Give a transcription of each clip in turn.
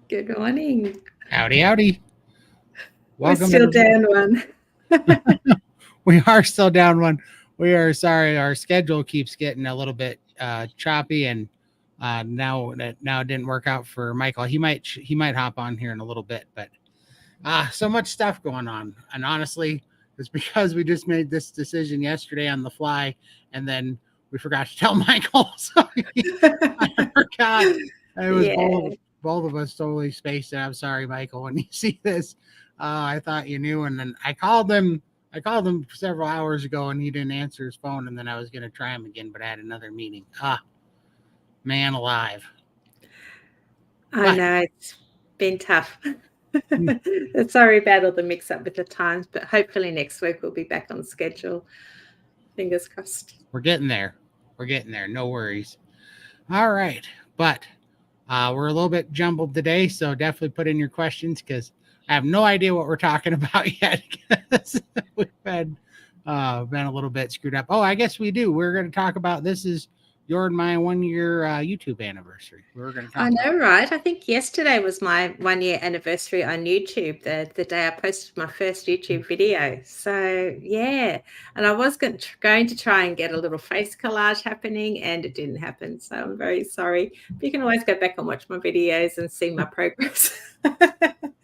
Good morning. Howdy, howdy. We're Welcome, still everybody. down one. We are still down one. We are sorry. Our schedule keeps getting a little bit choppy, and now it didn't work out for Michael. He might hop on here in a little bit, but so much stuff going on. And honestly, it's because we just made this decision yesterday on the fly, and then we forgot to tell Michael. So I forgot. It was Yeah. both of us totally spaced it. I'm sorry, Michael. When you see this, I thought you knew, and then I called him. I called him several hours ago, and he didn't answer his phone. And then I was going to try him again, but I had another meeting. Man alive! I But know it's been tough. hmm, Sorry about all the mix up with the times, but hopefully next week we'll be back on schedule. Fingers crossed. we're getting there. We're getting there. No worries. All right, but we're a little bit jumbled today, so definitely put in your questions because I have no idea what we're talking about yet. Because we've been a little bit screwed up. Oh, I guess we do. We're going to talk about this is your and my 1 year YouTube anniversary. We're going to I talk about. know, right? I think yesterday was my 1 year anniversary on YouTube, the day I posted my first YouTube video. So, yeah. And I was going to try and get a little face collage happening, and it didn't happen. So, I'm very sorry. But you can always go back and watch my videos and see my progress.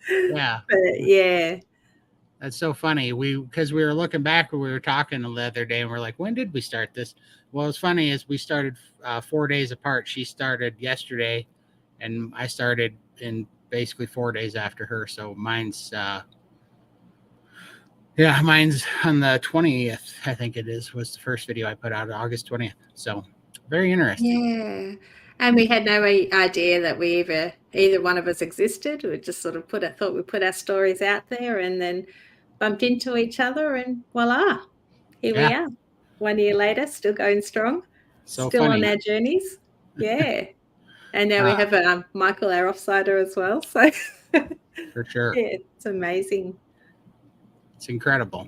Yeah, But, yeah. that's so funny. Because we were looking back when we were talking the other day, and we're like, when did we start this? Well, what's funny is we started 4 days apart. She started yesterday, and I started in basically 4 days after her. So mine's on the 20th. I think it is was the first video I put out August 20th. So very interesting. Yeah. And we had no idea that either one of us existed. We just sort of thought we put our stories out there and then bumped into each other and voila, here we Yeah, are. 1 year later, still going strong, so still on funny. our journeys. Yeah. And now we Uh, have Michael, our offsider, as well. So yeah, for sure, it's amazing. it's incredible.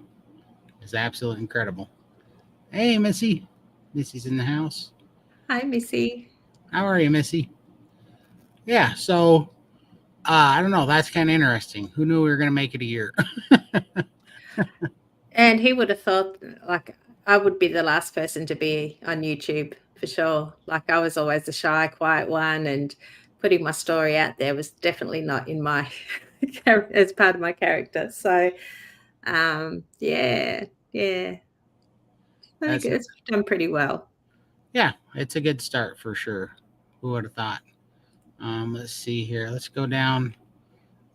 It's absolutely incredible. Hey, Missy. Missy's in the house. Hi, Missy. How are you, Missy? Yeah. So I don't know. That's kind of interesting. Who knew we were gonna make it a year? And he would have thought, like, I would be the last person to be on YouTube for sure. Like, I was always the shy, quiet one, and putting my story out there was definitely not in my as part of my character. So, yeah, yeah, I think That's it's done pretty well. yeah. It's a good start for sure. Who would have thought? Let's see here. Let's go down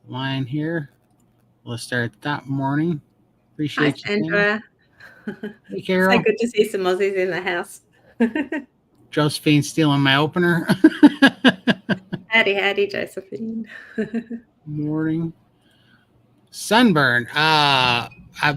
the line here. Let's start at the top. Morning. Hi, Appreciate you, Sam. Sandra. Hey, So Carol. good to see some Aussies in the house. Josephine stealing my opener. Howdy, howdy, Josephine. Morning. Sunburn.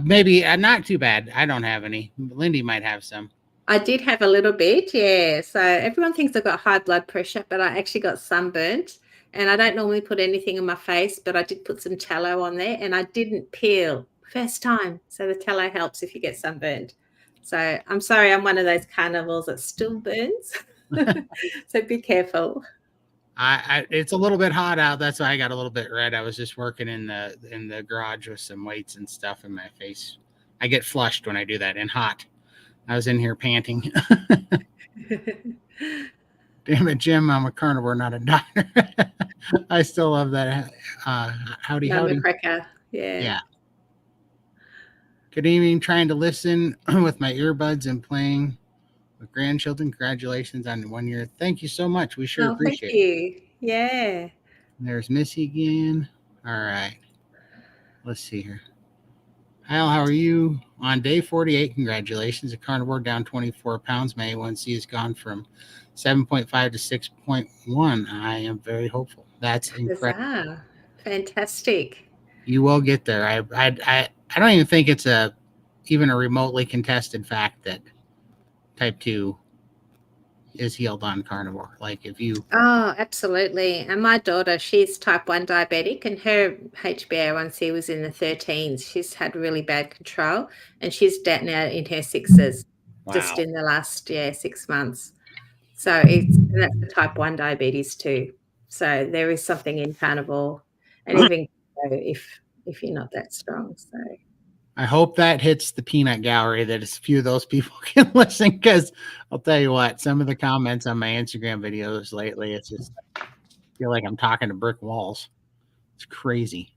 Maybe not too bad. I don't have any. Lindy might have some. I did have a little bit, yeah. So everyone thinks I've got high blood pressure, but I actually got sunburnt. And I don't normally put anything on my face, but I did put some tallow on there and I didn't peel first time. So the tallow helps if you get sunburnt. So I'm sorry, I'm one of those carnivores that still burns. So be careful. It's a little bit hot out. That's why I got a little bit red. I was just working in the garage with some weights and stuff in my face. I get flushed when I do that and hot. I was in here panting. Damn it, Jim! I'm a carnivore, not a diner. I still love that. Howdy, Mama howdy. cracker. Yeah. Yeah. Good evening. Trying to listen with my earbuds and playing with grandchildren. Congratulations on 1 year. Thank you so much. We sure Oh, thank appreciate it. you. Yeah. There's Missy again. All right. Let's see here. Hal, how are you? On day 48, congratulations. A carnivore down 24 pounds. My A1C has gone from 7.5 to 6.1. I am very hopeful. That's incredible. Huzzah. Fantastic. You will get there. I don't even think it's even a remotely contested fact that type 2 is healed on carnivore. Like if you Oh, absolutely. And my daughter, she's type 1 diabetic and her HbA1c was in the 13s. She's had really bad control and she's down now in her sixes just wow. in the last 6 months. So that's the type 1 diabetes too. So there is something in carnivore, and even if you're not that strong. So I hope that hits the peanut gallery, that a few of those people can listen, because I'll tell you what, some of the comments on my Instagram videos lately, it's just I feel like I'm talking to brick walls. It's crazy.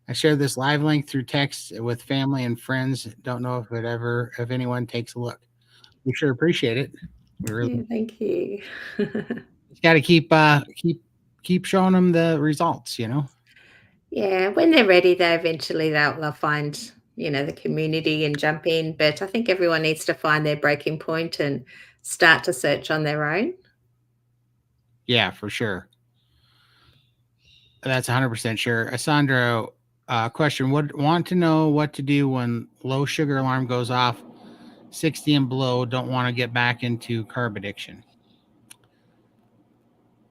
I share this live link through text with family and friends. Don't know if anyone takes a look. We sure appreciate it. We really yeah, thank you. just got to keep showing them the results. Yeah, when they're ready, they eventually they'll find the community and jump in. But I think everyone needs to find their breaking point and start to search on their own. Yeah, for sure. That's 100% sure. Sandro, question: would want to know what to do when low sugar alarm goes off, 60 and below. Don't want to get back into carb addiction.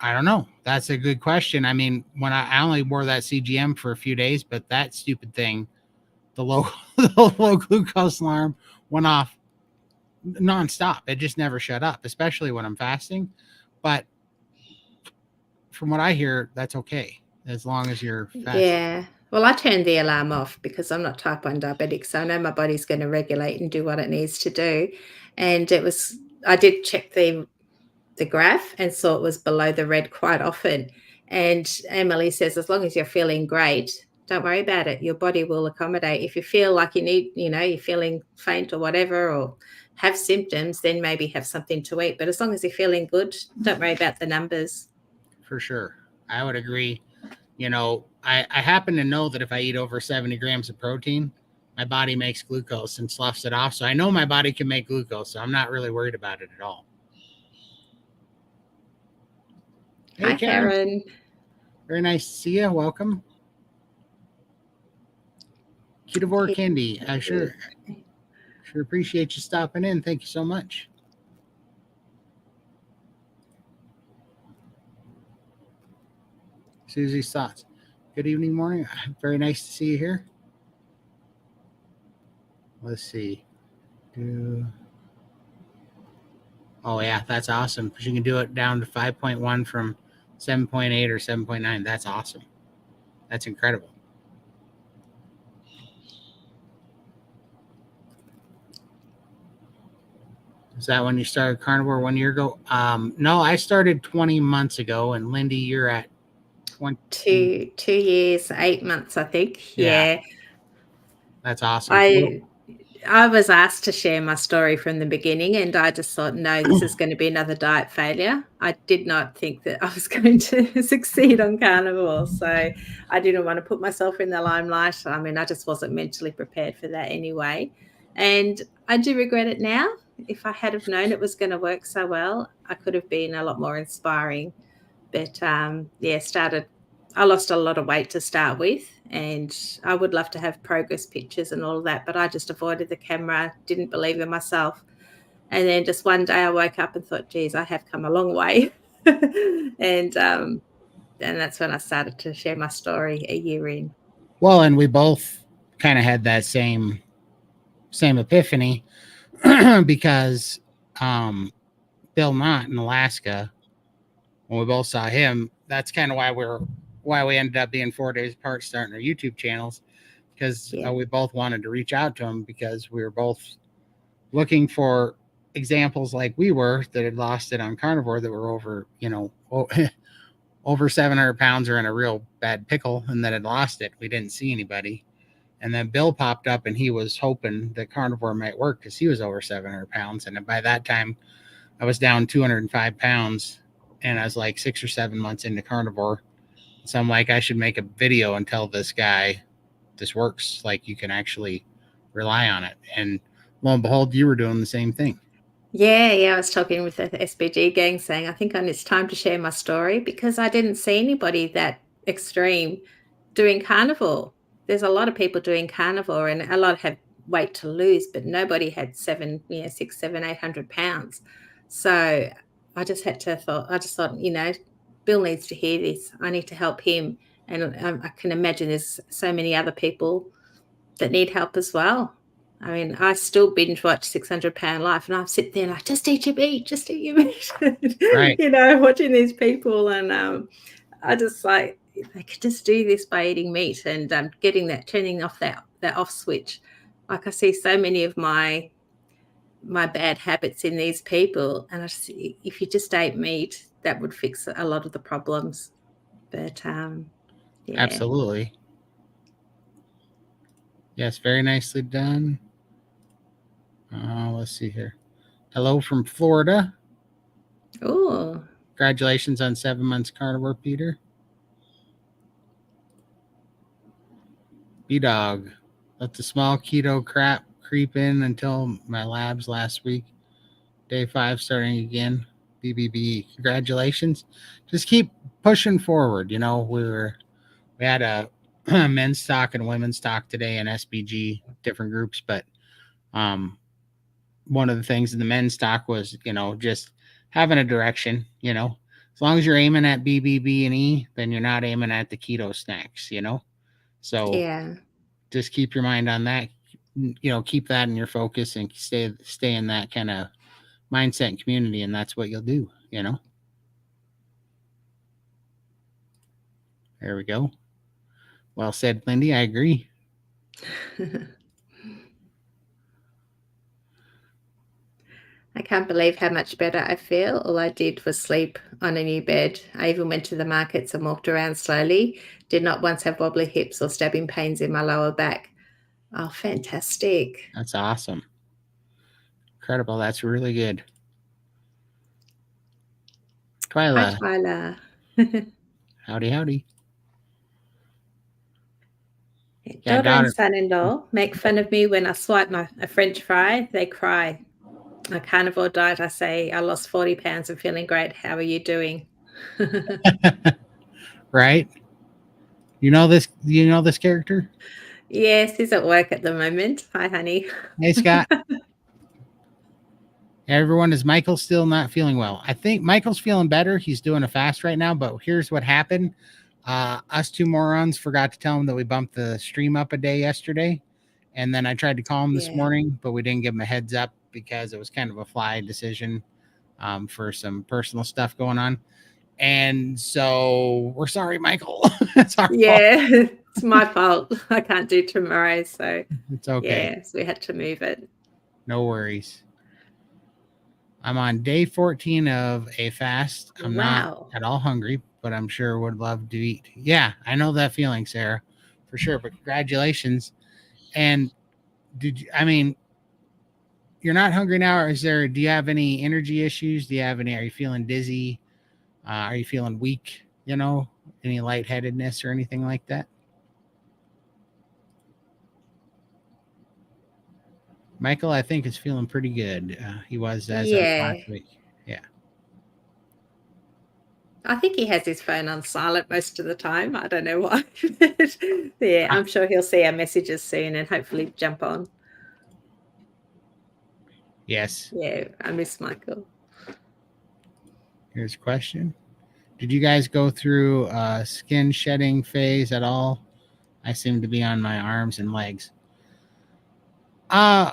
I don't know. That's a good question. I mean, when I only wore that CGM for a few days, but that stupid thing, the low the low glucose alarm went off nonstop. It just never shut up, especially when I'm fasting. But from what I hear, that's okay as long as you're fasting. Yeah. Well, I turned the alarm off because I'm not type 1 diabetic, so I know my body's going to regulate and do what it needs to do. And I did check the graph and saw it was below the red quite often. And Emily says, as long as you're feeling great, don't worry about it. Your body will accommodate. If you feel like you're feeling faint or whatever, or have symptoms, then maybe have something to eat. But as long as you're feeling good, don't worry about the numbers. For sure. I would agree. I happen to know that if I eat over 70 grams of protein, my body makes glucose and sloughs it off. So I know my body can make glucose. So I'm not really worried about it at all. Hey, Hi, Karen. Karen. Very nice to see you. Welcome. Carnivore Candy. I sure appreciate you stopping in. Thank you so much. Susie's thoughts. Good evening, morning. Very nice to see you here. Let's see. Oh, yeah, that's awesome. Because you can do it down to 5.1 from 7.8 or 7.9. That's awesome. That's incredible. Is that when you started Carnivore 1 year ago? No, I started 20 months ago, and Lindy, you're at 20. 2 years, 8 months, I think. Yeah. That's awesome. I was asked to share my story from the beginning, and I just thought, no, this is going to be another diet failure. I did not think that I was going to succeed on carnivore, so I didn't want to put myself in the limelight. I mean, I just wasn't mentally prepared for that anyway, and I do regret it now. If I had have known it was going to work so well, I could have been a lot more inspiring. But yeah, I lost a lot of weight to start with, and I would love to have progress pictures and all of that, but I just avoided the camera, didn't believe in myself. And then just one day I woke up and thought, geez, I have come a long way. And that's when I started to share my story a year in. Well, and we both kind of had that same epiphany because Bill Knott in Alaska, when we both saw him, that's kind of why we ended up being 4 days apart starting our YouTube channels, because we both wanted to reach out to him because we were both looking for examples like we were that had lost it on carnivore, that were over, over 700 pounds or in a real bad pickle, and that had lost it. We didn't see anybody. And then Bill popped up, and he was hoping that carnivore might work because he was over 700 pounds. And by that time, I was down 205 pounds, and I was like 6 or 7 months into carnivore. So I'm like, I should make a video and tell this guy this works. Like, you can actually rely on it. And lo and behold, you were doing the same thing. Yeah, I was talking with the SBG gang saying, I think it's time to share my story because I didn't see anybody that extreme doing carnivore. There's a lot of people doing carnivore, and a lot have weight to lose, but nobody had 6, 7, 800 pounds. So I just thought, Bill needs to hear this. I need to help him. And I can imagine there's so many other people that need help as well. I mean, I still binge watch 600 Pound Life, and I sit there like, just eat your meat, just eat your meat, Right. watching these people, and I just like they could just do this by eating meat and getting that turning off that off switch. Like I see so many of my bad habits in these people, and I see if you just ate meat, that would fix a lot of the problems. But yeah. Absolutely. Yes, very nicely done. Let's see here. Hello from Florida. Oh, Congratulations on 7 months carnivore, Peter. B Dog. Let the small keto crap creep in until my labs last week. Day 5 starting again. BBB. Congratulations. Just keep pushing forward. We had a men's talk and women's talk today in SBG, different groups, but um, one of the things in the men's talk was, just having a direction, as long as you're aiming at BBB and E, then you're not aiming at the keto snacks. So yeah. just keep your mind on that, keep that in your focus and stay in that kind of mindset and community, and that's what you'll do. There we go. Well said, Lindy. I agree. I can't believe how much better I feel. All I did was sleep on a new bed. I even went to the markets and walked around slowly. Did not once have wobbly hips or stabbing pains in my lower back. Oh, fantastic. That's awesome. Incredible. That's really good. Hi, Twyla, Tyler. howdy, howdy. Yeah, Daughter and daughter. son-in-law make fun of me when I swipe a French fry. They cry. A carnivore diet, I say, I lost 40 pounds and feeling great. How are you doing? Right? You know this character? Yes, he's at work at the moment. Hi, honey. Hey, Scott. Everyone, is Michael still not feeling well? I think Michael's feeling better. He's doing a fast right now, but here's what happened. Us two morons forgot to tell him that we bumped the stream up a day yesterday. And then I tried to call him this Yeah. morning, but we didn't give him a heads up because it was kind of a fly decision for some personal stuff going on. And so we're sorry, Michael. It's our fault. Yeah, it's my fault. I can't do tomorrow. So, It's okay. yeah, so we had to move it. No worries. I'm on day 14 of a fast. I'm not Wow. at all hungry, but I'm sure would love to eat. Yeah, I know that feeling, Sarah, for sure. But congratulations. And I mean, you're not hungry now. Or do you have any energy issues? Are you feeling dizzy? Are you feeling weak? Any lightheadedness or anything like that? Michael, I think, is feeling pretty good. He was as of Yeah. last week. Yeah. I think he has his phone on silent most of the time. I don't know why. Yeah, Ah, I'm sure he'll see our messages soon and hopefully jump on. yes. Yeah, I miss Michael. Here's a question. Did you guys go through a skin shedding phase at all? I seem to be on my arms and legs. Uh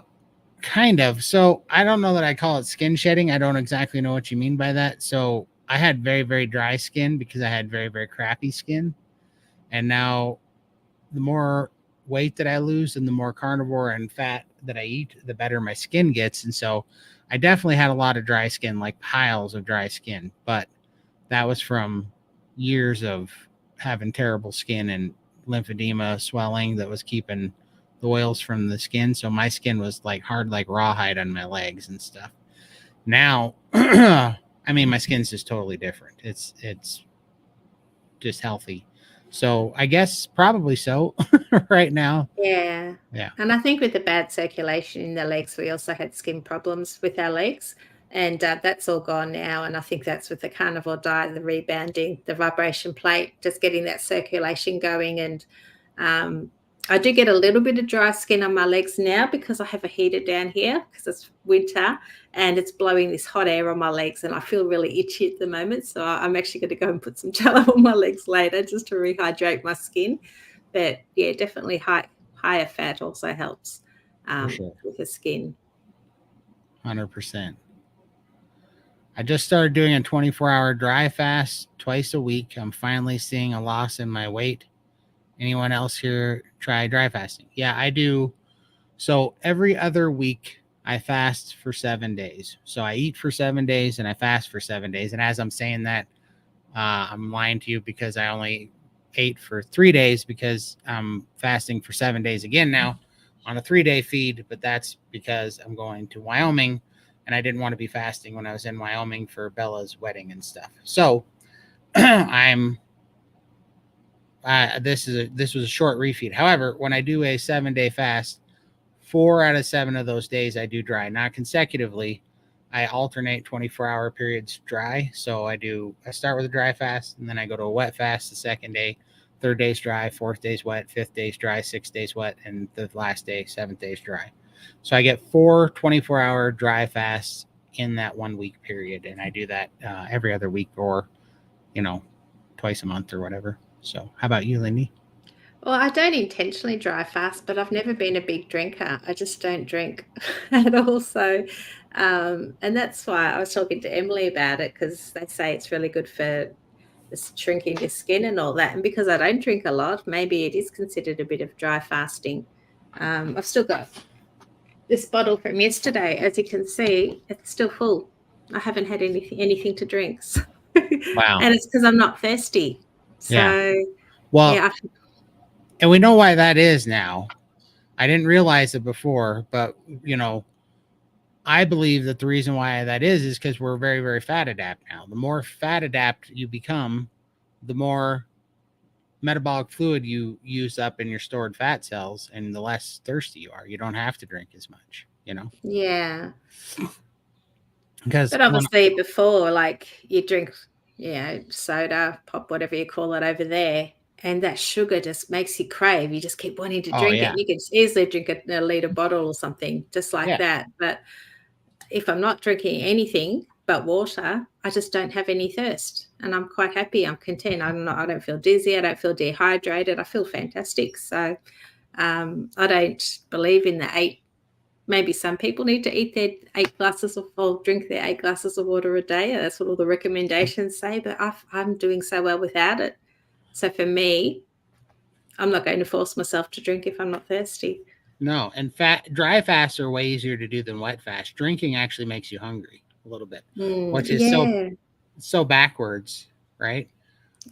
Kind of. So I don't know that I call it skin shedding. I don't exactly know what you mean by that. So I had very, very dry skin because I had very, very crappy skin. And now the more weight that I lose and the more carnivore and fat that I eat, the better my skin gets. And so I definitely had a lot of dry skin, like piles of dry skin. But that was from years of having terrible skin and lymphedema swelling that was keeping the oils from the skin. So my skin was like hard, like rawhide on my legs and stuff. Now, I mean, my skin's just totally different. It's just healthy. So I guess probably so right now. Yeah. Yeah. And I think with the bad circulation in the legs, we also had skin problems with our legs. And that's all gone now. And I think that's with the carnivore diet, the rebounding, the vibration plate, just getting that circulation going. And um, I do get a little bit of dry skin on my legs now because I have a heater down here because it's winter and it's blowing this hot air on my legs. And I feel really itchy at the moment. So I'm actually going to go and put some jello on my legs later just to rehydrate my skin. But yeah, definitely higher fat also helps. For sure. with the skin. 100%. I just started doing a 24-hour dry fast twice a week. I'm finally seeing a loss in my weight. Anyone else here try dry fasting? Yeah, I do. So every other week, I fast for 7 days. So I eat for 7 days and I fast for 7 days. And as I'm saying that, I'm lying to you because I only ate for 3 days because I'm fasting for 7 days again now on a 3-day feed. But that's because I'm going to Wyoming and I didn't want to be fasting when I was in Wyoming for Bella's wedding and stuff. So I'm this was a short refeed. However, when I do a 7-day fast, 4 out of 7 of those days I do dry, not consecutively. I alternate 24-hour periods dry. So I start with a dry fast and then I go to a wet fast the second day. Third day's dry, fourth day's wet, fifth day's dry, 6 days wet, and the last day, 7th day's dry. So I get 4 24-hour dry fasts in that 1 week period. And I do that every other week or, twice a month or whatever. So how about you, Lindy? Well, I don't intentionally dry fast, but I've never been a big drinker. I just don't drink at all. So, and that's why I was talking to Emily about it because they say it's really good for this shrinking your skin and all that. And because I don't drink a lot, maybe it is considered a bit of dry fasting. I've still got this bottle from yesterday. As you can see, it's still full. I haven't had anything to drink. So Wow. and it's because I'm not thirsty. Yeah. So, Well, yeah, and we know why that is now. I didn't realize it before, but I believe that the reason why that is because we're very, very fat adapt now. The more fat adapt you become, the more metabolic fluid you use up in your stored fat cells, and the less thirsty you are. You don't have to drink as much, yeah. because But obviously before, like you drink, soda, pop, whatever you call it over there, and that sugar just makes you crave. You just keep wanting to oh drink it. yeah, You can easily drink a liter bottle or something just like yeah, that. But if I'm not drinking anything but water, I just don't have any thirst, and I'm quite happy. I'm content. I don't feel dizzy. I don't feel dehydrated. I feel fantastic. So I don't believe in the eight. Maybe some people need to eat their 8 glasses or drink their 8 glasses of water a day. That's what all the recommendations say, but I'm doing so well without it. So for me, I'm not going to force myself to drink if I'm not thirsty. no, and dry fasts are way easier to do than wet fast. Drinking actually makes you hungry a little bit, which is Yeah, so backwards, right?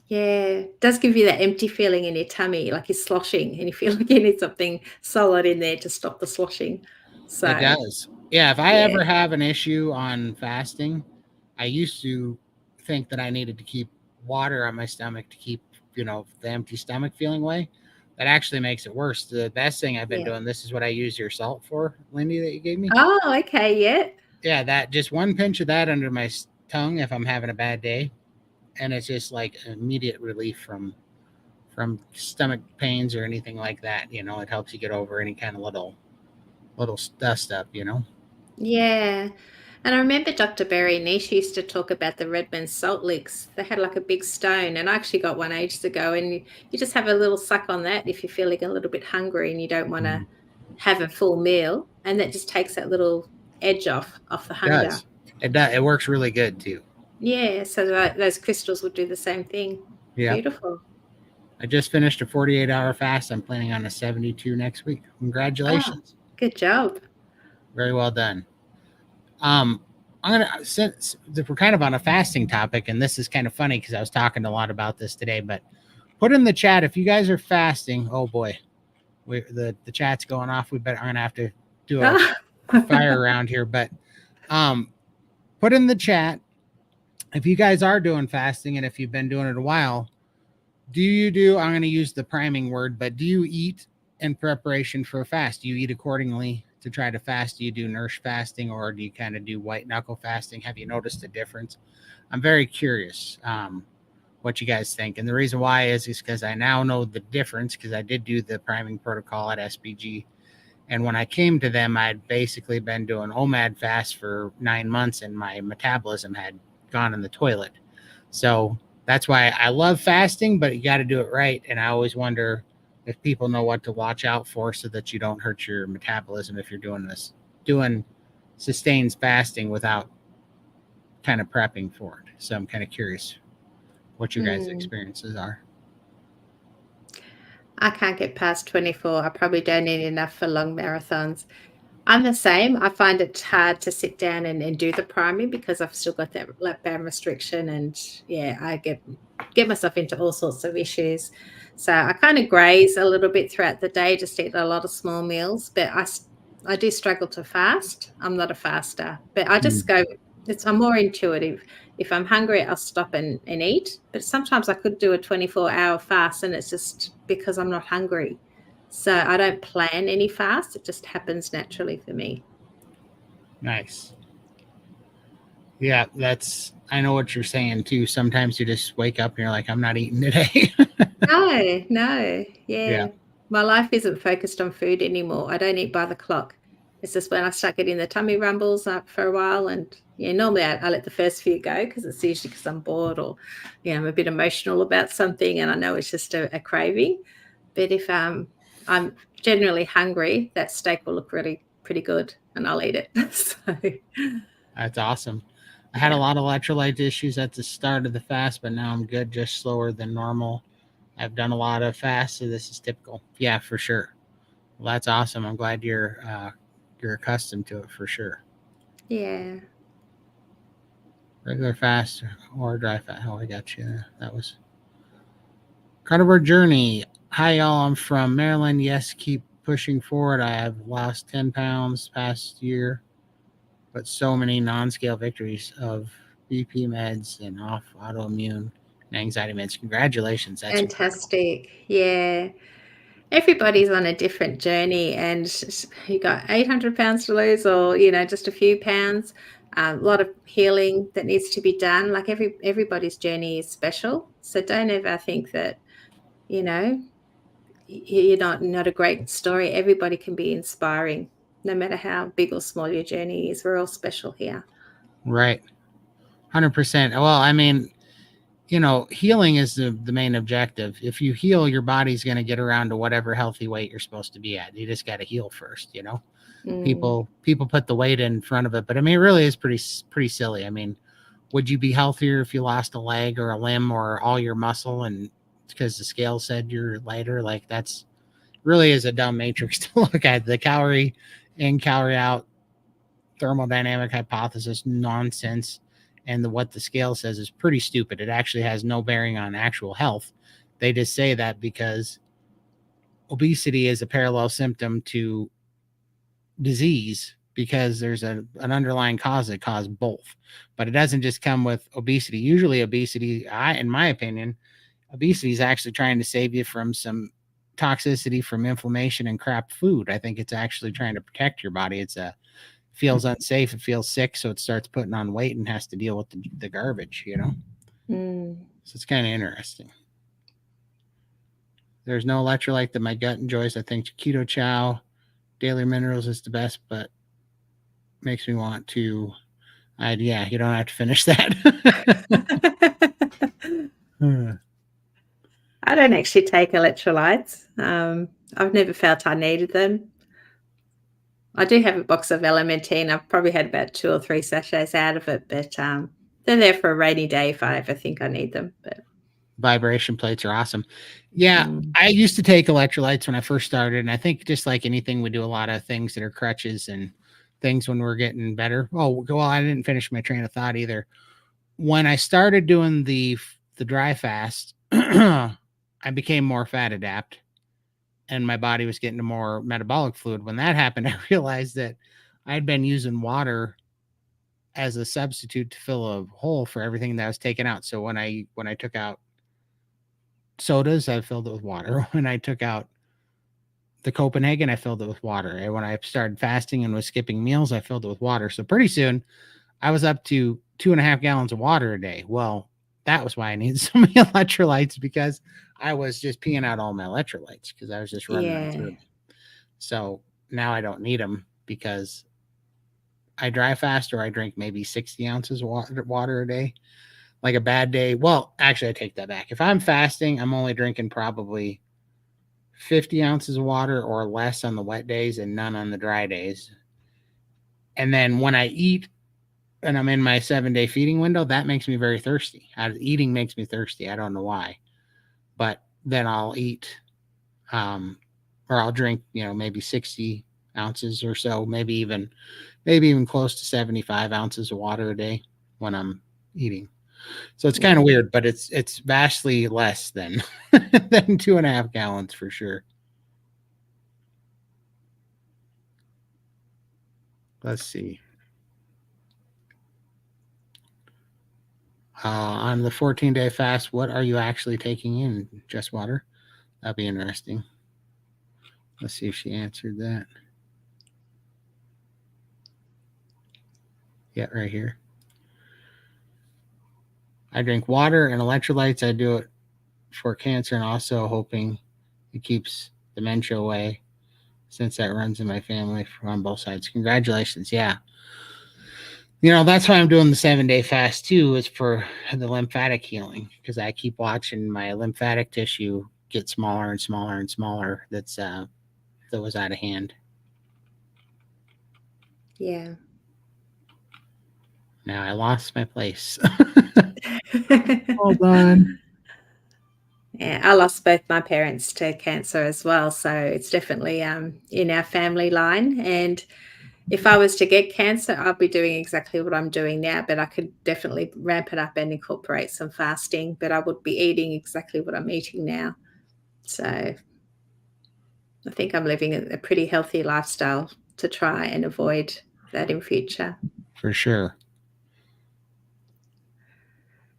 yeah. It does give you that empty feeling in your tummy, like you're sloshing, and you feel like you need something solid in there to stop the sloshing. It So, does. Yeah, if I yeah. ever have an issue on fasting, I used to think that I needed to keep water on my stomach to keep, the empty stomach feeling away. That actually makes it worse. The best thing I've been Yeah. doing, this is what I use your salt for, Lindy, that you gave me. Oh, okay, yeah. Yeah, that just one pinch of that under my tongue if I'm having a bad day, and it's just like immediate relief from stomach pains or anything like that. It helps you get over any kind of little dust up. Yeah. And I remember Dr. Berry Nish used to talk about the Redmond salt licks. They had like a big stone, and I actually got one ages ago. And you just have a little suck on that if you're feeling a little bit hungry and you don't want to Mhm. have a full meal. And that just takes that little edge off the It hunger. does. It does. It works really good too. Yeah. So those crystals would do the same thing. Yeah. Beautiful. I just finished a 48-hour fast. I'm planning on a 72 next week. Oh, Congratulations. good job. Very well done. Um, since we're kind of on a fasting topic, and this is kind of funny because I was talking a lot about this today, but put in the chat if you guys are fasting. Oh boy, the chat's going off. I'm gonna have to do a fire around here, but put in the chat if you guys are doing fasting and if you've been doing it a while. I'm going to use the priming word, but do you eat in preparation for a fast? Do you eat accordingly to try to fast? Do you do nurse fasting, or do you kind of do white knuckle fasting? Have you noticed a difference? I'm very curious what you guys think. And the reason why is because I now know the difference because I did do the priming protocol at SBG. And when I came to them, I'd basically been doing OMAD fast for 9 months and my metabolism had gone in the toilet. So that's why I love fasting, but you got to do it right. And I always wonder if people know what to watch out for so that you don't hurt your metabolism if you're doing sustained fasting without kind of prepping for it. So I'm kind of curious what your guys' Mm. experiences are. I can't get past 24. I probably don't eat enough for long marathons. I'm the same. I find it hard to sit down and do the priming because I've still got that lap band restriction, and yeah, I get myself into all sorts of issues. So I kind of graze a little bit throughout the day, just eat a lot of small meals. But I do struggle to fast. I'm not a faster, but I just Mm. go. I'm more intuitive. If I'm hungry, I'll stop and eat. But sometimes I could do a 24-hour fast, and it's just because I'm not hungry. So I don't plan any fast. It just happens naturally for me. Nice. Yeah, that's I know what you're saying too. Sometimes you just wake up and you're like, I'm not eating today. No, no. Yeah. Yeah. My life isn't focused on food anymore. I don't eat by the clock. It's just when I start getting the tummy rumbles up for a while. And yeah, normally I let the first few go because it's usually because I'm bored or, I'm a bit emotional about something and I know it's just a craving. But if I'm generally hungry, that steak will look really pretty good and I'll eat it. So, That's awesome. I had a yeah. lot of electrolyte issues at the start of the fast, but now I'm good, just slower than normal. I've done a lot of fasts, so this is typical. Yeah, for sure. Well, that's awesome. I'm glad you're accustomed to it for sure. Yeah. Regular fast or dry fast. Oh, I got you. That was Carnivore Journey. Hi, y'all. I'm from Maryland. Yes, keep pushing forward. I have lost 10 pounds past year, but so many non scale victories of BP meds and off autoimmune and anxiety meds. Congratulations. That's incredible. Fantastic. Yeah. Everybody's on a different journey, and you got 800 pounds to lose, or just a few pounds. A lot of healing that needs to be done. Like everybody's journey is special, so don't ever think that you know you're not a great story. Everybody can be inspiring, no matter how big or small your journey is. We're all special here. Right. 100%. Well, I mean, healing is the main objective. If you heal, your body's going to get around to whatever healthy weight you're supposed to be at. You just got to heal first. Mm, People put the weight in front of it, but I mean, it really is pretty silly. I mean, would you be healthier if you lost a leg or a limb or all your muscle and because the scale said you're lighter? Like that's really is a dumb matrix to look at. The calorie in, calorie out thermodynamic hypothesis nonsense, and what the scale says is pretty stupid. It actually has no bearing on actual health. They just say that because obesity is a parallel symptom to disease because there's an underlying cause that cause both. But it doesn't just come with obesity. Usually obesity, in my opinion, obesity is actually trying to save you from some toxicity from inflammation and crap food. I think it's actually trying to protect your body. It's a feels unsafe, it feels sick, so it starts putting on weight and has to deal with the garbage. mm. So it's kind of interesting. There's no electrolyte that my gut enjoys. I think keto chow, daily minerals is the best, but makes me want to. Yeah, you don't have to finish that. I don't actually take electrolytes. I've never felt I needed them. I do have a box of Elementine. I've probably had about 2 or 3 sachets out of it, but, they're there for a rainy day if I ever think I need them, but Vibration plates are awesome. Yeah, mm, I used to take electrolytes when I first started, and I think just like anything, we do a lot of things that are crutches and things when we're getting better. Oh, well, I didn't finish my train of thought either. When I started doing the dry fast, I became more fat adapt, and my body was getting more metabolic fluid. When that happened, I realized that I had been using water as a substitute to fill a hole for everything that I was taking out. So when I took out sodas, I filled it with water. When I took out the Copenhagen, I filled it with water. And when I started fasting and was skipping meals, I filled it with water. So pretty soon I was up to 2.5 gallons of water a day. Well, that was why I needed so many electrolytes because I was just peeing out all my electrolytes because I was just running them yeah. through me. So now I don't need them because I dry fast or I drink maybe 60 ounces of water a day. Like a bad day. Well, actually, I take that back. If I'm fasting, I'm only drinking probably 50 ounces of water or less on the wet days and none on the dry days. And then when I eat and I'm in my 7-day feeding window, that makes me very thirsty. Eating makes me thirsty. I don't know why. But then I'll eat, or I'll drink, maybe 60 ounces or so, maybe even close to 75 ounces of water a day when I'm eating. So it's kind of weird, but it's vastly less than than 2.5 gallons for sure. Let's see. On the 14-day fast, what are you actually taking in? Just water? That'd be interesting. Let's see if she answered that. Yeah, right here. I drink water and electrolytes. I do it for cancer and also hoping it keeps dementia away since that runs in my family on both sides. Congratulations. Yeah. That's why I'm doing the 7-day fast too, is for the lymphatic healing, because I keep watching my lymphatic tissue get smaller and smaller and smaller. That was out of hand. Yeah. Now I lost my place. Hold on. Yeah, I lost both my parents to cancer as well, so it's definitely in our family line. And if I was to get cancer, I'd be doing exactly what I'm doing now, but I could definitely ramp it up and incorporate some fasting, but I would be eating exactly what I'm eating now. So I think I'm living a pretty healthy lifestyle to try and avoid that in future. For sure.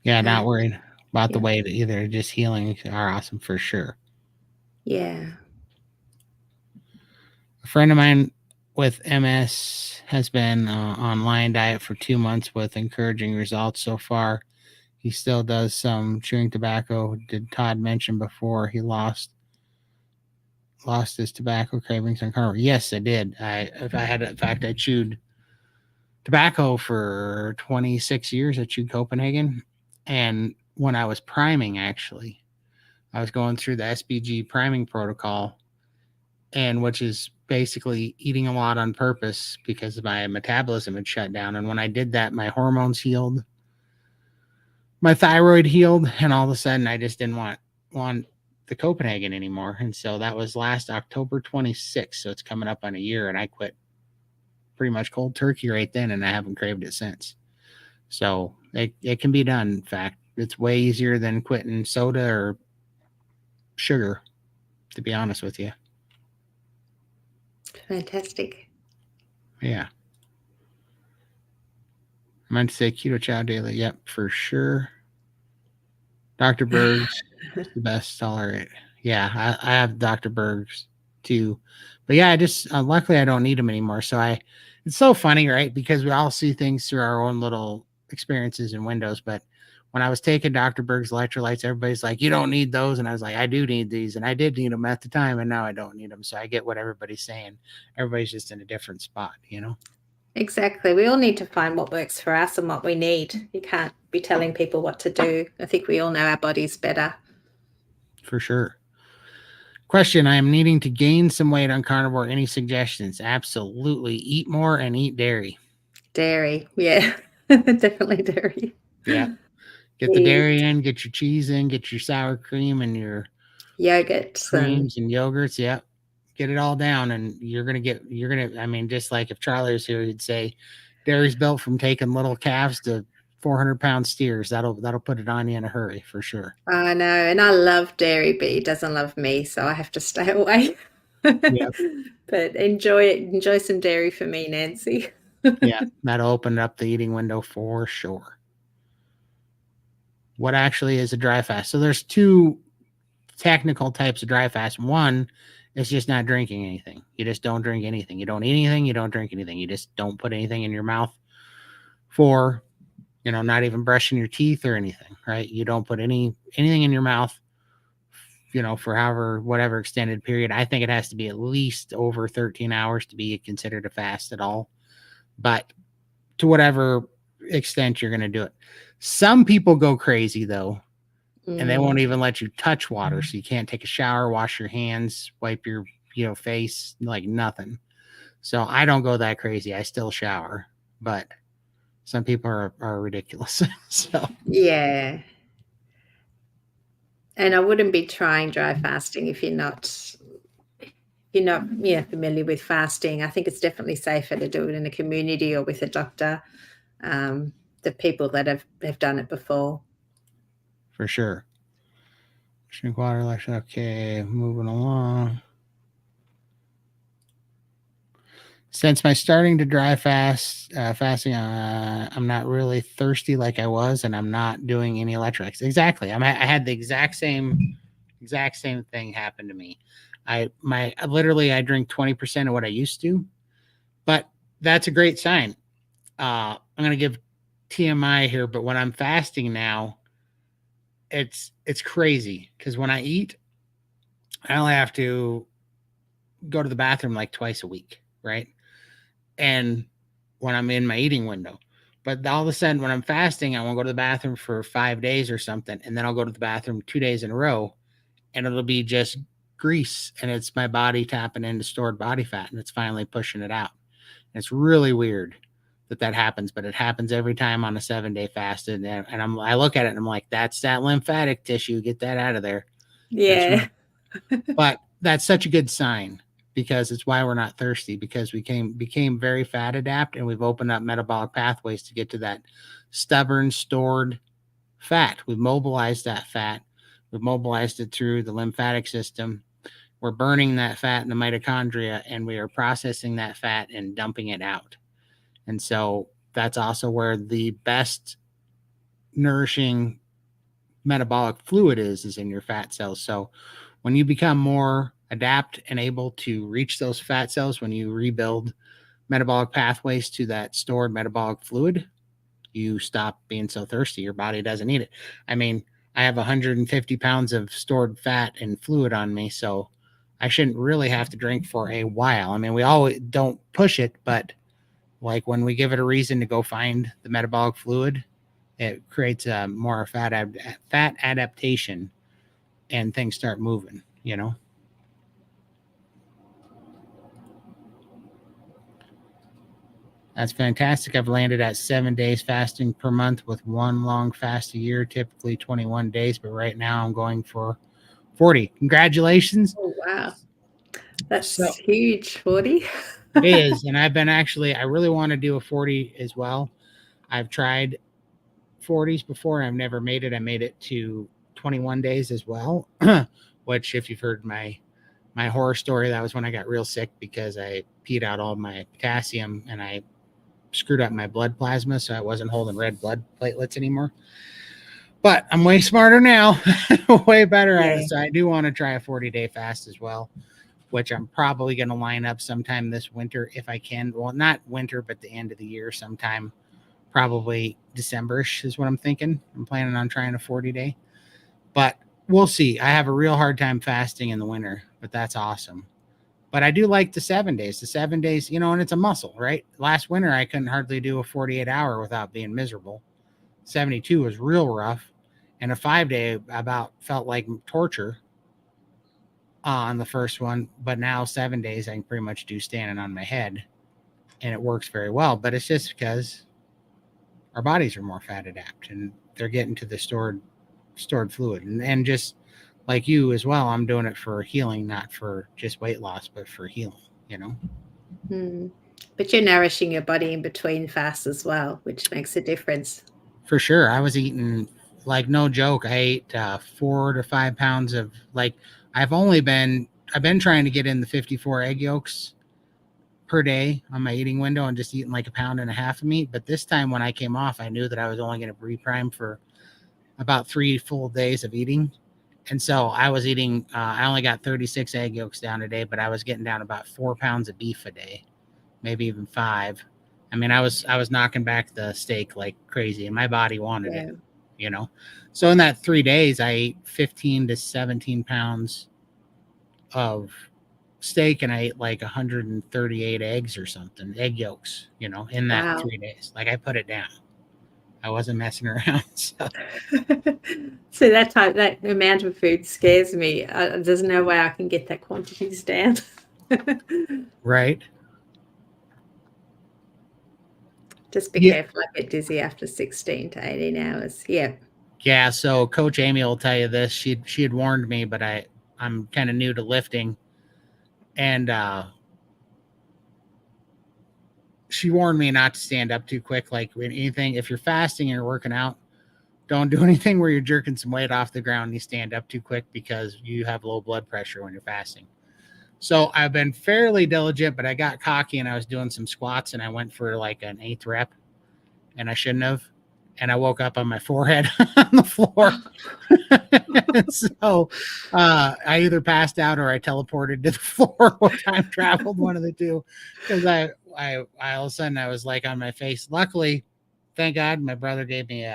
Yeah, not worried about the Yeah. weight either. Just healing are awesome for sure. Yeah. A friend of mine with MS has been on lion diet for 2 months with encouraging results so far. He still does some chewing tobacco. Did Todd mention before he lost his tobacco cravings on carnivore? Yes, I did. In fact, I chewed tobacco for 26 years. I chewed Copenhagen, and when I was priming, actually, I was going through the SBG priming protocol, and which is basically eating a lot on purpose because my metabolism had shut down. And when I did that, my hormones healed, my thyroid healed, and all of a sudden I just didn't want the Copenhagen anymore. And so that was last October 26th. So it's coming up on a year, and I quit pretty much cold turkey right then, and I haven't craved it since. So it can be done. In fact, it's way easier than quitting soda or sugar, to be honest with you. Fantastic. Yeah. I meant to say keto chow daily. Yep, for sure. Dr. Berg's is the best tolerate. Yeah, I have Dr. Berg's too. But yeah, I just luckily I don't need them anymore. So it's so funny, right? Because we all see things through our own little experiences and windows. But when I was taking Dr. Berg's electrolytes, everybody's like, "You don't need those," and I was like, "I do need these," and I did need them at the time, and now I don't need them. So I get what everybody's saying. Everybody's just in a different spot. Exactly. We all need to find what works for us and what we need. You can't be telling people what to do. I think we all know our bodies better. For sure. Question: I am needing to gain some weight on carnivore. Any suggestions? Absolutely. Eat more and eat dairy. Dairy. Yeah. Definitely dairy. Yeah. Get the Cheese, dairy in, get your cheese in, get your sour cream and your yogurts, and creams and yogurts. Yeah. Get it all down, and I mean, just like if Charlie was here, he'd say dairy's built from taking little calves to 400-pound steers. That'll put it on you in a hurry for sure. I know, and I love dairy, but he doesn't love me, so I have to stay away. Yeah. But enjoy it. Enjoy some dairy for me, Nancy. Yeah. That'll open up the eating window for sure. What actually is a dry fast? So there's two technical types of dry fast. One is just not drinking anything. You just don't drink anything. You don't eat anything. You don't drink anything. You just don't put anything in your mouth for, not even brushing your teeth or anything, right? You don't put anything in your mouth, for whatever extended period. I think it has to be at least over 13 hours to be considered a fast at all. But to whatever extent you're going to do it. Some people go crazy though and they won't Mm. even let you touch water. So you can't take a shower, wash your hands, wipe your, face, like nothing. So I don't go that crazy. I still shower, but some people are ridiculous. So Yeah. And I wouldn't be trying dry fasting if you're not yeah, familiar with fasting. I think it's definitely safer to do it in a community or with a doctor, the people that have done it before. for sure. Drink water, like okay, moving along. Since my starting to dry fasting, I'm not really thirsty like I was, and I'm not doing any electrolytes. Exactly, I had the exact same thing happen to me. I drink 20% of what I used to, but that's a great sign. I'm gonna give TMI here, but when I'm fasting now, it's crazy because when I eat, I only have to go to the bathroom like twice a week, right? And when I'm in my eating window. But all of a sudden, when I'm fasting, I won't go to the bathroom for 5 days or something, and then I'll go to the bathroom 2 days in a row, and it'll be just grease, and it's my body tapping into stored body fat, and it's finally pushing it out. And it's really weird that happens, but it happens every time on a 7-day fast, and I look at it and I'm like, that's that lymphatic tissue, get that out of there. And it's Yeah. really, but that's such a good sign because it's why we're not thirsty because we became very fat adapt and we've opened up metabolic pathways to get to that stubborn stored fat. We've mobilized that fat. We've mobilized it through the lymphatic system. We're burning that fat in the mitochondria and we are processing that fat and dumping it out. And so that's also where the best nourishing metabolic fluid is in your fat cells. So when you become more adapt and able to reach those fat cells, when you rebuild metabolic pathways to that stored metabolic fluid, you stop being so thirsty. Your body doesn't need it. I mean, I have 150 pounds of stored fat and fluid on me, so I shouldn't really have to drink for a while. I mean, we always don't push it, but like when we give it a reason to go find the metabolic fluid, it creates a more fat adaptation and things start moving. That's fantastic. I've landed at 7 days fasting per month with one long fast a year, typically 21 days, but right now I'm going for 40. Congratulations. Oh, wow. So That's huge, 40. it is. And I really want to do a 40 as well. I've tried 40s before. I've never made it. I made it to 21 days as well, which if you've heard my horror story, that was when I got real sick because I peed out all my potassium and I screwed up my blood plasma, so I wasn't holding red blood platelets anymore. But I'm way smarter now, way better at it. Yeah. So I do want to try a 40-day fast as well, which I'm probably going to line up sometime this winter if I can. Well, not winter, but the end of the year sometime, probably December-ish is what I'm thinking. I'm planning on trying a 40-day, but we'll see. I have a real hard time fasting in the winter, but that's awesome. But I do like the 7 days. The 7 days, and it's a muscle, right? Last winter, I couldn't hardly do a 48 hour without being miserable. 72 was real rough. And a 5 day about felt like torture on the first one. But now 7 days, I can pretty much do standing on my head. And it works very well. But it's just because our bodies are more fat adapt and they're getting to the stored fluid. And just like you as well, I'm doing it for healing, not for just weight loss, but for healing. Mm. But you're nourishing your body in between fasts as well, which makes a difference. For sure. I was eating, like, no joke. I ate 4 to 5 pounds of, like, I've been trying to get in the 54 egg yolks per day on my eating window and just eating like a pound and a half of meat. But this time when I came off, I knew that I was only going to reprime for about 3 full days of eating. And so I was eating, I only got 36 egg yolks down a day, but I was getting down about 4 pounds of beef a day, maybe even five. I mean, I was knocking back the steak like crazy, and my body wanted it, Yeah. you know. So in that 3 days, I ate 15 to 17 pounds of steak, and I ate like 138 eggs or something, egg yolks, in that Wow. 3 days. Like I put it down. I wasn't messing around. So. So that amount of food scares me. There's no way I can get that quantities down. Right. Just be Yeah. careful. I get dizzy after 16 to 18 hours. Yeah. Yeah. So Coach Amy will tell you this. She had warned me, but I'm kind of new to lifting, and she warned me not to stand up too quick. Like anything, if you're fasting and you're working out, don't do anything where you're jerking some weight off the ground and you stand up too quick because you have low blood pressure when you're fasting. So I've been fairly diligent, but I got cocky and I was doing some squats and I went for like an 8th rep and I shouldn't have. And I woke up on my forehead on the floor. So I either passed out or I teleported to the floor or time traveled, one of the two. Because I all of a sudden I was like on my face. Luckily, thank God, my brother gave me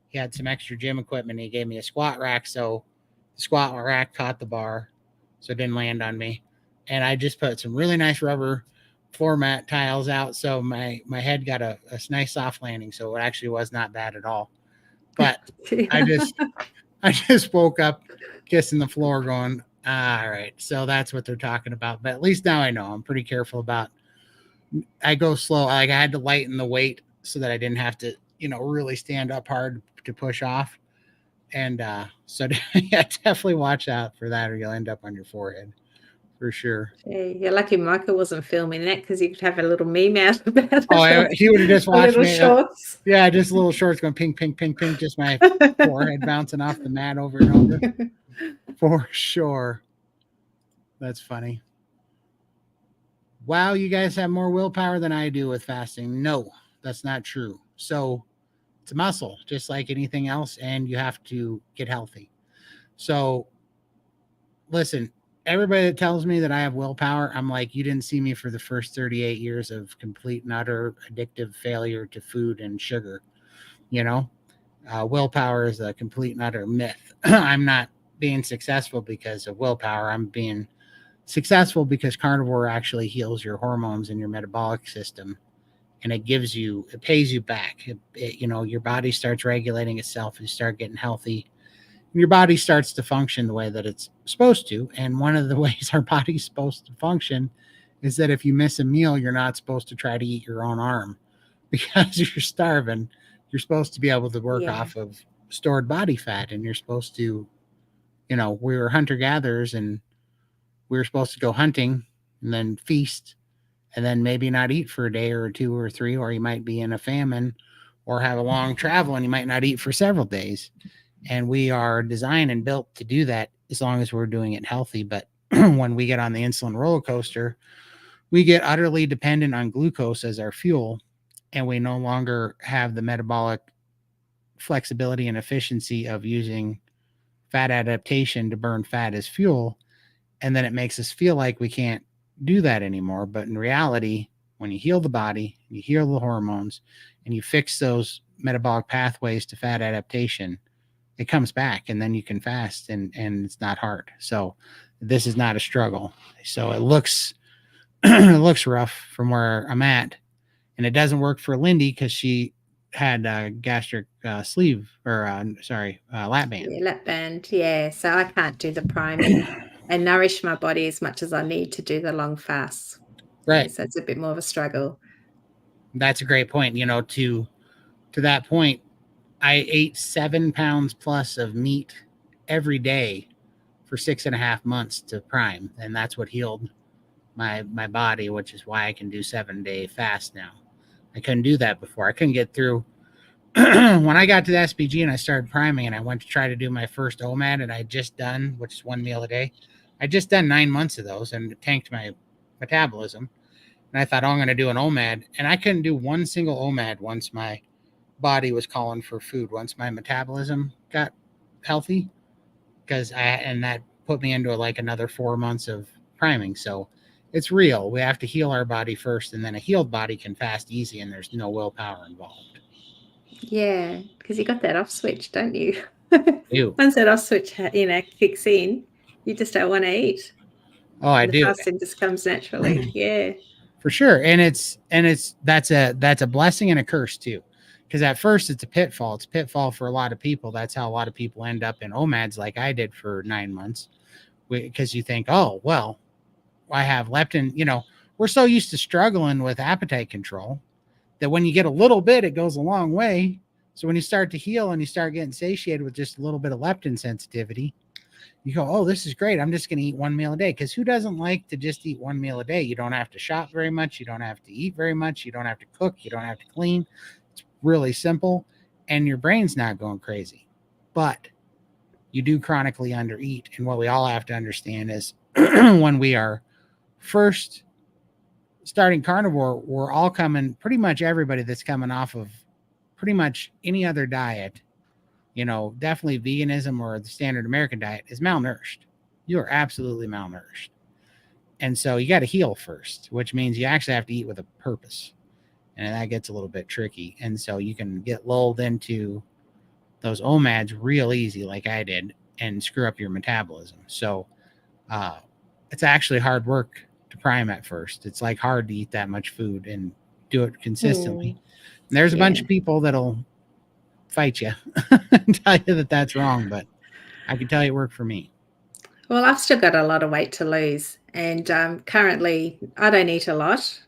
he had some extra gym equipment. He gave me a squat rack, so the squat rack caught the bar, so it didn't land on me. And I just put some really nice rubber floor mat tiles out, so my head got a nice soft landing. So it actually was not bad at all. But I just I just woke up kissing the floor going, all right. So that's what they're talking about. But at least now I know. I'm pretty careful about I go slow. Like I had to lighten the weight so that I didn't have to, really stand up hard to push off. And so yeah, definitely watch out for that or you'll end up on your forehead for sure. Gee, you're lucky Michael wasn't filming that because you could have a little meme out about Oh, it. he would have just A watched little me. shorts. Yeah, just little shorts going ping, ping, ping, ping. Just my forehead bouncing off the mat over and over. For sure. That's funny. Wow, you guys have more willpower than I do with fasting. No, that's not true. So it's a muscle, just like anything else, and you have to get healthy. So listen, everybody that tells me that I have willpower, I'm like, you didn't see me for the first 38 years of complete and utter addictive failure to food and sugar. You know, willpower is a complete and utter myth. I'm not being successful because of willpower. I'm being successful because carnivore actually heals your hormones and your metabolic system, and it pays you back. Your body starts regulating itself. You start getting healthy. Your body starts to function the way that it's supposed to. And one of the ways our body's supposed to function is that if you miss a meal, you're not supposed to try to eat your own arm because you're starving. You're supposed to be able to work Yeah. off of stored body fat, and you're supposed to, we were hunter gatherers and we were supposed to go hunting and then feast and then maybe not eat for a day or two or three, or you might be in a famine or have a long travel and you might not eat for several days. And we are designed and built to do that as long as we're doing it healthy. But when we get on the insulin roller coaster, we get utterly dependent on glucose as our fuel, and we no longer have the metabolic flexibility and efficiency of using fat adaptation to burn fat as fuel. And then it makes us feel like we can't do that anymore. But in reality, when you heal the body, you heal the hormones, and you fix those metabolic pathways to fat adaptation, it comes back, and then you can fast, and it's not hard. So this is not a struggle. So it looks it looks rough from where I'm at, and it doesn't work for Lindy because she had gastric sleeve or lap band. Yeah, lap band. Yeah. So I can't do the priming and nourish my body as much as I need to do the long fasts. Yeah. Right. So it's a bit more of a struggle. That's a great point. To that point, I ate 7 pounds plus of meat every day for 6.5 months to prime, and that's what healed my body, which is why I can do 7-day fast now. I couldn't do that before. I couldn't get through. When I got to the SPG and I started priming and I went to try to do my first OMAD, and I had just done, which is 1 meal a day, I just done 9 months of those, and it tanked my metabolism. And I thought, oh, I'm going to do an OMAD, and I couldn't do one single OMAD once my body was calling for food, once my metabolism got healthy, and that put me into like another 4 months of priming. So it's real. We have to heal our body first, and then a healed body can fast easy, and there's no willpower involved. Yeah. Because you got that off switch, don't you? You. Once that off switch, kicks in, you just don't want to eat. Oh, I The do. fasting just comes naturally. Yeah. For sure. And that's a blessing and a curse too. because at first it's a pitfall. It's a pitfall for a lot of people. That's how a lot of people end up in OMADs like I did for 9 months. Because you think, oh, well, I have leptin. We're so used to struggling with appetite control that when you get a little bit, it goes a long way. So when you start to heal and you start getting satiated with just a little bit of leptin sensitivity, you go, oh, this is great. I'm just going to eat one meal a day. Because who doesn't like to just eat one meal a day? You don't have to shop very much. You don't have to eat very much. You don't have to cook. You don't have to clean. It's really simple. And your brain's not going crazy. But you do chronically undereat. And what we all have to understand is when we are first starting carnivore, we're all coming, pretty much everybody that's coming off of pretty much any other diet, definitely veganism or the standard American diet, is malnourished. You are absolutely malnourished. And so you got to heal first, which means you actually have to eat with a purpose. And that gets a little bit tricky. And so you can get lulled into those OMADs real easy, like I did, and screw up your metabolism. So it's actually hard work to prime at first. It's like hard to eat that much food and do it consistently. And there's a bunch of people that'll fight you and tell you that that's wrong, but I can tell you it worked for me. Well, I've still got a lot of weight to lose, and currently I don't eat a lot.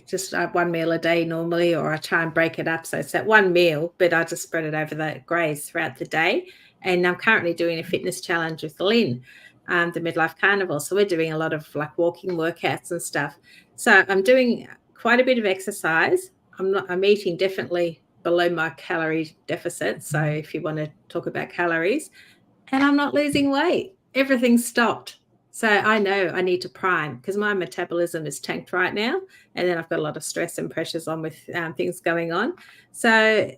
Just one meal a day normally, or I try and break it up so it's that one meal, but I just spread it over the grays throughout the day. And I'm currently doing a fitness challenge with Lynn, the Midlife Carnivore. So we're doing a lot of like walking workouts and stuff. So I'm doing quite a bit of exercise. I'm eating definitely below my calorie deficit. So if you want to talk about calories, and I'm not losing weight. Everything's stopped. So I know I need to prime because my metabolism is tanked right now. And then I've got a lot of stress and pressures on with things going on. So,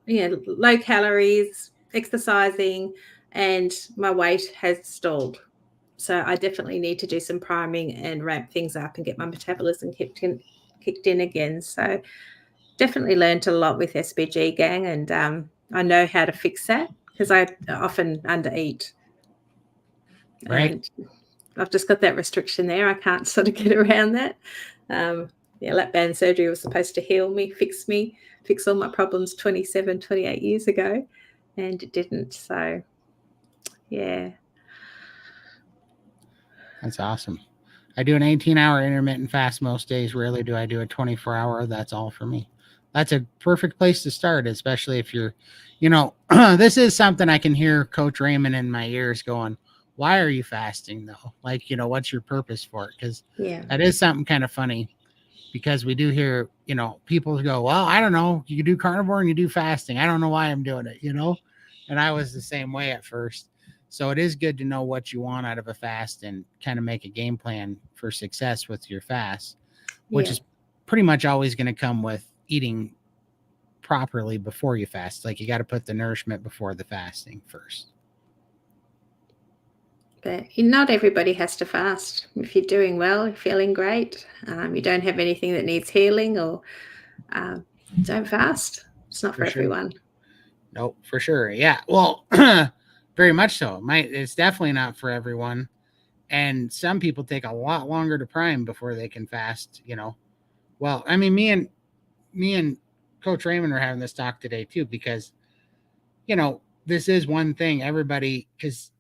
low calories, exercising, and my weight has stalled. So I definitely need to do some priming and ramp things up and get my metabolism kicked in again. So definitely learned a lot with SBG gang, and I know how to fix that because I often undereat. Right. And I've just got that restriction there. I can't sort of get around that. Lap band surgery was supposed to heal me, fix all my problems 27, 28 years ago, and it didn't. So, yeah. That's awesome. I do an 18-hour intermittent fast most days. Rarely do I do a 24-hour. That's all for me. That's a perfect place to start, especially if you're, this is something I can hear Coach Raymond in my ears going, why are you fasting though? Like, what's your purpose for it? Because that is something kind of funny, because we do hear, people go, well, I don't know. You do carnivore and you do fasting. I don't know why I'm doing it, and I was the same way at first. So it is good to know what you want out of a fast and kind of make a game plan for success with your fast, which is pretty much always going to come with eating properly before you fast. Like you got to put the nourishment before the fasting first. But not everybody has to fast. If you're doing well, you're feeling great, you don't have anything that needs healing, or don't fast. It's not for everyone. Nope, for sure. Yeah. Well, very much so. It's definitely not for everyone. And some people take a lot longer to prime before they can fast, Well, I mean, me and Coach Raymond are having this talk today too, because, this is one thing everybody, because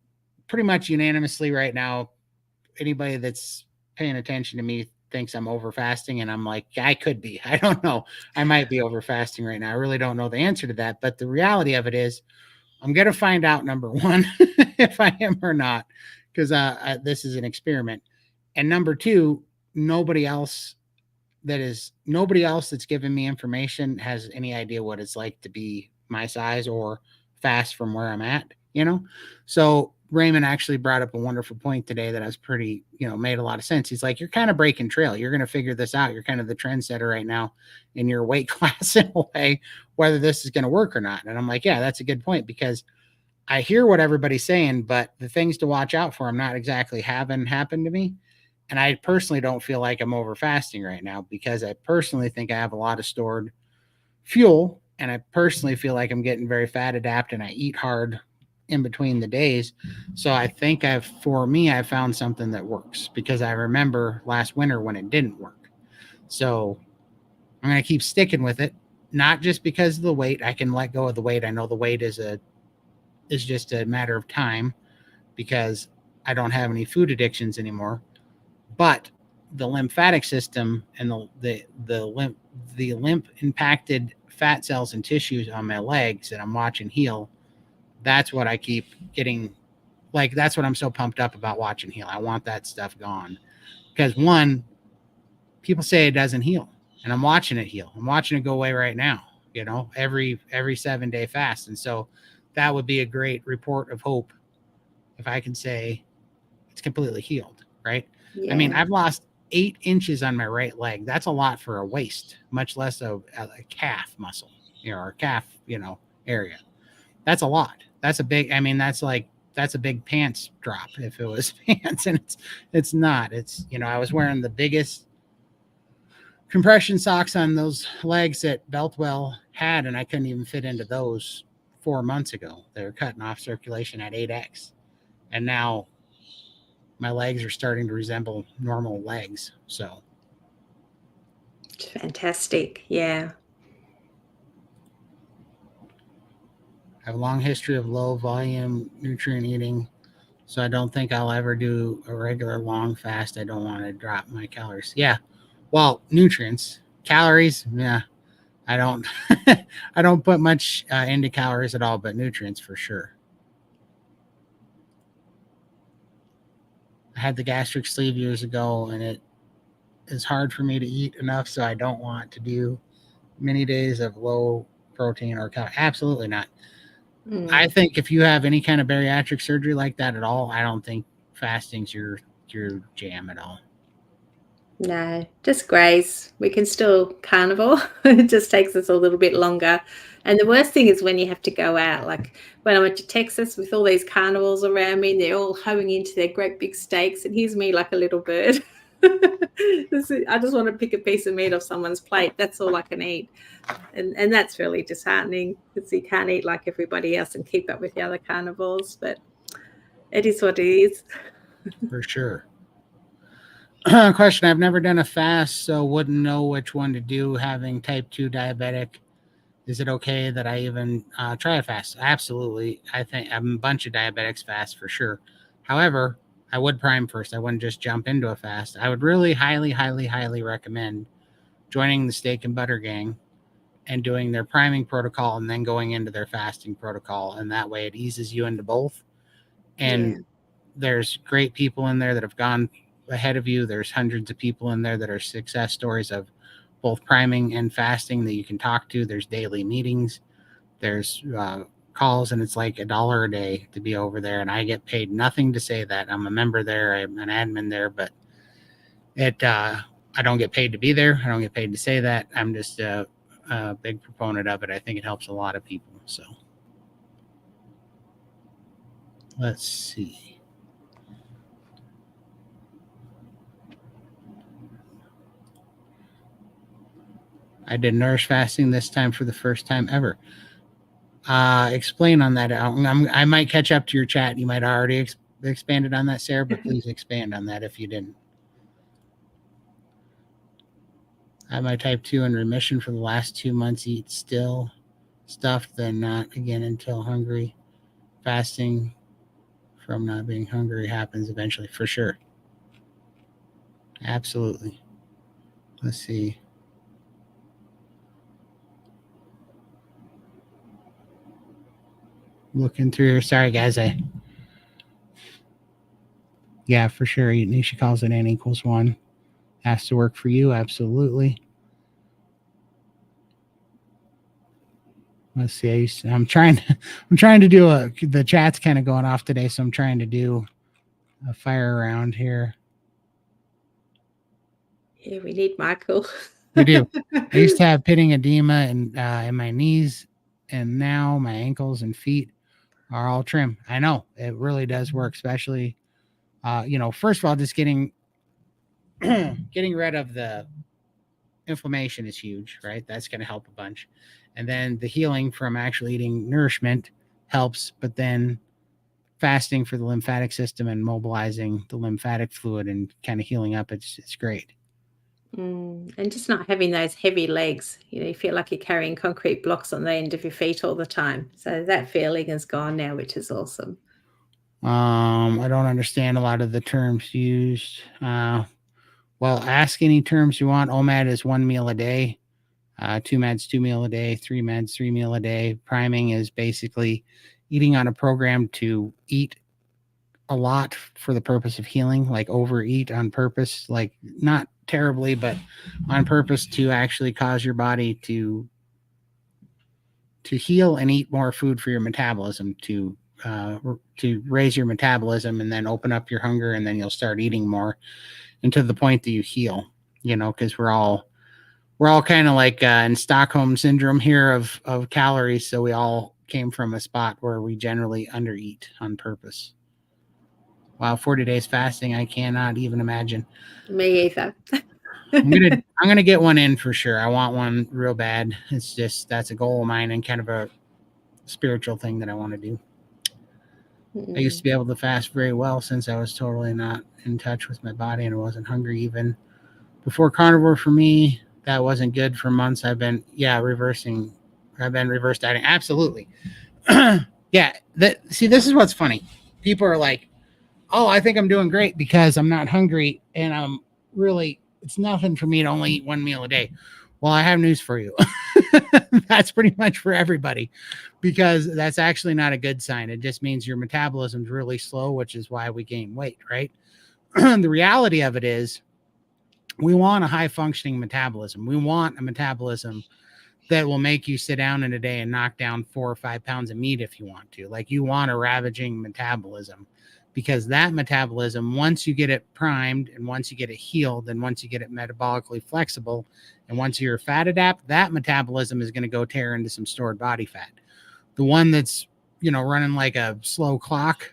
pretty much unanimously right now, anybody that's paying attention to me thinks I'm over fasting, and I'm like, I could be. I don't know. I might be over fasting right now. I really don't know the answer to that. But the reality of it is, I'm going to find out, number one, if I am or not, because this is an experiment. And number two, nobody else that's given me information has any idea what it's like to be my size or fast from where I'm at, So Raymond actually brought up a wonderful point today that I was pretty, made a lot of sense. He's like, you're kind of breaking trail. You're going to figure this out. You're kind of the trendsetter right now in your weight class in a way, whether this is going to work or not. And I'm like, yeah, that's a good point, because I hear what everybody's saying, but the things to watch out for, I'm not exactly having happen to me. And I personally don't feel like I'm over fasting right now, because I personally think I have a lot of stored fuel. And I personally feel like I'm getting very fat adapt, and I eat hard in between the days. So I think I've found something that works, because I remember last winter when it didn't work. So I'm going to keep sticking with it. not just because of the weight. I can let go of the weight. I know the weight is just a matter of time because I don't have any food addictions anymore. But the lymphatic system and the lymph impacted fat cells and tissues on my legs that I'm watching heal, that's what I keep getting, like that's what I'm so pumped up about watching heal. I want that stuff gone. Because one, people say it doesn't heal, and I'm watching it heal. I'm watching it go away right now, every 7-day fast. And so that would be a great report of hope if I can say it's completely healed, right? I mean, Yeah. I've lost 8 inches on my right leg. That's a lot for a waist, much less a calf muscle, or calf, area. That's a lot. That's a big, I mean, that's a big pants drop if it was pants, and it's not. It's, I was wearing the biggest compression socks on those legs that Beltwell had, and I couldn't even fit into those 4 months ago. They were cutting off circulation at 8x. And now my legs are starting to resemble normal legs. So Fantastic. Yeah. I have a long history of low volume nutrient eating. So I don't think I'll ever do a regular long fast. I don't want to drop my calories. Yeah. Well, nutrients, calories, yeah. I don't I don't put much into calories at all, but nutrients for sure. I had the gastric sleeve years ago, and it is hard for me to eat enough, so I don't want to do many days of low protein or calorie. Absolutely not. I Mm. think if you have any kind of bariatric surgery like that at all, I don't think fasting's your jam at all. No, just graze. We can still carnivore. It just takes us a little bit longer. And the worst thing is when you have to go out. Like when I went to Texas with all these carnivores around me, and they're all hoeing into their great big steaks, and here's me like a little bird. I just want to pick a piece of meat off someone's plate. That's all I can eat. And that's really disheartening because you can't eat like everybody else and keep up with the other carnivores. But it is what it is. For sure. Question: I've never done a fast, so wouldn't know which one to do. Having type 2 diabetic, is it okay that I even try a fast? Absolutely. I think a bunch of diabetics fast for sure. However, I would prime first. I wouldn't just jump into a fast. I would really highly, highly, highly recommend joining the steak and butter gang and doing their priming protocol and then going into their fasting protocol. And that way it eases you into both. And Yeah. there's great people in there that have gone ahead of you. There's hundreds of people in there that are success stories of both priming and fasting that you can talk to. There's daily meetings. There's calls, and it's like $1 a day to be over there. And I get paid nothing to say that. I'm a member there. I'm an admin there, but I don't get paid to be there. I don't get paid to say that. I'm just a big proponent of it. I think it helps a lot of people. So let's see. I did nourish fasting this time for the first time ever. Explain on that. I might catch up to your chat. You might already expanded on that, Sarah, but please expand on that if you didn't. I have my type 2 in remission for the last 2 months. Eat still stuff, then not again until hungry. Fasting from not being hungry happens eventually, for sure. Absolutely. Let's see. Looking through here. Sorry, guys. Yeah, for sure. Nisha calls it n equals 1. Has to work for you. Absolutely. Let's see. I'm trying. I'm trying to do the chat's kind of going off today, so I'm trying to do a fire round here. Yeah, we need Michael. We do. I used to have pitting edema in my knees, and now my ankles and feet are all trim. I know it really does work, especially first of all, just getting getting rid of the inflammation is huge, right? That's going to help a bunch. And then the healing from actually eating nourishment helps, but then fasting for the lymphatic system and mobilizing the lymphatic fluid and kind of healing up, it's great. And just not having those heavy legs. You feel like you're carrying concrete blocks on the end of your feet all the time. So that feeling is gone now, which is awesome. I don't understand a lot of the terms used. Well, ask any terms you want. OMAD is 1 meal a day. 2 meds, 2 meal a day. 3 meds, 3 meal a day. Priming is basically eating on a program to eat a lot for the purpose of healing, like overeat on purpose, like not terribly, but on purpose to actually cause your body to heal and eat more food for your metabolism to raise your metabolism and then open up your hunger, and then you'll start eating more, and to the point that you heal. Because we're all kind of like in Stockholm syndrome here of calories, so we all came from a spot where we generally undereat on purpose. Wow, 40 days fasting, I cannot even imagine. Me either. I'm gonna get one in for sure. I want one real bad. It's just that's a goal of mine and kind of a spiritual thing that I want to do. I used to be able to fast very well since I was totally not in touch with my body and I wasn't hungry even before carnivore for me. That wasn't good for months. I've been reversing. I've been reverse dieting. Absolutely. Yeah. See, this is what's funny. People are like, "Oh, I think I'm doing great because I'm not hungry and I'm really. It's nothing for me to only eat 1 meal a day." Well, I have news for you. That's pretty much for everybody because that's actually not a good sign. It just means your metabolism's really slow, which is why we gain weight, right? The reality of it is we want a high functioning metabolism. We want a metabolism that will make you sit down in a day and knock down 4 or 5 pounds of meat if you want to. Like you want a ravaging metabolism because that metabolism, once you get it primed and once you get it healed and once you get it metabolically flexible and once you're fat adapt, that metabolism is going to go tear into some stored body fat. The one that's, running like a slow clock,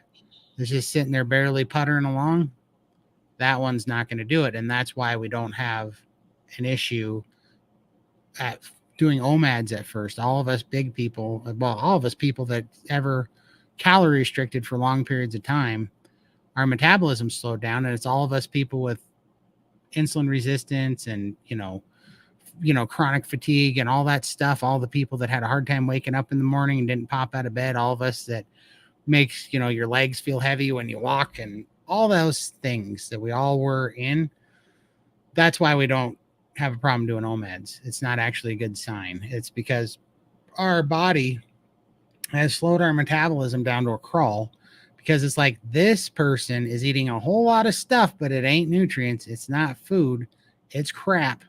that's just sitting there barely puttering along, that one's not going to do it. And that's why we don't have an issue at doing OMADs at first. All of us big people, well, all of us people that ever calorie restricted for long periods of time, our metabolism slowed down. And it's all of us people with insulin resistance and, chronic fatigue and all that stuff. All the people that had a hard time waking up in the morning and didn't pop out of bed. All of us that makes, your legs feel heavy when you walk and all those things that we all were in. That's why we don't have a problem doing OMADs. It's not actually a good sign. It's because our body has slowed our metabolism down to a crawl because it's like this person is eating a whole lot of stuff, but it ain't nutrients. It's not food. It's crap.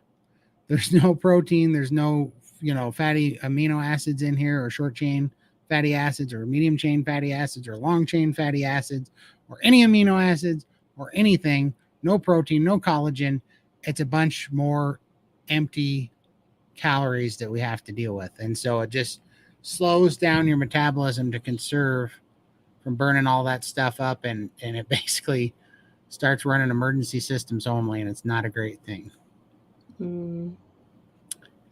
There's no protein. There's no, fatty amino acids in here or short chain fatty acids or medium chain fatty acids or long chain fatty acids or any amino acids or anything. No protein, no collagen. It's a bunch more empty calories that we have to deal with. And so it just slows down your metabolism to conserve from burning all that stuff up. And it basically starts running emergency systems only. And it's not a great thing.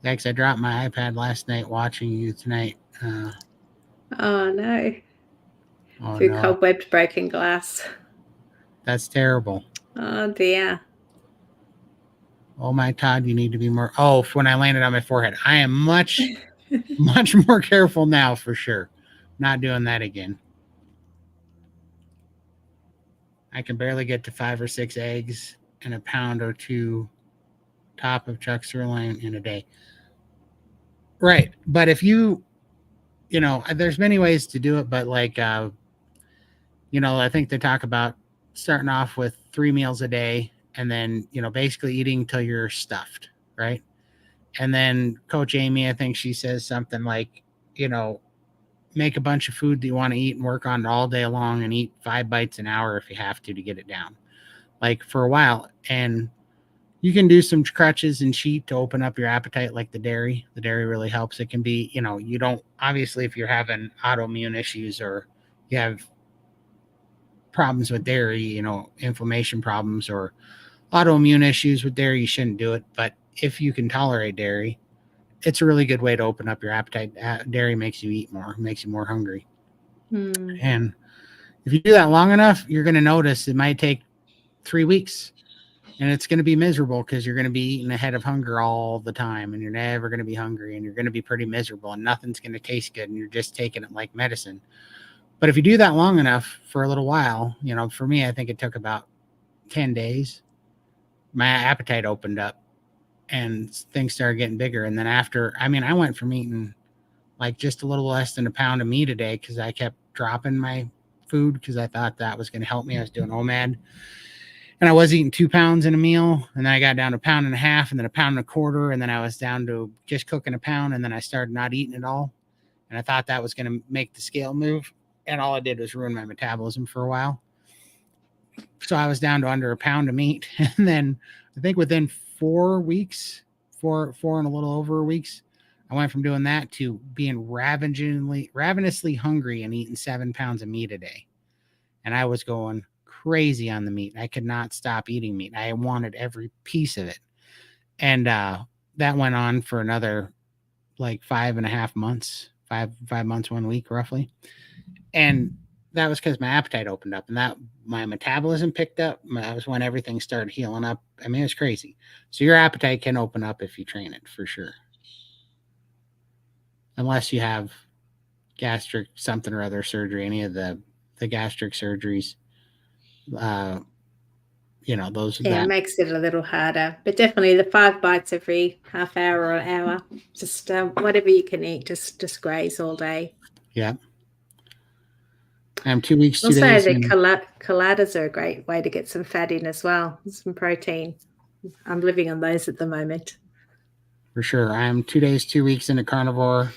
Thanks. I dropped my iPad last night watching you tonight. Oh, no. Oh, Through no. cobwebbed broken glass. That's terrible. Oh, dear. Oh, my Todd, you need to be more. Oh, when I landed on my forehead. I am much, much more careful now for sure. Not doing that again. I can barely get to 5 or 6 eggs and a pound or two top of chuck sirloin in a day. Right. But if there's many ways to do it, but like, I think they talk about starting off with 3 meals a day and then, basically eating till you're stuffed. Right. And then Coach Amy, I think she says something like, make a bunch of food that you want to eat and work on it all day long and eat 5 bites an hour if you have to get it down, like for a while. And you can do some crutches and sheet to open up your appetite, like the dairy. The dairy really helps. It can be, you don't, obviously, if you're having autoimmune issues or you have problems with dairy, inflammation problems or autoimmune issues with dairy, you shouldn't do it. But if you can tolerate dairy, it's a really good way to open up your appetite. Dairy makes you eat more, makes you more hungry. And if you do that long enough, you're going to notice it might take 3 weeks. And it's going to be miserable because you're going to be eating ahead of hunger all the time and you're never going to be hungry and you're going to be pretty miserable and nothing's going to taste good and you're just taking it like medicine. But if you do that long enough for a little while, for me, I think it took about 10 days. My appetite opened up and things started getting bigger. And then I went from eating like just a little less than a pound of meat a day because I kept dropping my food because I thought that was going to help me. I was doing OMAD and I was eating 2 pounds in a meal. And then I got down to a pound and a half and then a pound and a quarter. And then I was down to just cooking a pound. And then I started not eating at all. And I thought that was going to make the scale move. And all it did was ruin my metabolism for a while. So I was down to under a pound of meat. And then I think within 4 weeks, four and a little over weeks, I went from doing that to being ravenously hungry and eating 7 pounds of meat a day. And I was going crazy on the meat. I could not stop eating meat. I wanted every piece of it. And that went on for another like 5.5 months, 5 months, 1 week roughly. And that was because my appetite opened up and that my metabolism picked up. That was when everything started healing up. I mean, it was crazy. So your appetite can open up if you train it for sure. Unless you have gastric something or other surgery, any of the gastric surgeries, those Yeah, it makes it a little harder. But definitely the 5 bites every half hour or hour, just whatever you can eat, just graze all day. Yeah. I'm 2 weeks, 2 Also, days. the colladas are a great way to get some fat in as well, some protein. I'm living on those at the moment. For sure. I'm 2 days, 2 weeks into carnivore.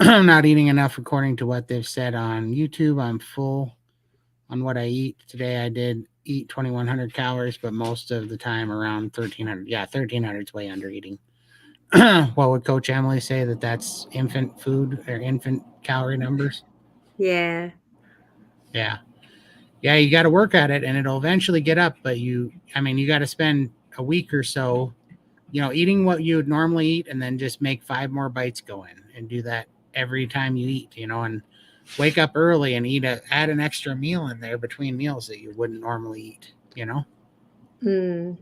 I'm not eating enough according to what they've said on YouTube. I'm full on what I eat. Today I did eat 2,100 calories, but most of the time around 1,300. Yeah, 1,300 is way under eating. What would Coach Emily say that that's infant food or infant calorie numbers? Yeah. Yeah. Yeah, you got to work at it and it'll eventually get up, but you got to spend a week or so, eating what you would normally eat and then just make 5 more bites go in and do that every time you eat, and wake up early and add an extra meal in there between meals that you wouldn't normally eat, Mm.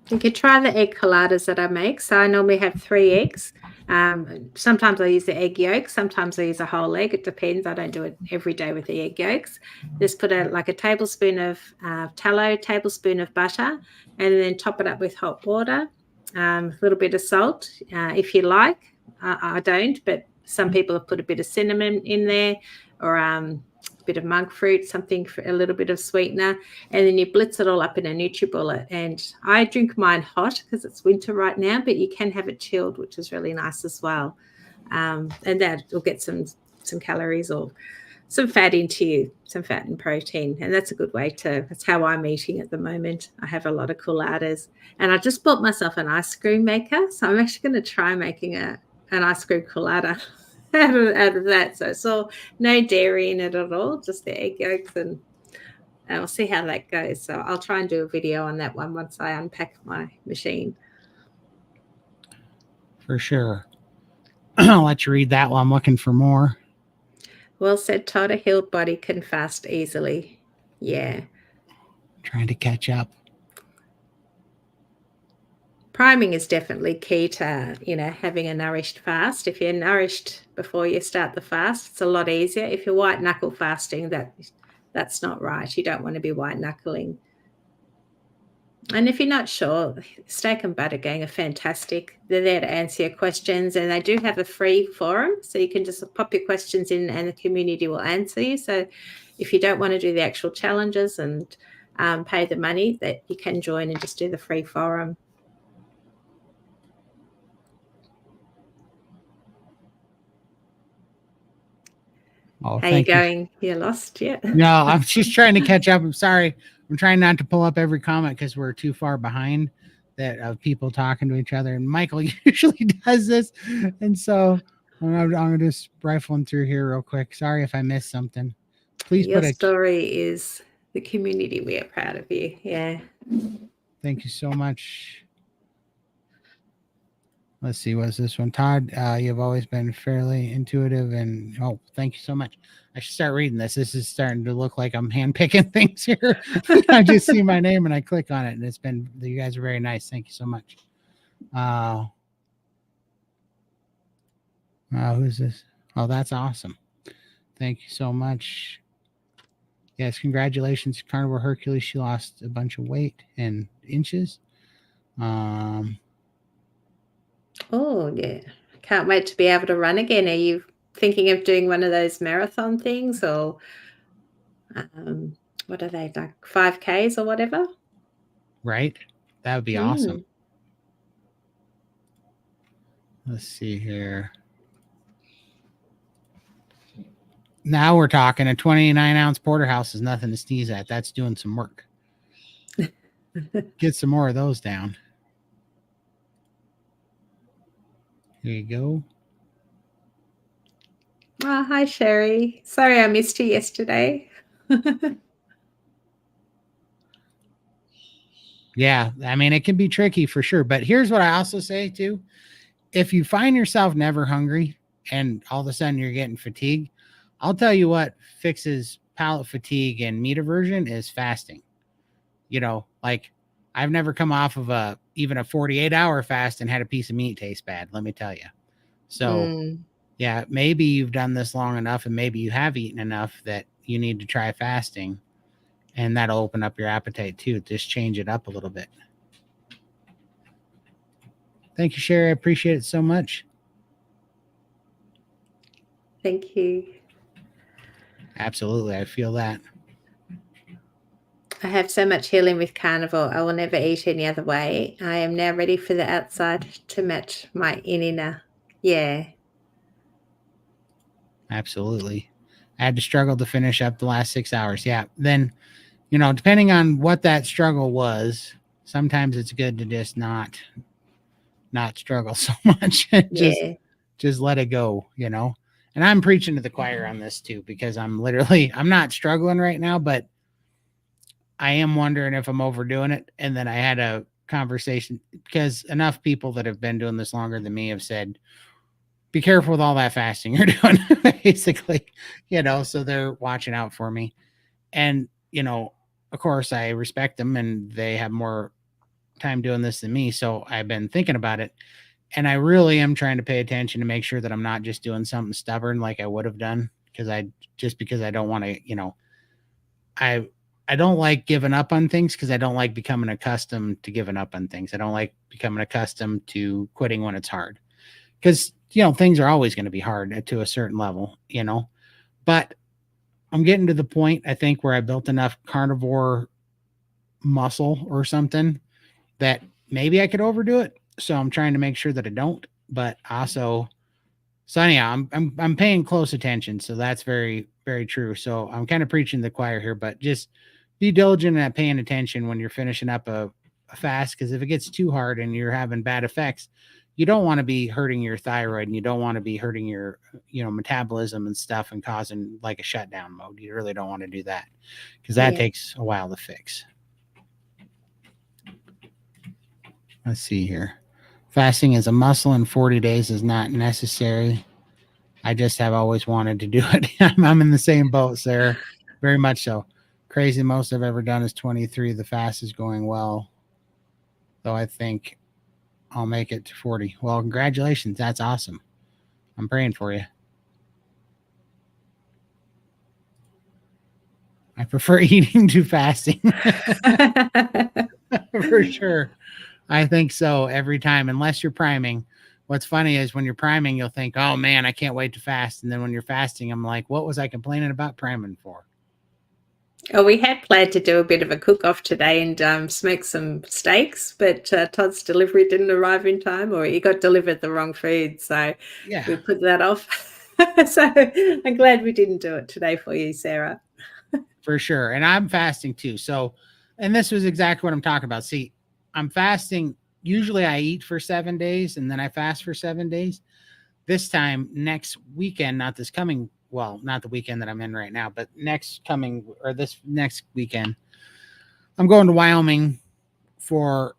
You could try the egg colladas that I make. So I normally have 3 eggs. Sometimes I use the egg yolk. Sometimes I use a whole egg. It depends. I don't do it every day with the egg yolks. Just put a tablespoon of tallow, tablespoon of butter, and then top it up with hot water. A little bit of salt, if you like. I don't, but some people have put a bit of cinnamon in there, or a bit of monk fruit, something for a little bit of sweetener, and then you blitz it all up in a NutriBullet. And I drink mine hot because it's winter right now, but you can have it chilled, which is really nice as well. And that will get some calories or some fat into you, some fat and protein. And that's a good way that's how I'm eating at the moment. I have a lot of colladas. And I just bought myself an ice cream maker. So I'm actually going to try making an ice cream collada out of that. So it's all no dairy in it at all, just the egg yolks, and we'll see how that goes. So I'll try and do a video on that one once I unpack my machine. For sure. I'll let you read that one. I'm looking for more. Well said, Todd. A healed body can fast easily. Yeah. Trying to catch up. Priming is definitely key to, having a nourished fast. If you're nourished before you start the fast, it's a lot easier. If you're white knuckle fasting, that's not right. You don't want to be white knuckling. And if you're not sure, Steak and Butter Gang are fantastic. They're there to answer your questions, and they do have a free forum, so you can just pop your questions in and the community will answer you. So if you don't want to do the actual challenges and pay the money, that you can join and just do the free forum. Oh, how you going? You're lost yet? No, I'm just trying to catch up. I'm sorry. I'm trying not to pull up every comment because we're too far behind that of people talking to each other. And Michael usually does this. And so I'm just rifling through here real quick. Sorry if I missed something. Please Your story is the community. We are proud of you. Yeah. Thank you so much. Let's see, what's this one? Todd, you've always been fairly intuitive and thank you so much. I should start reading this. This is starting to look like I'm handpicking things here. I just see my name and I click on it, and you guys are very nice. Thank you so much. Who's this? Oh, that's awesome. Thank you so much. Yes, congratulations, Carnivore Hercules. She lost a bunch of weight and inches. Oh, yeah. Can't wait to be able to run again. Are you thinking of doing one of those marathon things, or what are they, like 5Ks or whatever? Right? That would be awesome. Let's see here. Now we're talking. A 29-ounce porterhouse is nothing to sneeze at. That's doing some work. Get some more of those down. Here you go. Oh, hi, Sherry. Sorry I missed you yesterday. Yeah, I mean, it can be tricky for sure. But here's what I also say, too. If you find yourself never hungry and all of a sudden you're getting fatigued, I'll tell you what fixes palate fatigue and meat aversion is fasting. Like I've never come off of even a 48-hour fast and had a piece of meat taste bad, let me tell you. So, yeah, maybe you've done this long enough and maybe you have eaten enough that you need to try fasting, and that'll open up your appetite too. Just change it up a little bit. Thank you, Sherry. I appreciate it so much. Thank you. Absolutely. I feel that. I have so much healing with Carnivore. I will never eat any other way. I am now ready for the outside to match my inner. Yeah. Absolutely. I had to struggle to finish up the last 6 hours. Yeah. Then, depending on what that struggle was, sometimes it's good to just not struggle so much. Just let it go, And I'm preaching to the choir on this too, because I'm not struggling right now, but I am wondering if I'm overdoing it. And then I had a conversation, because enough people that have been doing this longer than me have said, be careful with all that fasting you're doing, basically, so they're watching out for me. And, of course I respect them and they have more time doing this than me. So I've been thinking about it, and I really am trying to pay attention to make sure that I'm not just doing something stubborn like I would have done, because I don't want to, I don't like giving up on things, because I don't like becoming accustomed to giving up on things. I don't like becoming accustomed to quitting when it's hard, because things are always going to be hard to a certain level, but I'm getting to the point, I think, where I built enough carnivore muscle or something that maybe I could overdo it. So I'm trying to make sure that I don't, but also, so anyhow, I'm paying close attention. So that's very, very true. So I'm kind of preaching to the choir here, but just be diligent at paying attention when you're finishing up a fast, because if it gets too hard and you're having bad effects, you don't want to be hurting your thyroid, and you don't want to be hurting your metabolism and stuff and causing like a shutdown mode. You really don't want to do that, because that takes a while to fix. Let's see here. Fasting is a muscle, and 40 days is not necessary. I just have always wanted to do it. I'm in the same boat, Sarah. Very much so. Crazy most I've ever done is 23. The fast is going well, though I think I'll make it to 40. Well, congratulations. That's awesome. I'm praying for you. I prefer eating to fasting. For sure. I think so every time, unless you're priming. What's funny is when you're priming, you'll think, oh man, I can't wait to fast. And then when you're fasting, I'm like, what was I complaining about priming for? Oh, we had planned to do a bit of a cook-off today and smoke some steaks, but Todd's delivery didn't arrive in time, or he got delivered the wrong food. So we put that off. So I'm glad we didn't do it today for you, Sarah. For sure. And I'm fasting too. So, and this was exactly what I'm talking about. See, I'm fasting. Usually I eat for 7 days and then I fast for 7 days. This time, next weekend, not this coming, well, not the weekend that I'm in right now, but this next weekend, I'm going to Wyoming for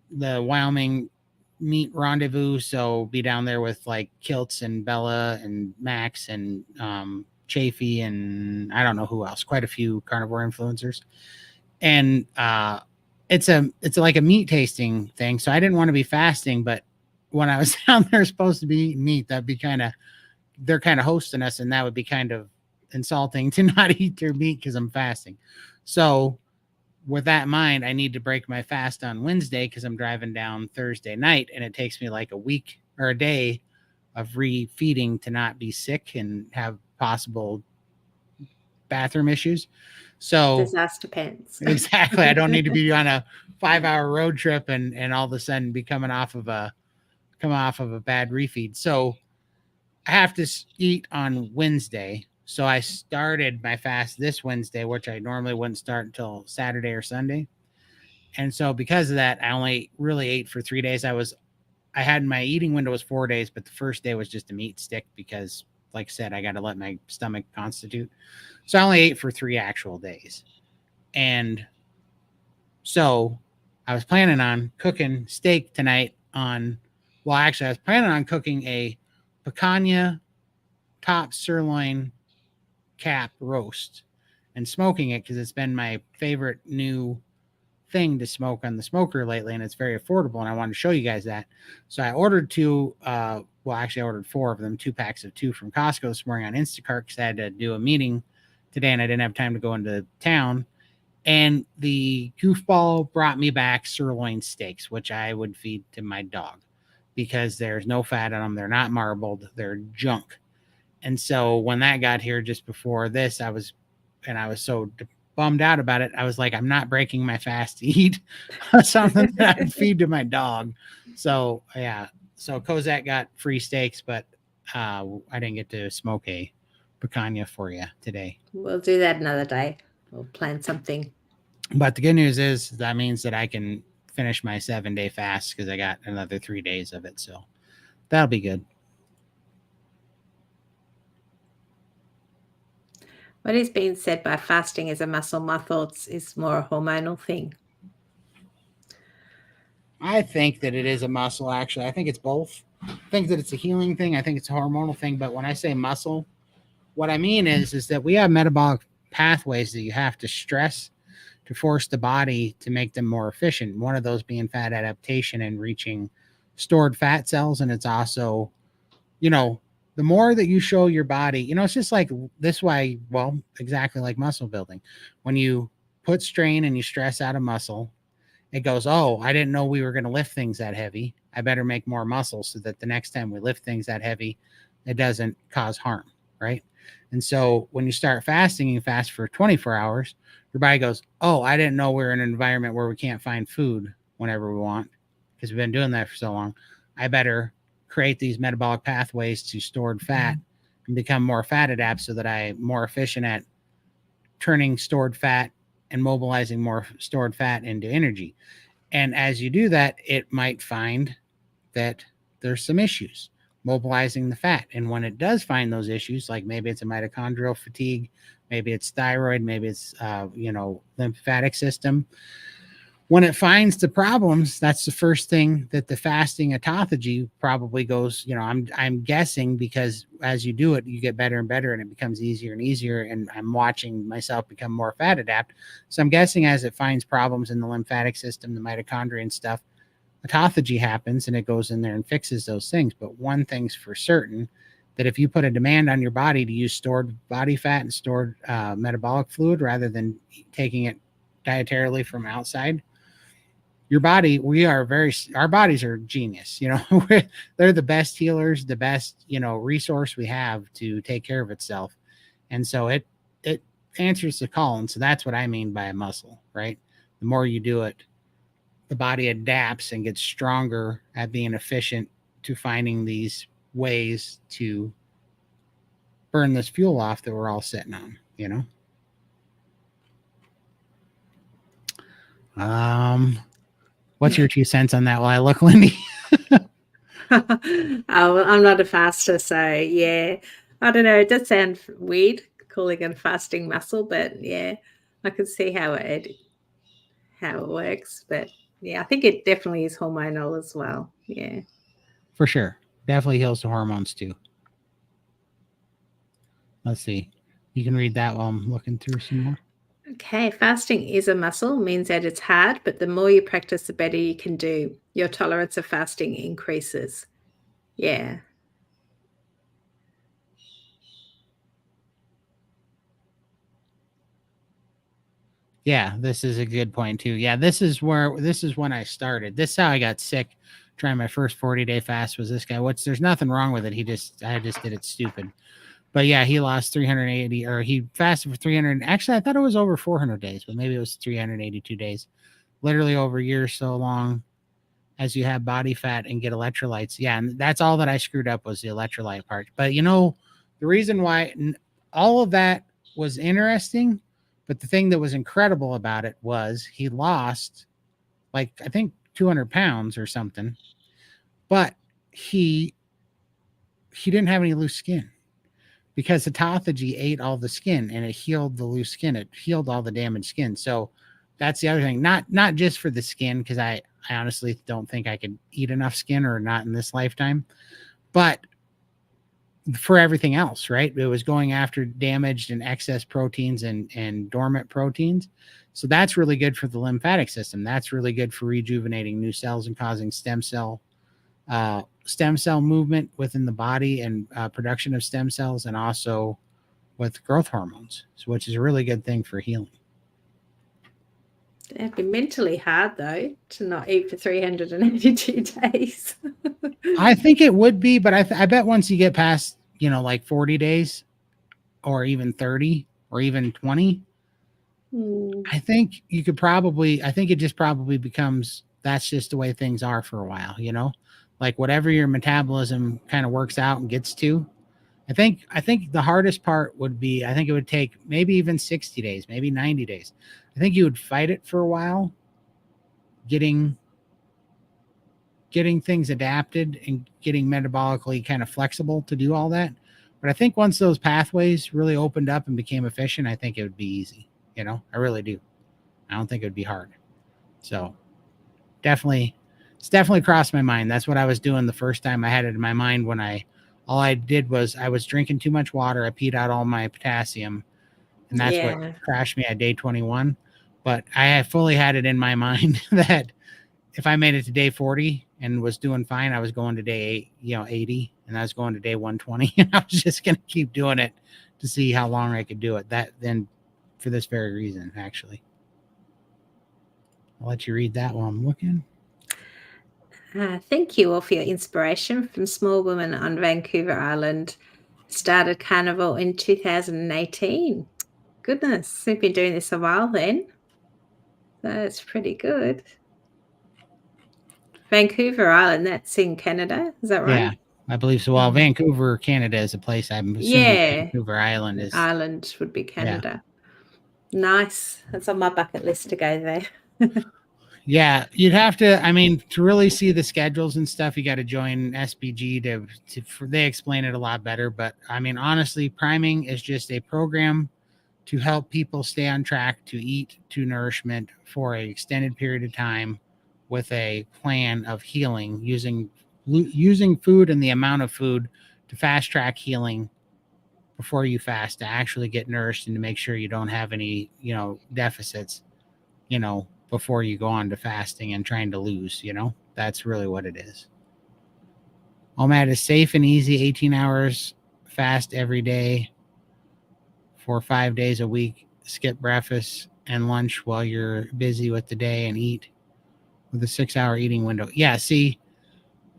the Wyoming meet rendezvous. So be down there with like Kilts and Bella and Max and Chafee and I don't know who else. Quite a few carnivore influencers, and it's like a meat tasting thing. So I didn't want to be fasting, but when I was down there supposed to be eating meat, that'd be kind of they're kind of hosting us, and that would be kind of insulting to not eat their meat because I'm fasting. So with that in mind, I need to break my fast on Wednesday because I'm driving down Thursday night, and it takes me like a week or a day of refeeding to not be sick and have possible bathroom issues. So Disaster pants. exactly, I don't need to be on a 5 hour road trip and all of a sudden be coming off of a bad refeed. So I have to eat on Wednesday. So I started my fast this Wednesday, which I normally wouldn't start until Saturday or Sunday. And so because of that, I only really ate for 3 days. I had my eating window was 4 days, but the first day was just a meat stick because, like I said, I got to let my stomach constitute. So I only ate for 3 actual days. And so I was planning on cooking steak tonight well, actually, I was planning on cooking a picanha top sirloin cap roast and smoking it because it's been my favorite new thing to smoke on the smoker lately, and it's very affordable. And I wanted to show you guys that. So I ordered two. Well, actually, I ordered 4 of them, 2 packs of 2 from Costco this morning on Instacart because I had to do a meeting today and I didn't have time to go into town. And the goofball brought me back sirloin steaks, which I would feed to my dog because there's no fat on them. They're not marbled. They're junk. And so when that got here just before this, I was so bummed out about it. I was like, I'm not breaking my fast to eat something that I would feed to my dog. So yeah, so Kozak got free steaks, but I didn't get to smoke a picanha for you today. We'll do that another day. We'll plan something. But the good news is that means that I can finish my 7 day fast because I got another 3 days of it. So that'll be good. What is being said by fasting is a muscle? My thoughts is more a hormonal thing. I think that it is a muscle, actually. I think it's both. I think that it's a healing thing. I think it's a hormonal thing. But when I say muscle, what I mean is that we have metabolic pathways that you have to stress to force the body to make them more efficient. One of those being fat adaptation and reaching stored fat cells. And it's also, you know, the more that you show your body, it's just like this way, well, exactly like muscle building. When you put strain and you stress out a muscle, it goes, oh, I didn't know we were going to lift things that heavy. I better make more muscle so that the next time we lift things that heavy, it doesn't cause harm, right? And so when you start fasting, you fast for 24 hours, your body goes, oh, I didn't know we're in an environment where we can't find food whenever we want because we've been doing that for so long. I better create these metabolic pathways to stored fat and become more fat adapt so that I'm more efficient at turning stored fat and mobilizing more stored fat into energy. And as you do that, it might find that there's some issues mobilizing the fat. And when it does find those issues, like maybe it's a mitochondrial fatigue, maybe it's thyroid, maybe it's lymphatic system. When it finds the problems, that's the first thing that the fasting autophagy probably goes. I'm guessing because as you do it, you get better and better, and it becomes easier and easier. And I'm watching myself become more fat adapt. So I'm guessing as it finds problems in the lymphatic system, the mitochondria and stuff, autophagy happens and it goes in there and fixes those things. But one thing's for certain, that if you put a demand on your body to use stored body fat and stored metabolic fluid rather than taking it dietarily from outside, your body, our bodies are genius. They're the best healers, the best, resource we have to take care of itself. And so it answers the call. And so that's what I mean by a muscle, right? The more you do it, the body adapts and gets stronger at being efficient to finding these ways to burn this fuel off that we're all sitting on. What's your 2 cents on that while I look, Lindy? Oh, I'm not a faster, so yeah. I don't know. It does sound weird calling it a fasting muscle, but yeah, I can see how it works. But Yeah, I think it definitely is hormonal as well. Yeah. For sure. Definitely heals the hormones too. Let's see. You can read that while I'm looking through some more. Okay, fasting is a muscle, means that it's hard, but the more you practice, the better you can do. Your tolerance of fasting increases. Yeah. Yeah, this is a good point too. Yeah, this is when I started. This is how I got sick. Trying my first 40-day fast was this guy. There's nothing wrong with it. I just did it stupid. But yeah, he lost 380, or he fasted for 300. Actually, I thought it was over 400 days, but maybe it was 382 days. Literally over a year so long as you have body fat and get electrolytes. Yeah, and that's all that I screwed up was the electrolyte part. But the reason why all of that was interesting, but the thing that was incredible about it was he lost like I think 200 pounds or something, but he didn't have any loose skin because autophagy ate all the skin and it healed the loose skin. It healed all the damaged skin. So that's the other thing. Not just for the skin, because I honestly don't think I could eat enough skin, or not in this lifetime, but for everything else, right? It was going after damaged and excess proteins and dormant proteins. So that's really good for the lymphatic system. That's really good for rejuvenating new cells and causing stem cell movement within the body, and production of stem cells, and also with growth hormones, so, which is a really good thing for healing. It'd be mentally hard, though, to not eat for 382 days. I think it would be, but I bet once you get past, like 40 days or even 30 or even 20, I think it just probably becomes, that's just the way things are for a while, like whatever your metabolism kind of works out and gets to. I think the hardest part would be, I think it would take maybe even 60 days, maybe 90 days. I think you would fight it for a while, getting things adapted and getting metabolically kind of flexible to do all that. But I think once those pathways really opened up and became efficient, I think it would be easy. I really do. I don't think it would be hard. So it's definitely crossed my mind. That's what I was doing the first time I had it in my mind, when all I did was I was drinking too much water. I peed out all my potassium, and that's what crashed me at day 21. But I fully had it in my mind that if I made it to day 40 and was doing fine, I was going to day 80, and I was going to day 120, and I was just going to keep doing it to see how long I could do it. For this very reason, actually. I'll let you read that while I'm looking. Thank you all for your inspiration. From small woman on Vancouver Island, started Carnivore in 2018. Goodness, we've been doing this a while then. That's pretty good. Vancouver Island, that's in Canada, is that right? Yeah, I believe so. Well, Vancouver, Canada is a place. I'm assuming Vancouver Island is. Island would be Canada. Yeah. Nice. That's on my bucket list to go there. Yeah, you'd have to. I mean, to really see the schedules and stuff, you got to join SBG they explain it a lot better. But I mean, honestly, priming is just a program to help people stay on track to eat to nourishment for an extended period of time, with a plan of healing using food and the amount of food to fast track healing before you fast, to actually get nourished and to make sure you don't have any deficits before you go on to fasting and trying to lose. That's really what it is. OMAD is safe and easy. 18 hours fast every day for 5 days a week. Skip breakfast and lunch while you're busy with the day, and eat with a 6-hour eating window. Yeah, see,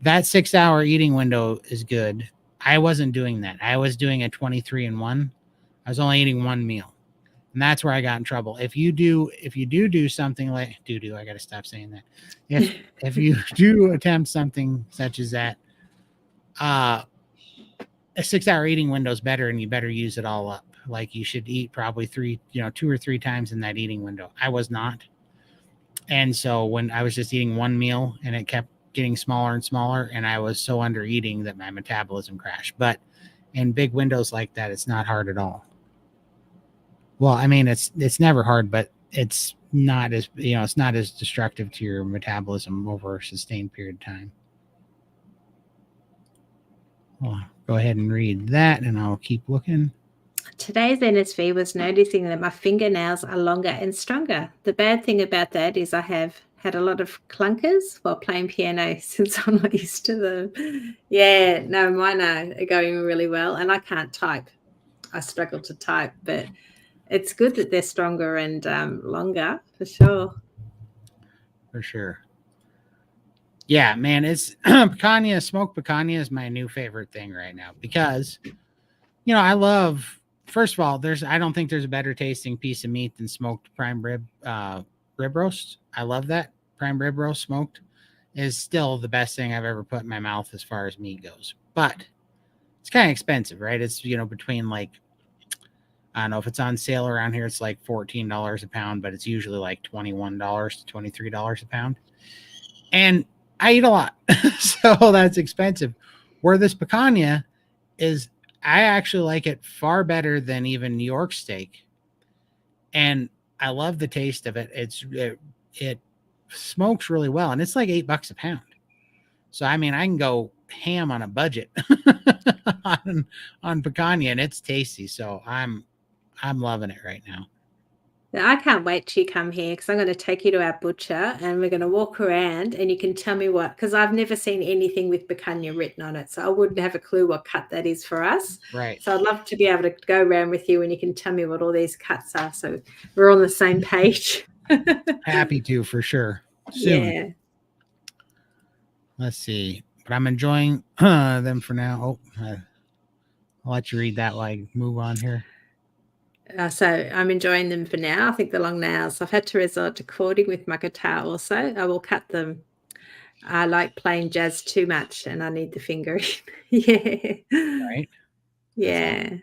that 6-hour eating window is good. I wasn't doing that. I was doing a 23-and-1. I was only eating one meal. And that's where I got in trouble. If you do something like I got to stop saying that. If you do attempt something such as that, a 6-hour eating window is better, and you better use it all up. Like, you should eat probably 2 or 3 times in that eating window. I was not. And so when I was just eating one meal, and it kept getting smaller and smaller, and I was so under eating that my metabolism crashed. But in big windows like that, it's not hard at all. Well, I mean, it's never hard, but it's not as it's not as destructive to your metabolism over a sustained period of time. Well, go ahead and read that, and I'll keep looking. Today's NSV was noticing that my fingernails are longer and stronger. The bad thing about that is I have had a lot of clunkers while playing piano since I'm not used to them. Yeah, no, mine are going really well, and I can't type. I struggle to type, but it's good that they're stronger and longer for sure. For sure. Yeah, man, it's picanha, smoked picanha is my new favorite thing right now because I love first of all, I don't think there's a better tasting piece of meat than smoked prime rib roast. I love that. Prime rib roast smoked is still the best thing I've ever put in my mouth as far as meat goes. But it's kind of expensive, right? It's between like I don't know if it's on sale around here, it's like $14 a pound, but it's usually like $21 to $23 a pound. And I eat a lot, so that's expensive. Where this picanha is, I actually like it far better than even New York steak, and I love the taste of it. It smokes really well, and it's like $8 a pound. So I mean, I can go ham on a budget on picanha, and it's tasty. So I'm loving it right now. I can't wait till you come here because I'm going to take you to our butcher and we're going to walk around and you can tell me what, because I've never seen anything with picanha written on it. So I wouldn't have a clue what cut that is for us. Right. So I'd love to be able to go around with you and you can tell me what all these cuts are. So we're on the same page. Happy to, for sure. Soon. Yeah. Let's see. But I'm enjoying them for now. Oh, I'll let you read that while I move on here. So I'm enjoying them for now. I think the long nails. I've had to resort to cording with my guitar also. I will cut them. I like playing jazz too much and I need the fingering. Yeah. Right. Yeah.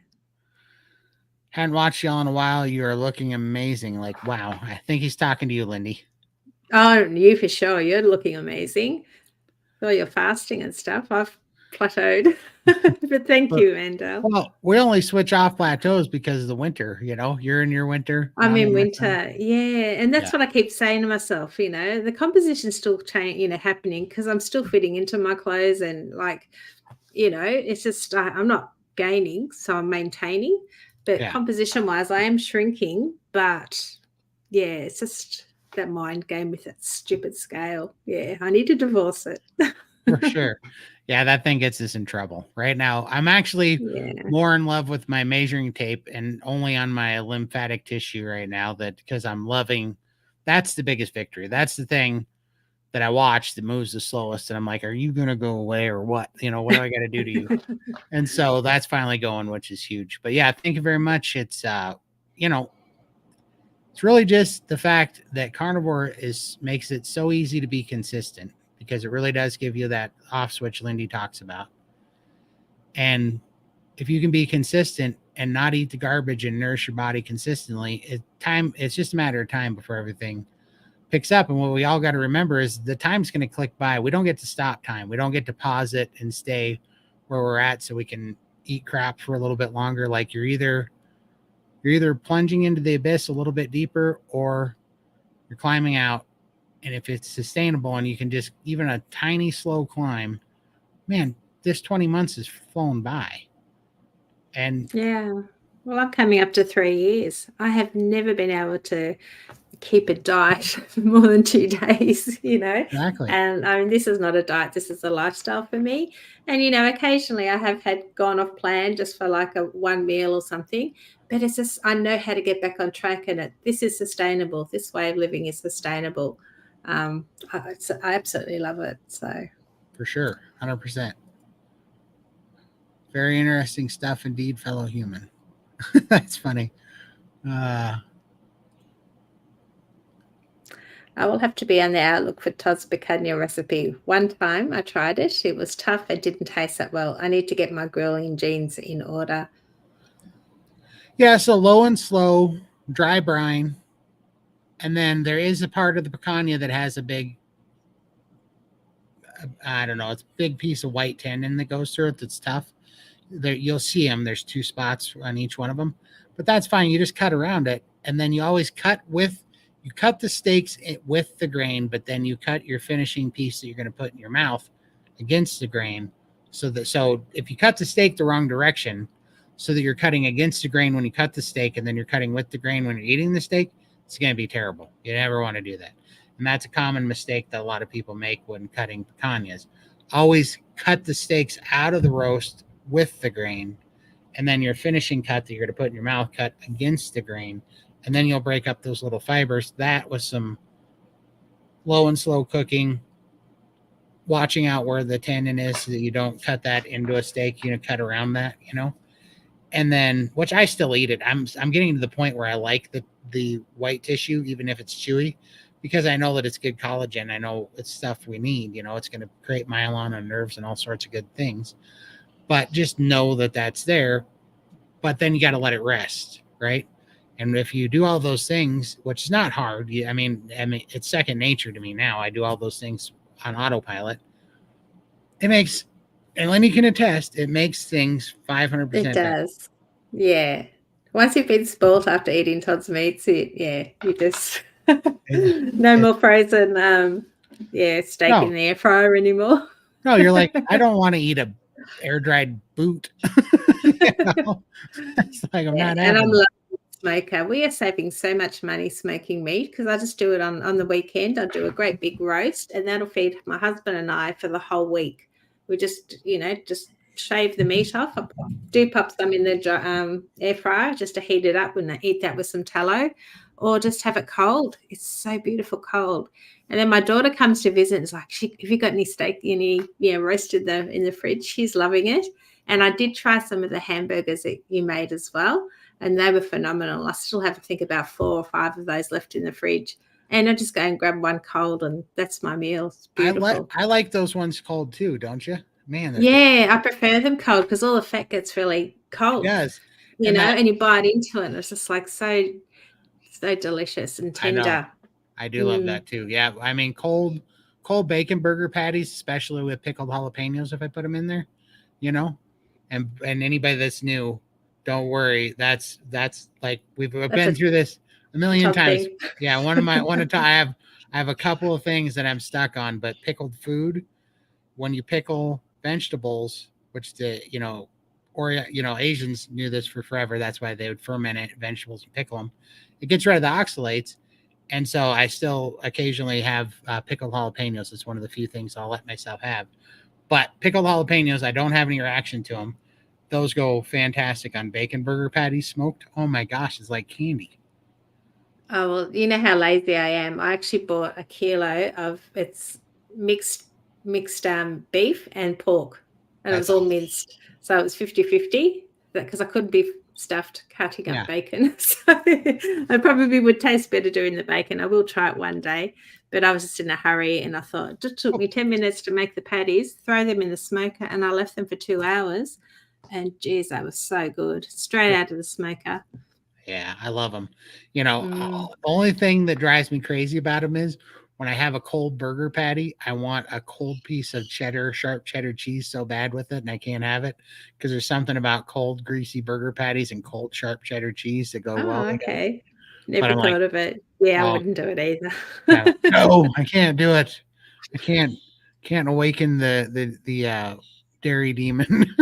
Hadn't watched y'all in a while. You are looking amazing. Like, wow. I think he's talking to you, Lindy. Oh, you for sure. You're looking amazing. All your fasting and stuff. I've plateaued. But thank you, Mandel. Well, we only switch off plateaus because of the winter. You're in your winter. I'm in my winter. Yeah. And that's Yeah. what I keep saying to myself, the composition's still happening because I'm still fitting into my clothes and it's just I'm not gaining, so I'm maintaining. But Yeah. composition wise, I am shrinking. But yeah, it's just that mind game with that stupid scale. Yeah, I need to divorce it. For sure. Yeah, that thing gets us in trouble. Right now, I'm actually Yeah. more in love with my measuring tape and only on my lymphatic tissue right now because I'm loving that's the biggest victory. That's the thing that I watch that moves the slowest. And I'm like, are you going to go away or what? What do I got to do to you? And so that's finally going, which is huge. But yeah, thank you very much. It's, it's really just the fact that carnivore makes it so easy to be consistent because it really does give you that off switch Lindy talks about. And if you can be consistent and not eat the garbage and nourish your body consistently, it's just a matter of time before everything picks up. And what we all got to remember is the time's going to click by. We don't get to stop time. We don't get to pause it and stay where we're at so we can eat crap for a little bit longer. Like you're either plunging into the abyss a little bit deeper or you're climbing out. And if it's sustainable and you can just even a tiny slow climb, man, this 20 months has flown by. And yeah. Well, I'm coming up to 3 years. I have never been able to keep a diet for more than 2 days, Exactly. And I mean, this is not a diet, this is a lifestyle for me. And, occasionally I have gone off plan just for like one meal or something, but it's just, I know how to get back on track and this is sustainable. This way of living is sustainable. I absolutely love it. So. For sure. 100%. Very interesting stuff indeed, fellow human. That's funny. I will have to be on the outlook for Todd's picanha recipe. One time I tried it. It was tough. It didn't taste that well. I need to get my grilling genes in order. Yeah, so low and slow, dry brine. And then there is a part of the picanha that has a big, I don't know, it's a big piece of white tendon that goes through it that's tough. There, you'll see them. There's 2 spots on each one of them. But that's fine. You just cut around it. And then you always cut with you cut the steaks with the grain, but then you cut your finishing piece that you're going to put in your mouth against the grain. So if you cut the steak the wrong direction, so that you're cutting against the grain when you cut the steak, and then you're cutting with the grain when you're eating the steak, it's going to be terrible. You never want to do that. And that's a common mistake that a lot of people make when cutting picanhas. Always cut the steaks out of the roast with the grain, and then your finishing cut that you're going to put in your mouth cut against the grain, and then you'll break up those little fibers. That was some low and slow cooking, watching out where the tendon is so that you don't cut that into a steak, cut around that, And then, which I still eat it. I'm getting to the point where I like the white tissue, even if it's chewy, because I know that it's good collagen. I know it's stuff we need. It's going to create myelin on nerves and all sorts of good things. But just know that that's there. But then you got to let it rest, right? And if you do all those things, which is not hard, I mean, it's second nature to me now. I do all those things on autopilot. It makes, and Lenny can attest, it makes things 500% It better. does. Yeah. Once you've been spoilt after eating Todd's meats, you just no more frozen steak in the air fryer anymore. No, you're like, I don't want to eat a air dried boot. It's like I'm not having. And I'm loving smoker. We are saving so much money smoking meat because I just do it on the weekend. I do a great big roast, and that'll feed my husband and I for the whole week. We just shave the meat off. I do pop some in the air fryer just to heat it up, and I eat that with some tallow, or just have it cold. It's so beautiful cold. And then my daughter comes to visit and is like, have you got any steak, roasted in the fridge? She's loving it. And I did try some of the hamburgers that you made as well, and they were phenomenal. I still have, I think, about 4 or 5 of those left in the fridge. And I just go and grab one cold, and that's my meal. It's beautiful. I like those ones cold too, don't you? Man, yeah, I prefer them cold because all the fat gets really cold. It does. And you bite into it, and it's just like so delicious and tender. I know. I do love that too. Yeah, I mean cold bacon burger patties, especially with pickled jalapenos if I put them in there, And anybody that's new, don't worry. That's like we've been through this a million times. Thing. Yeah, I have a couple of things that I'm stuck on, but pickled food, when you pickle vegetables, which Asians knew this for forever. That's why they would ferment vegetables and pickle them. It gets rid of the oxalates. And so I still occasionally have pickled jalapenos. It's one of the few things I'll let myself have. But pickled jalapenos, I don't have any reaction to them. Those go fantastic on bacon burger patties smoked. Oh my gosh, it's like candy. Oh, well, you know how lazy I am. I actually bought a kilo of mixed beef and pork, and it was all minced. So it was 50-50 because I couldn't be stuffed cutting up bacon. So I probably would taste better doing the bacon. I will try it one day, but I was just in a hurry, and I thought it just took me 10 minutes to make the patties, throw them in the smoker, and I left them for 2 hours. And geez, that was so good. Straight out of the smoker. Yeah, I love them. The only thing that drives me crazy about them is when I have a cold burger patty, I want a cold piece of sharp cheddar cheese so bad with it, and I can't have it because there's something about cold, greasy burger patties and cold, sharp cheddar cheese that go well. Okay. Never thought of it. Yeah, I wouldn't do it either. No, I can't do it. I can't awaken the dairy demon.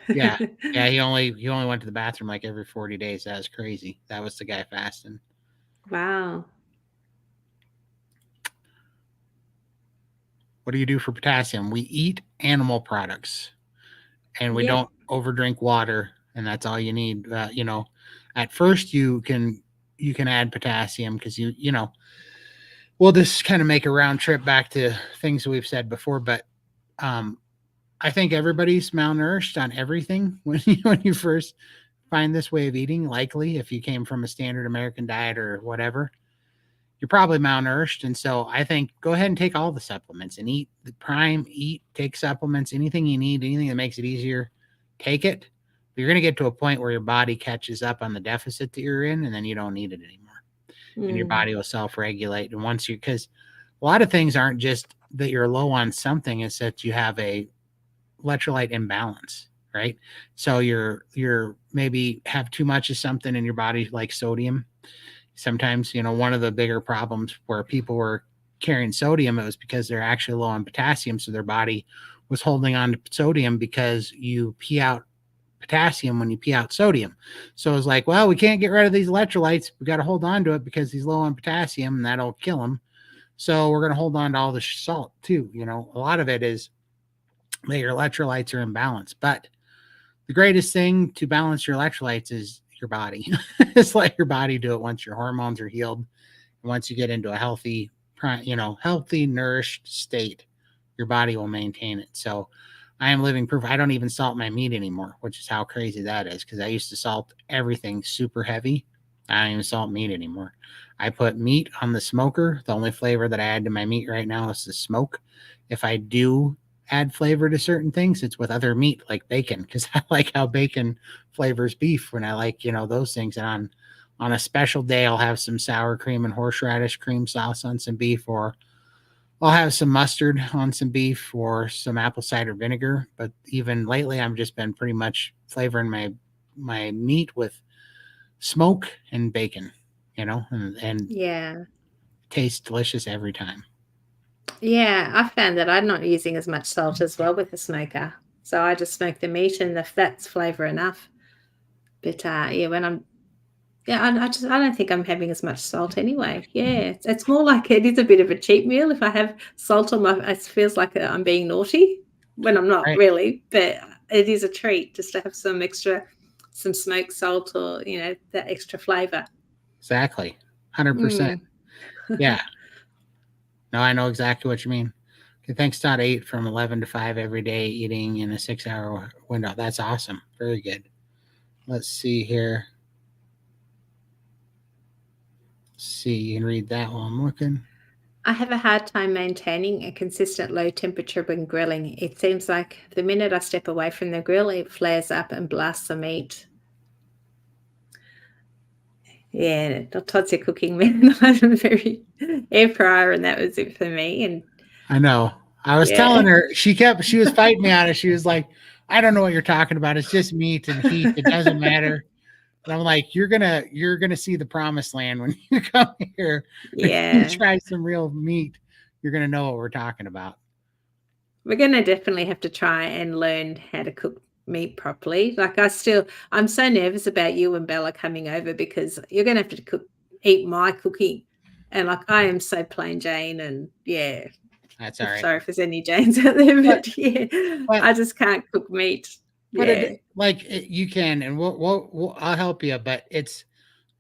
Yeah. He only went to the bathroom like every 40 days. That was crazy. That was the guy fasting. Wow. What do you do for potassium? We eat animal products, and we don't overdrink water, and that's all you need. At first you can add potassium because we'll just kind of make a round trip back to things that we've said before, but I think everybody's malnourished on everything when you first find this way of eating. Likely, if you came from a standard American diet or whatever, you're probably malnourished. And so I think go ahead and take all the supplements and take supplements, anything you need, anything that makes it easier, take it. But you're going to get to a point where your body catches up on the deficit that you're in, and then you don't need it anymore. And your body will self-regulate. And because a lot of things aren't just that you're low on something, it's that you have a electrolyte imbalance, right? So you're maybe have too much of something in your body, like sodium. Sometimes, one of the bigger problems where people were carrying sodium, it was because they're actually low on potassium. So their body was holding on to sodium because you pee out potassium when you pee out sodium. So it's like, well, we can't get rid of these electrolytes. We got to hold on to it because he's low on potassium and that'll kill him. So we're going to hold on to all the salt too. A lot of it is that your electrolytes are in balance. But the greatest thing to balance your electrolytes is your body. Just let your body do it once your hormones are healed. Once you get into a healthy, healthy, nourished state, your body will maintain it. So I am living proof. I don't even salt my meat anymore, which is how crazy that is. Because I used to salt everything super heavy. I don't even salt meat anymore. I put meat on the smoker. The only flavor that I add to my meat right now is the smoke. If I do add flavor to certain things, it's with other meat like bacon, because I like how bacon flavors beef when I like, those things. And on a special day, I'll have some sour cream and horseradish cream sauce on some beef, or I'll have some mustard on some beef or some apple cider vinegar. But even lately, I've just been pretty much flavoring my meat with smoke and bacon, and Yeah. tastes delicious every time. Yeah, I found that I'm not using as much salt as well with the smoker. So I just smoke the meat and that's flavor enough. But yeah, when I'm yeah, I don't think I'm having as much salt anyway. Yeah, it's more like it is a bit of a cheat meal. If I have salt on my, it feels like I'm being naughty when I'm not Right. really. But it is a treat just to have some smoked salt or that extra flavor. Exactly. 100%. Mm. Yeah. No, I know exactly what you mean. Okay, thanks, Todd. 8 from 11 to 5 every day, eating in a 6-hour window. That's awesome. Very good. Let's see here. Let's see, you can read that while I'm looking. I have a hard time maintaining a consistent low temperature when grilling. It seems like the minute I step away from the grill, it flares up and blasts the meat. Yeah, Todd's a cooking man. I'm very air fryer, and that was it for me. And I know. I was yeah, telling her, she was fighting me on it. She was like, I don't know what you're talking about. It's just meat and heat. It doesn't matter. And I'm like, you're gonna see the promised land when you come here and yeah. try some real meat. You're gonna know what we're talking about. We're gonna definitely have to try and learn how to cook meat properly. Like I'm so nervous about you and Bella coming over because you're gonna have to eat my cooking. And like I am so plain Jane, and yeah, That's all if right. sorry if there's any Janes out there, But but yeah, but I just can't cook meat. but it Yeah. like you can, and I'll help you. But it's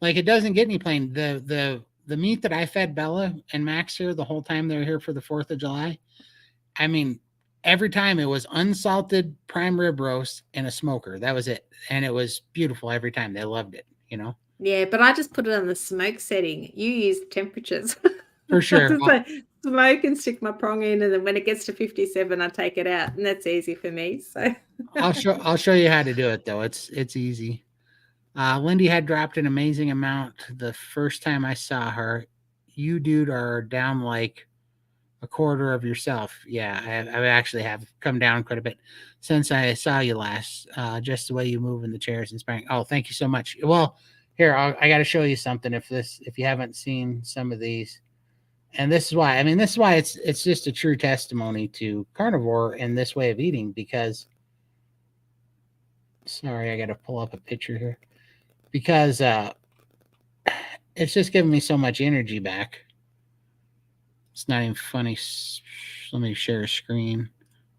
like it doesn't get any plain. The meat that I fed Bella and Max here the whole time they were here for the 4th of July. I mean, every time it was unsalted prime rib roast and a smoker. That was it, and it was beautiful every time. They loved it. Yeah, but I just put it on the smoke setting. You use the temperatures. For I sure. just like smoke and stick my prong in, and then when it gets to 57, I take it out, and that's easy for me. So I'll show you how to do it though. It's easy. Lindy had dropped an amazing amount the first time I saw her. You dude are down like a quarter of yourself. Yeah, I actually have come down quite a bit since I saw you last. Just the way you move in the chairs, inspiring. Oh, thank you so much. Well, here I got to show you something. If you haven't seen some of these, and this is why. I mean, this is why it's just a true testimony to carnivore and this way of eating. Because sorry, I got to pull up a picture here because it's just giving me so much energy back. It's not even funny. Let me share a screen.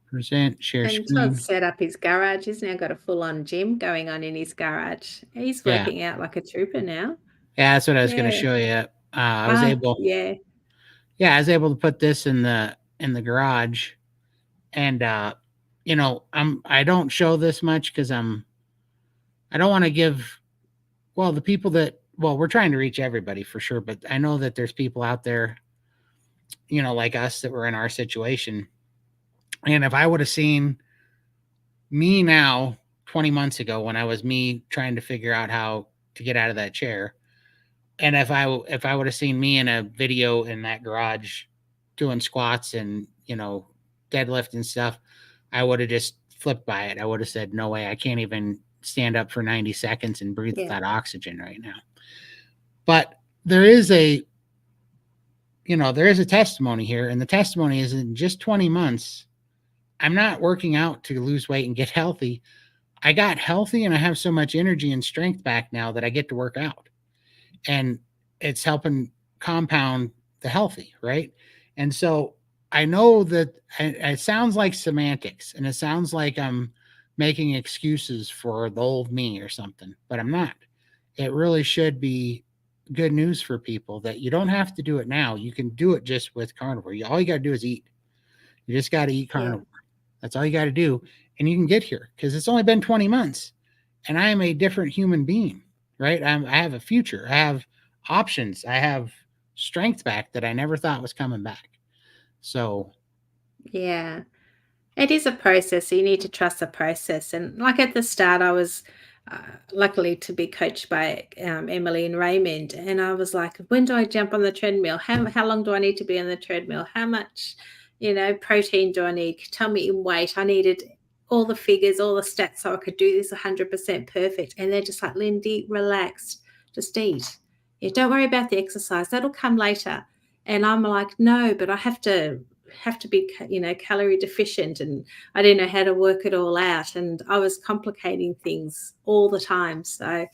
Present, share and Todd screen. set up his garage. He's now got a full-on gym going on in his garage. He's Yeah. working out like a trooper now. Yeah, that's what I was going to Yeah. show you. I was able, Yeah. yeah, I was able to put this in the garage, and I don't show this much because I don't want to give. Well, the people that we're trying to reach everybody for sure, but I know that there's people out there, like us that were in our situation, and if I would have seen me now 20 months ago when I was me trying to figure out how to get out of that chair, and if I would have seen me in a video in that garage doing squats and deadlift and stuff, I would have just flipped by it. I would have said, "No way! I can't even stand up for 90 seconds and breathe Yeah. that oxygen right now." But there is a, there is a testimony here, and the testimony is in just 20 months, I'm not working out to lose weight and get healthy. I got healthy and I have so much energy and strength back now that I get to work out. And it's helping compound the healthy, right? And so I know that it sounds like semantics and it sounds like I'm making excuses for the old me or something, but I'm not. It really should be good news for people that you don't have to do it now. You can do it just with carnivore. All you got to do is eat. You just got to eat Yeah. carnivore. That's all you got to do. And you can get here because it's only been 20 months and I am a different human being, right? I have a future. I have options. I have strength back that I never thought was coming back. So, Yeah. It is a process, so you need to trust the process. And like at the start, I was luckily to be coached by Emily and Raymond, and I was like, when do I jump on the treadmill? How long do I need to be on the treadmill? How much, protein do I need? Tell me in weight. I needed all the figures, all the stats, so I could do this 100% perfect. And they're just like, Lindy, relax, just eat. Yeah, don't worry about the exercise. That'll come later. And I'm like, no, but I have to be calorie deficient, and I didn't know how to work it all out, and I was complicating things all the time. So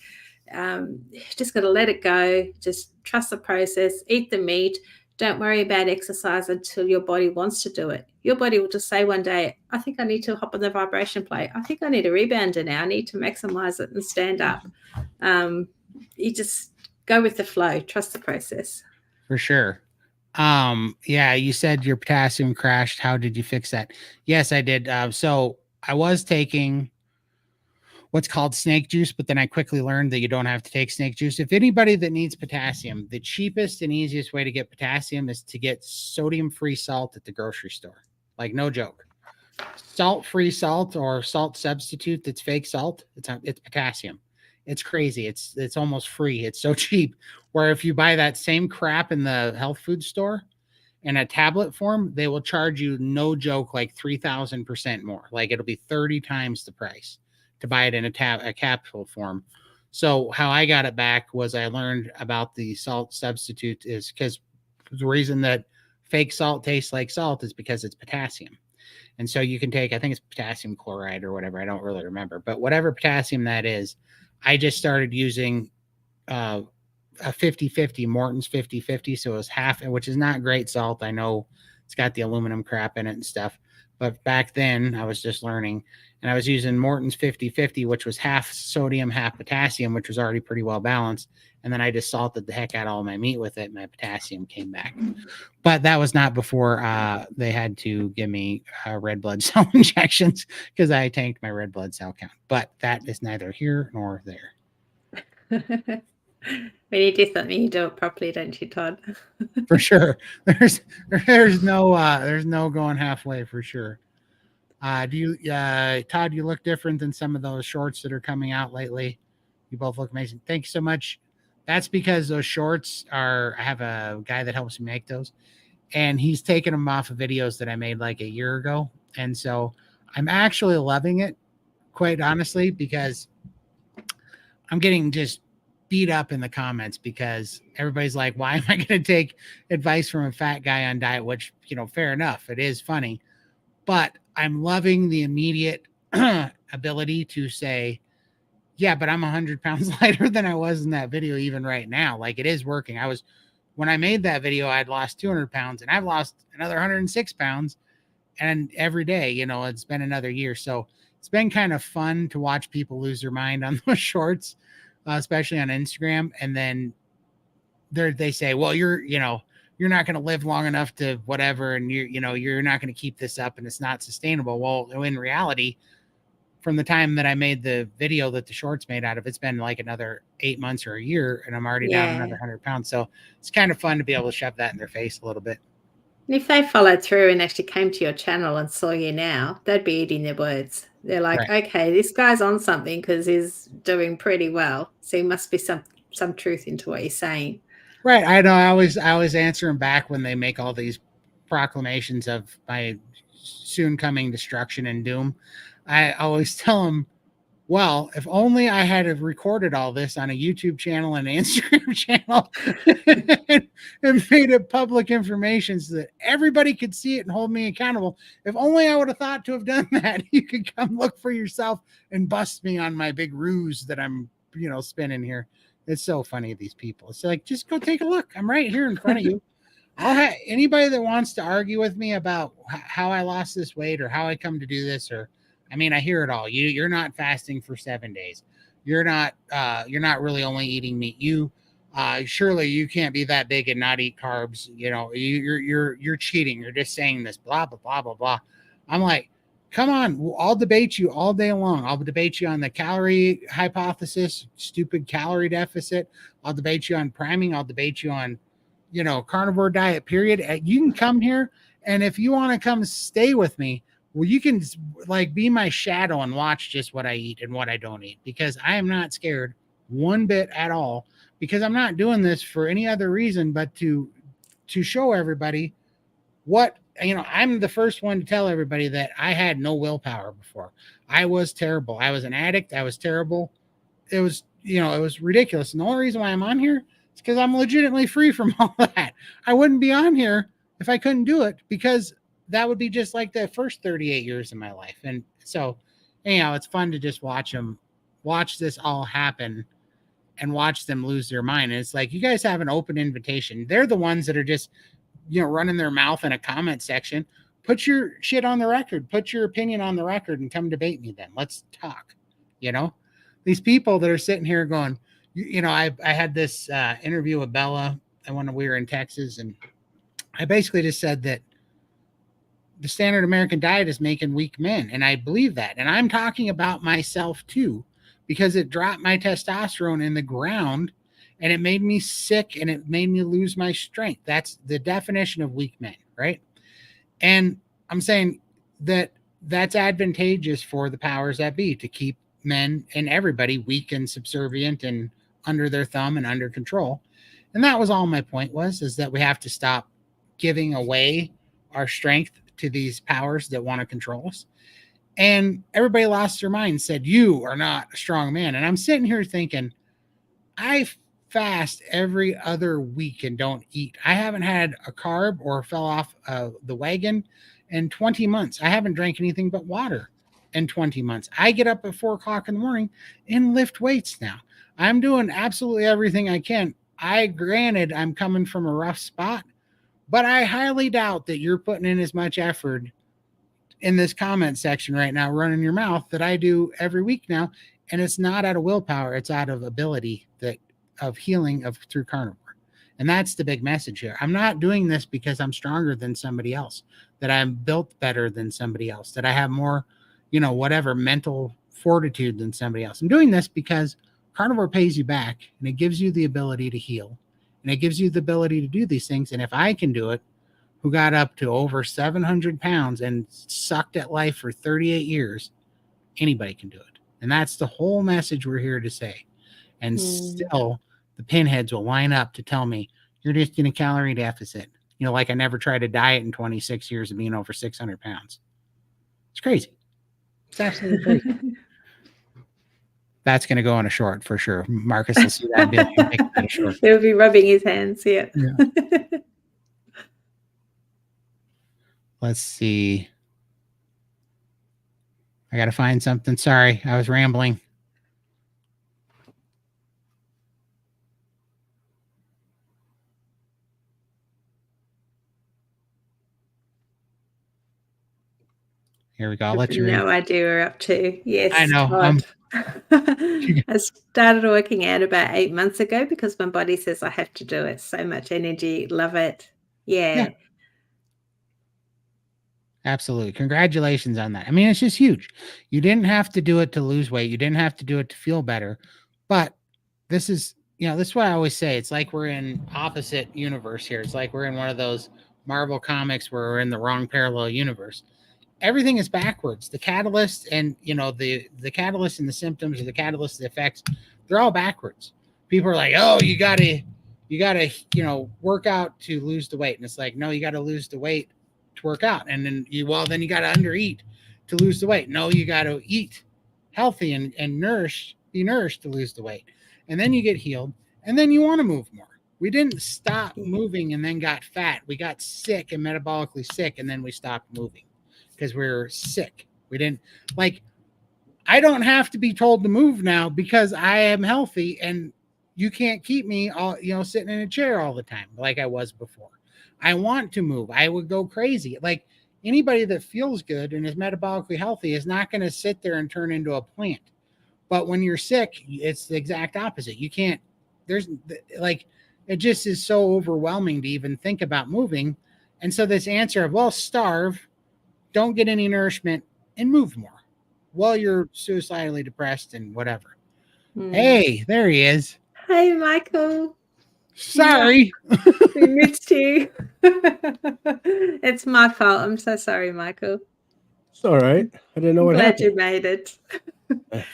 just got to let it go, just trust the process, eat the meat, don't worry about exercise until your body wants to do it. Your body will just say one day, I think I need to hop on the vibration plate, I think I need a rebounder now, I need to maximize it and stand up. You just go with the flow, trust the process. for sure. Yeah, you said your potassium crashed. How did you fix that? Yes, I did. So I was taking what's called snake juice, but then I quickly learned that you don't have to take snake juice. If anybody that needs potassium, the cheapest and easiest way to get potassium is to get sodium-free salt at the grocery store. Like, no joke. Salt-free salt or salt substitute that's fake salt, it's potassium. It's crazy. It's almost free. It's so cheap. Where if you buy that same crap in the health food store in a tablet form, they will charge you, no joke, like 3,000% more. Like, it'll be 30 times the price to buy it in a capsule form. So how I got it back was I learned about the salt substitute is because the reason that fake salt tastes like salt is because it's potassium. And so you can take, I think it's potassium chloride or whatever. I don't really remember, but whatever potassium that is, I just started using a 50-50, Morton's 50-50. So it was half, which is not great salt. I know it's got the aluminum crap in it and stuff. But back then I was just learning and I was using Morton's 50-50, which was half sodium, half potassium, which was already pretty well balanced. And then I just salted the heck out of all my meat with it. And my potassium came back. But that was not before they had to give me red blood cell injections because I tanked my red blood cell count. But that is neither here nor there. When you do something, you do it properly, don't you, Todd? For sure. There's no going halfway for sure. Do you, Todd? You look different than some of those shorts that are coming out lately. You both look amazing. Thank you so much. That's because those shorts are. I have a guy that helps me make those, and he's taken them off of videos that I made like a year ago, and so I'm actually loving it, quite honestly, because I'm getting just beat up in the comments because everybody's like, why am I going to take advice from a fat guy on diet? Which, fair enough. It is funny, but I'm loving the immediate ability to say, yeah, but I'm 100 pounds lighter than I was in that video, even right now. Like, it is working. When I made that video, I'd lost 200 pounds and I've lost another 106 pounds. And every day, it's been another year. So it's been kind of fun to watch people lose their mind on those shorts, especially on Instagram. And then they say, well, you're not going to live long enough to whatever. And you're not going to keep this up and it's not sustainable. Well, in reality, from the time that I made the video that the shorts made out of, it's been like another 8 months or a year and I'm already down another 100 pounds. So it's kind of fun to be able to shove that in their face a little bit. And if they followed through and actually came to your channel and saw you now, they'd be eating their words. They're like, Right. okay, this guy's on something because he's doing pretty well. So he must be some truth into what he's saying. Right. I know. I always answer them back when they make all these proclamations of my soon coming destruction and doom. I always tell them, Well, if only I had have recorded all this on a YouTube channel and an Instagram channel and made it public information so that everybody could see it and hold me accountable. If only I would have thought to have done that. You could come look for yourself and bust me on my big ruse that I'm, spinning here. It's so funny, these people. It's like, just go take a look. I'm right here in front of you. I'll have anybody that wants to argue with me about how I lost this weight or how I come to do this, or I mean, I hear it all. You're not fasting for 7 days. You're not really only eating meat. Surely you can't be that big and not eat carbs. You're cheating. You're just saying this, blah blah blah blah blah. I'm like, come on, I'll debate you all day long. I'll debate you on the calorie hypothesis, stupid calorie deficit. I'll debate you on priming. I'll debate you on carnivore diet, period. You can come here, and if you want to come stay with me, well, you can like be my shadow and watch just what I eat and what I don't eat, because I am not scared one bit at all, because I'm not doing this for any other reason but to show everybody what, I'm the first one to tell everybody that I had no willpower before. I was terrible. I was an addict. I was terrible. It was, it was ridiculous. And the only reason why I'm on here is because I'm legitimately free from all that. I wouldn't be on here if I couldn't do it, because that would be just like the first 38 years of my life. And so, it's fun to just watch this all happen and watch them lose their mind. And it's like, you guys have an open invitation. They're the ones that are just, running their mouth in a comment section. Put your shit on the record, put your opinion on the record, and come debate me then. Let's talk. These people that are sitting here going, I had this interview with Bella when we were in Texas, and I basically just said that the standard American diet is making weak men. And I believe that. And I'm talking about myself too, because it dropped my testosterone in the ground and it made me sick and it made me lose my strength. That's the definition of weak men, right? And I'm saying that that's advantageous for the powers that be to keep men and everybody weak and subservient and under their thumb and under control. And that was all my point was, is that we have to stop giving away our strength to these powers that want to control us. And everybody lost their mind, said, you are not a strong man. And I'm sitting here thinking, I fast every other week and don't eat. I haven't had a carb or fell off the wagon in 20 months. I haven't drank anything but water in 20 months. I get up at 4 o'clock in the morning and lift weights now. I'm doing absolutely everything I can. Granted, I'm coming from a rough spot, but I highly doubt that you're putting in as much effort in this comment section right now, running your mouth, that I do every week now. And it's not out of willpower. It's out of ability of healing through carnivore. And that's the big message here. I'm not doing this because I'm stronger than somebody else, that I'm built better than somebody else, that I have more, whatever mental fortitude than somebody else. I'm doing this because carnivore pays you back, and it gives you the ability to heal, and it gives you the ability to do these things. And if I can do it, who got up to over 700 pounds and sucked at life for 38 years, anybody can do it. And that's the whole message we're here to say. And still, the pinheads will line up to tell me, you're just in a calorie deficit. Like I never tried a diet in 26 years of being over 600 pounds. It's crazy. It's absolutely crazy. That's going to go on a short for sure. Marcus will see that bill. He'll be rubbing his hands. Yeah. Let's see. I got to find something. Sorry, I was rambling. Here we go. I'll let you read. No idea we're up to. Yes. I know. I started working out about 8 months ago because my body says I have to do it. So much energy. Love it. Yeah. Absolutely. Congratulations on that. I mean, it's just huge. You didn't have to do it to lose weight. You didn't have to do it to feel better. But this is, this is what I always say. It's like we're in opposite universe here. It's like we're in one of those Marvel comics where we're in the wrong parallel universe. Everything is backwards. The catalyst and, the catalyst and the symptoms, or the catalyst, the effects, they're all backwards. People are like, oh, you gotta, work out to lose the weight. And it's like, no, you got to lose the weight to work out. And then you got to undereat to lose the weight. No, you got to eat healthy and be nourished to lose the weight. And then you get healed and then you want to move more. We didn't stop moving and then got fat. We got sick and metabolically sick and then we stopped moving because we were sick. We didn't like I don't have to be told to move now because I am healthy and you can't keep me all sitting in a chair all the time like I was before. I want to move. I would go crazy. Like anybody that feels good and is metabolically healthy is not going to sit there and turn into a plant. But when you're sick, it's the exact opposite. You can't, there's like, it just is so overwhelming to even think about moving. And so this answer of, well, starve, don't get any nourishment, and move more while you're suicidally depressed and whatever. Hey, there he is. Hey, Michael. Sorry. We missed you. It's my fault. I'm so sorry, Michael. It's all right. I didn't know what Glad happened. you made it.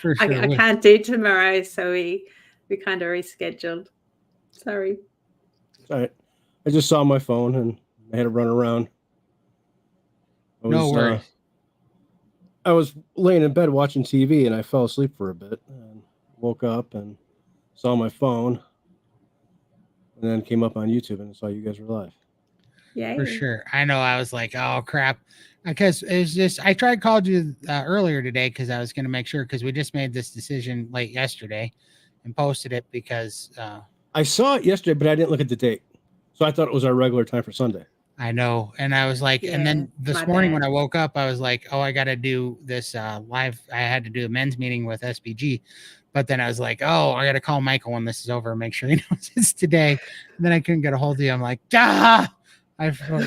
For sure. I can't do tomorrow, so we kind of rescheduled. Sorry. All right. I just saw my phone and I had to run around. No worries. I was laying in bed watching TV and I fell asleep for a bit and woke up and saw my phone and then came up on YouTube and saw you guys were live. Yeah. For sure. I know. I was like, oh crap. Because it's just, I tried called you earlier today because I was going to make sure, because we just made this decision late yesterday and posted it because I saw it yesterday, but I didn't look at the date. So I thought it was our regular time for Sunday. I know. And I was like, and then this morning when I woke up, I was like, oh, I got to do this live. I had to do a men's meeting with SBG. But then I was like, oh, I got to call Michael when this is over and make sure he knows it's today. And then I couldn't get a hold of you. I'm like,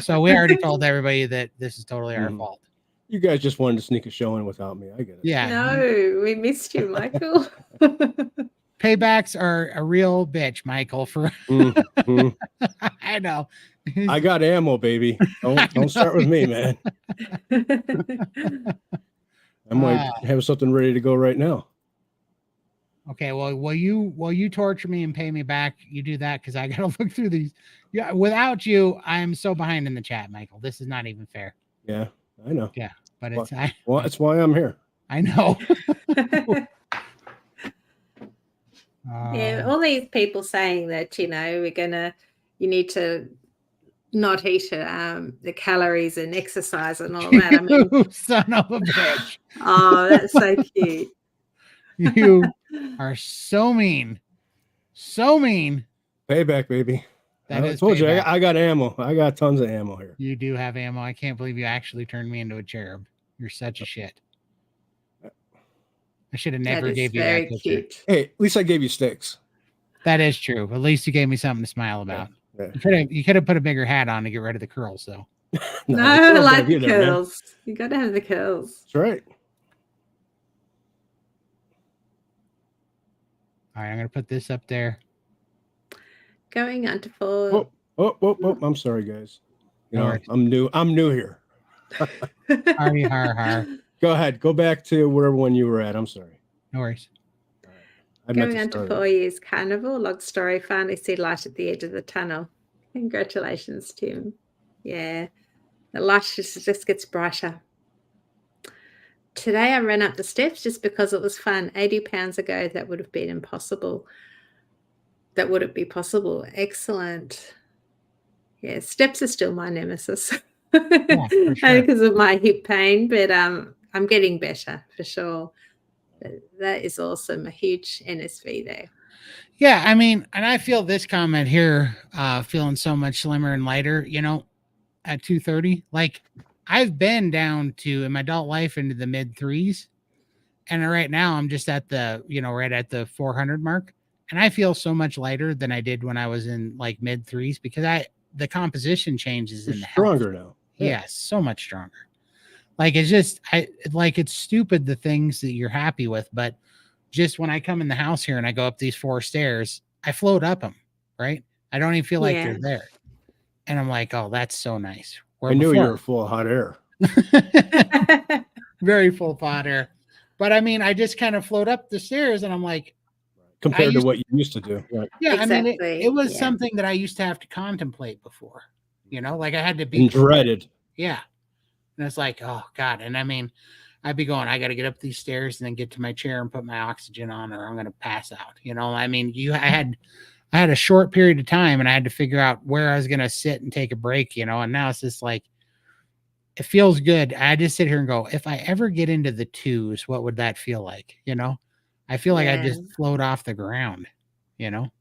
so we already told everybody that this is totally our fault. You guys just wanted to sneak a show in without me. I get it. Yeah. No, we missed you, Michael. Paybacks are a real bitch, Michael. For I know. I got ammo, baby. Don't start with me, man. I might have something ready to go right now. Okay, well, will you torture me and pay me back? You do that because I gotta look through these. Yeah, without you, I am so behind in the chat, Michael. This is not even fair. Yeah, I know. Yeah, but that's why I'm here. I know. Yeah, all these people saying that you need to not eat the calories and exercise and all that. I mean, son of a bitch. Oh, that's so cute. You are so mean. So mean. Payback, baby. I told you, I got ammo. I got tons of ammo here. You do have ammo. I can't believe you actually turned me into a cherub. You're such a shit. I should have never gave you that picture. Cute. Hey, at least I gave you sticks. That is true. At least you gave me something to smile about. Yeah. You could have put a bigger hat on to get rid of the curls, though. No, I like the curls. You got to have the curls. That's right. All right, I'm going to put this up there. Going on to 4. Oh, I'm sorry, guys. I'm new here. Har. Go ahead. Go back to wherever one you were at. I'm sorry. No worries. Going on to 4 years, Carnivore log story. Finally see light at the edge of the tunnel. Congratulations, Tim. Yeah, the light just gets brighter. Today I ran up the steps just because it was fun. 80 pounds ago, that would have been impossible. That wouldn't be possible. Excellent. Yeah, steps are still my nemesis. Yeah, for sure. Because of my hip pain, but I'm getting better for sure. That is awesome. A huge NSV there. Yeah, I mean, and I feel this comment here, feeling so much slimmer and lighter, at 230. Like, I've been down to, in my adult life, into the mid 3s. And right now I'm just at the, right at the 400 mark. And I feel so much lighter than I did when I was in like mid 3s because the composition changes in the stronger now. Yeah, so much stronger. Like, it's just, it's stupid the things that you're happy with, but just when I come in the house here and I go up these 4 stairs, I float up them, right? I don't even feel like they're there. And I'm like, oh, that's so nice. I knew you were full of hot air. Very full of hot air. But I mean, I just kind of float up the stairs and I'm like, compared to what you used to do. Right. Yeah, exactly. I mean, it was something that I used to have to contemplate before, like I had to be and dreaded. Yeah. And it's like, oh God. And I mean, I'd be going, I got to get up these stairs and then get to my chair and put my oxygen on, or I'm going to pass out. I mean, I had a short period of time and I had to figure out where I was going to sit and take a break, and now it's just like, it feels good. I just sit here and go, if I ever get into the twos, what would that feel like? I feel like I Yeah. just float off the ground, you know?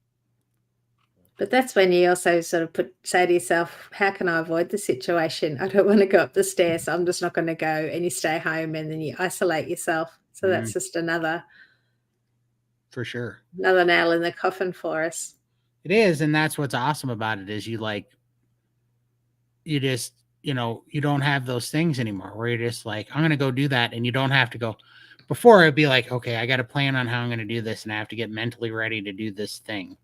But that's when you also sort of say to yourself, how can I avoid the situation? I don't want to go up the stairs, so I'm just not going to go. And you stay home and then you isolate yourself. So that's just another For sure. nail in the coffin for us. It is. And that's what's awesome about it is you just, you don't have those things anymore where you're just like, I'm going to go do that. And you don't have to go. Before it'd be like, okay, I got to plan on how I'm going to do this and I have to get mentally ready to do this thing.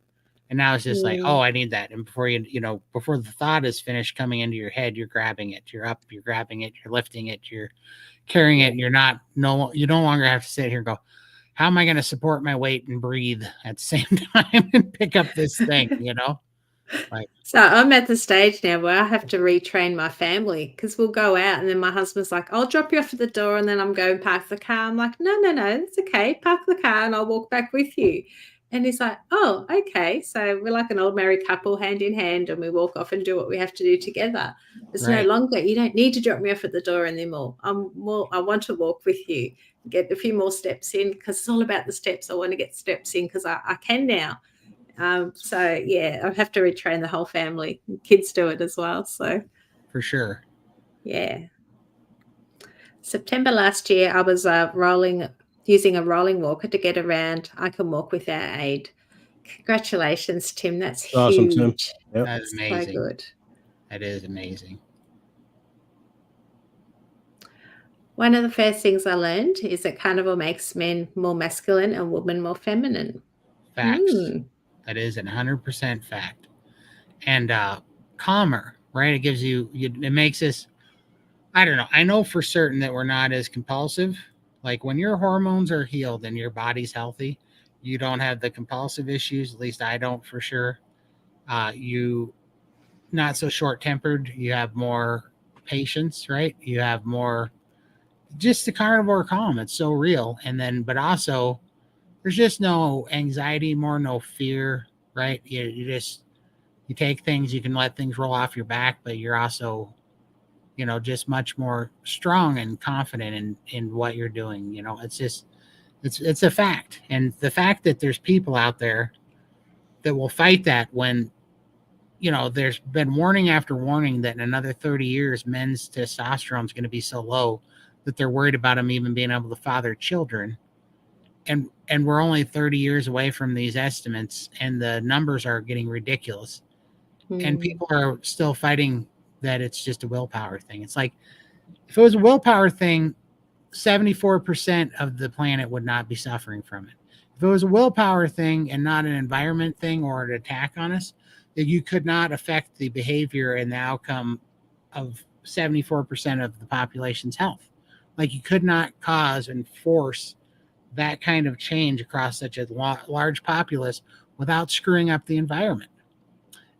And now it's just like, oh, I need that. And before before the thought is finished coming into your head, you're grabbing it. You're up, you're grabbing it, you're lifting it, you're carrying it. And you no longer have to sit here and go, how am I going to support my weight and breathe at the same time and pick up this thing, Like, so I'm at the stage now where I have to retrain my family because we'll go out and then my husband's like, I'll drop you off at the door and then I'm going to park the car. I'm like, no, it's okay. Park the car and I'll walk back with you. And he's like, oh, okay. So we're like an old married couple, hand in hand, and we walk off and do what we have to do together. It's no longer, you don't need to drop me off at the door anymore. I want to walk with you, get a few more steps in because it's all about the steps. I want to get steps in because I can now. So yeah, I have to retrain the whole family. Kids do it as well. So for sure. Yeah. September last year, I was using a rolling walker to get around. I can walk without aid. Congratulations, Tim. That's awesome, huge. Tim. Yep. That's amazing. So good. That is amazing. One of the first things I learned is that carnivore makes men more masculine and women more feminine. Facts. That is 100% fact. And calmer, right? It gives it makes us, I don't know. I know for certain that we're not as compulsive. Like when your hormones are healed and your body's healthy, you don't have the compulsive issues. At least I don't for sure. You not so short-tempered. You have more patience, right? You have more just the carnivore calm. It's so real. And then, but also there's just no anxiety, no fear, right? You take things, you can let things roll off your back, but you're also, just much more strong and confident in what you're doing. It's just, it's a fact. And the fact that there's people out there that will fight that when, there's been warning after warning that in another 30 years, men's testosterone is going to be so low that they're worried about them even being able to father children. And we're only 30 years away from these estimates, and the numbers are getting ridiculous. And people are still fighting that it's just a willpower thing. It's like, if it was a willpower thing, 74% of the planet would not be suffering from it. If it was a willpower thing and not an environment thing or an attack on us, that you could not affect the behavior and the outcome of 74% of the population's health. Like you could not cause and force that kind of change across such a large populace without screwing up the environment.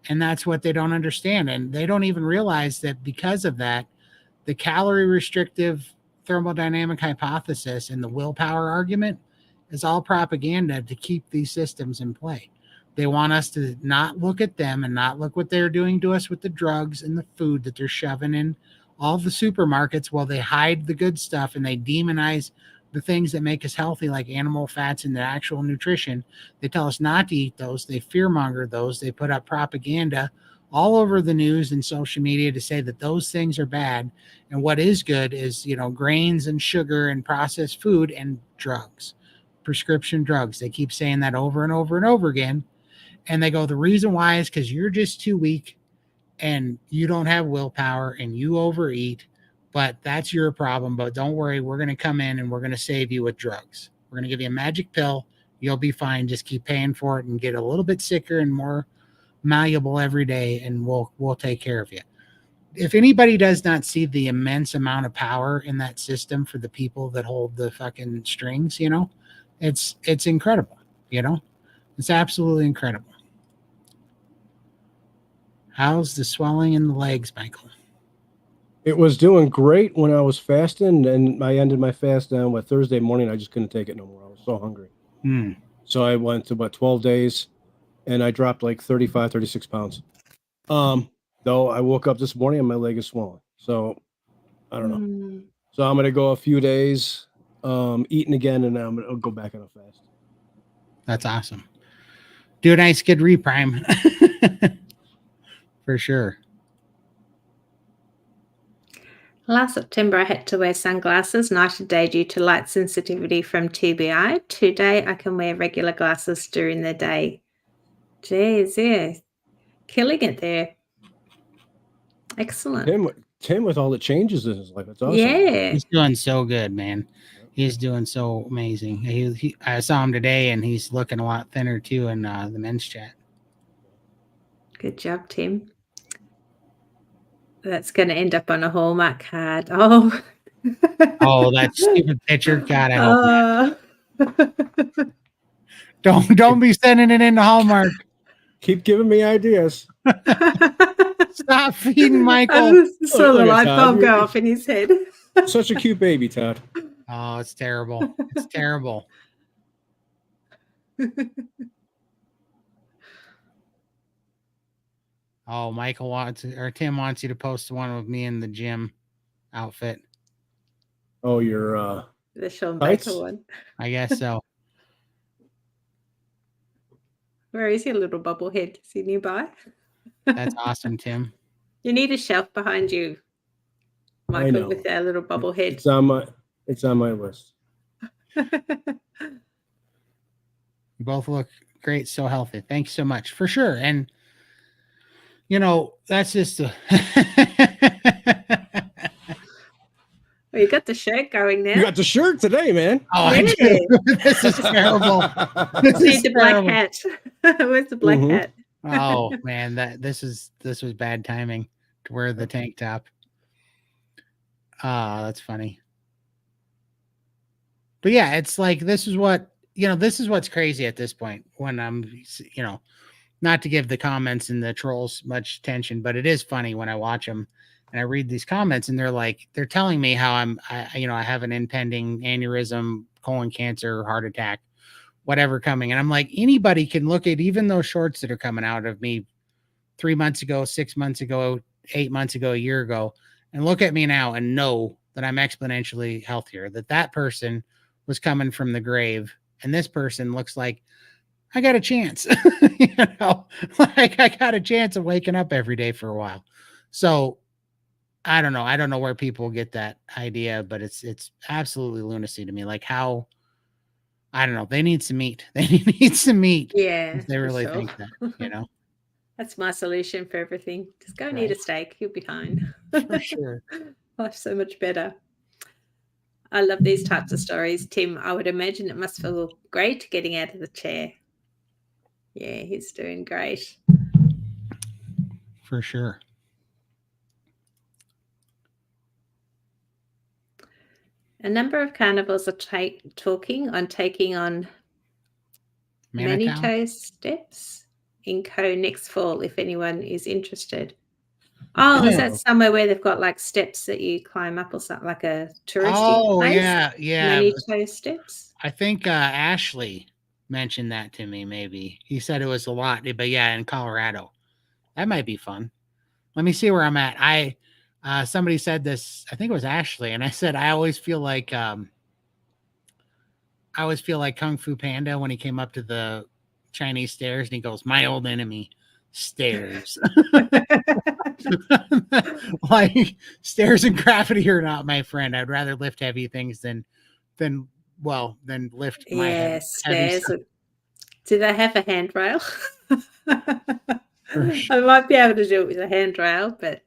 And that's what they don't understand. And they don't even realize that because of that, the calorie restrictive thermodynamic hypothesis and the willpower argument is all propaganda to keep these systems in play. They want us to not look at them and not look what they're doing to us with the drugs and the food that they're shoving in all the supermarkets while they hide the good stuff and they demonize the things that make us healthy, like animal fats and the actual nutrition. They tell us not to eat those. They fearmonger those. They put up propaganda all over the news and social media to say that those things are bad. And what is good is, grains and sugar and processed food and drugs, prescription drugs. They keep saying that over and over and over again. And they go, the reason why is because you're just too weak and you don't have willpower and you overeat, but that's your problem. But don't worry, we're going to come in and we're going to save you with drugs. We're going to give you a magic pill. You'll be fine. Just keep paying for it and get a little bit sicker and more malleable every day, and we'll take care of you. If anybody does not see the immense amount of power in that system for the people that hold the fucking strings, it's incredible. It's absolutely incredible. How's the swelling in the legs, Michael? It was doing great when I was fasting, and I ended my fast on Thursday morning. I just couldn't take it no more. I was so hungry. So I went to 12 days, and I dropped like 35, 36 pounds. Though I woke up this morning and my leg is swollen. So I don't know. Mm. So I'm gonna go a few days, eating again, and then I'm gonna go back on a fast. That's awesome. Do a nice good reprime. For sure. Last September, I had to wear sunglasses night and day due to light sensitivity from TBI. Today, I can wear regular glasses during the day. Jeez, yeah. Killing it there. Excellent. Tim with all the changes in his life. It's awesome. Yeah. He's doing so good, man. He's doing so amazing. I saw him today, and he's looking a lot thinner too in the men's chat. Good job, Tim. That's going to end up on a Hallmark card. Oh. Oh, that stupid picture. God, I hope not. Don't be sending it into Hallmark. Keep giving me ideas. Stop feeding Michael. I just saw the Look at light Todd. bulb go off in his head. Such a cute baby, Todd. Oh, it's terrible. It's terrible. Oh, Michael wants, or Tim wants you to post the one with me in the gym outfit. Oh, your the Sean tights? Baker one. I guess so. Where is your little bobblehead? Is he nearby? That's awesome, Tim. You need a shelf behind you, I Michael, know. with our little bobblehead. It's on my list. You both look great, so healthy. Thanks so much for sure. And you know, that's just Well, you got the shirt going now. You got the shirt today, man. oh, I do. This is terrible. This Need is the black terrible. hat. Where's the black hat? Oh man, this was bad timing to wear the tank top. Ah, that's funny. But yeah, it's like this is what's crazy at this point when I'm not to give the comments and the trolls much attention, but it is funny when I watch them and I read these comments and they're telling me how I have an impending aneurysm, colon cancer, heart attack, whatever coming. And I'm like, anybody can look at even those shorts that are coming out of me 3 months ago, 6 months ago, 8 months ago, a year ago, and look at me now and know that I'm exponentially healthier, that person was coming from the grave. And this person looks like I got a chance, like I got a chance of waking up every day for a while. So I don't know. I don't know where people get that idea, but it's absolutely lunacy to me. Like how, I don't know. They need some meat. They need some meat. Yeah. If they really sure. think that, That's my solution for everything. Just go and eat a steak. You'll be fine. For sure. Life's so much better. I love these types of stories, Tim. I would imagine it must feel great getting out of the chair. Yeah, he's doing great. For sure. A number of carnivores are taking on Manito steps in Co next fall, if anyone is interested. Oh, is that somewhere where they've got like steps that you climb up or something, like a touristy place? Yeah. Manito steps? I think Ashley mentioned that to me, maybe. He said it was a lot, but yeah, in Colorado. That might be fun. Let me see where I'm at. Somebody said this, I think it was Ashley, and I said I always feel like Kung Fu Panda when he came up to the Chinese stairs and he goes, "My old enemy, stairs." Like stairs and gravity are not my friend. I'd rather lift heavy things than lift my heavy stairs. stuff. Do they have a handrail? Sure. I might be able to do it with a handrail, but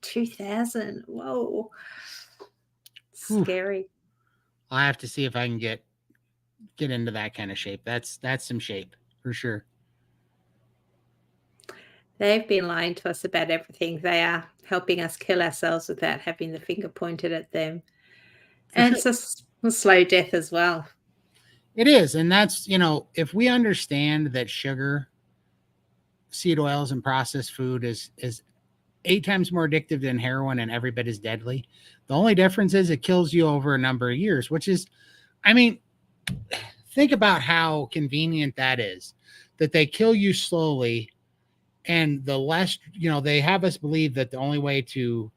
2,000. Whoa. Scary. I'll have to see if I can get into that kind of shape. That's some shape for sure. They've been lying to us about everything. They are helping us kill ourselves without having the finger pointed at them. And it's a slow death as well. It is. And that's, if we understand that sugar, seed oils, and processed food is 8 times more addictive than heroin and every bit as deadly. The only difference is it kills you over a number of years, which is, I mean, think about how convenient that is, that they kill you slowly. And the less, they have us believe that the only way to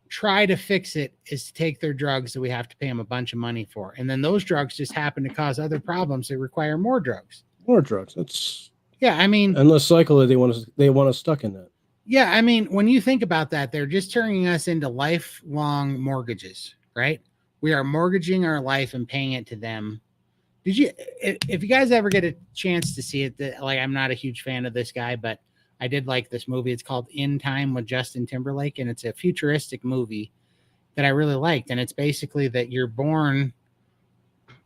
try to fix it is to take their drugs that we have to pay them a bunch of money for. And then those drugs just happen to cause other problems that require more drugs. More drugs. That's Yeah, I mean, endless cycle that they want us stuck in that. yeah, I mean, when you think about that, they're just turning us into lifelong mortgages, right? We are mortgaging our life and paying it to them. If you guys ever get a chance to see it, like, I'm not a huge fan of this guy, but I did like this movie. It's called In Time with Justin Timberlake, and it's a futuristic movie that I really liked. And it's basically that you're born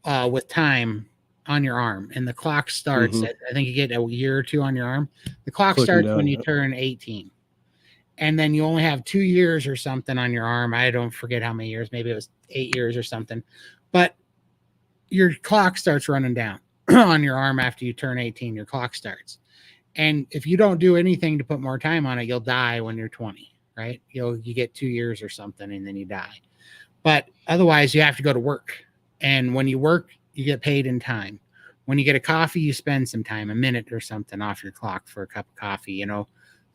with time on your arm, and the clock starts. I think you get a year or two on your arm. The clock starts when you turn 18. And then you only have 2 years or something on your arm. I don't forget how many years. Maybe it was 8 years or something. But your clock starts running down on your arm after you turn 18. Your clock starts. And if you don't do anything to put more time on it, you'll die when you're 20, right? You get 2 years or something, and then you die. But otherwise, you have to go to work. And when you work, you get paid in time. When you get a coffee, you spend some time, a minute or something off your clock for a cup of coffee,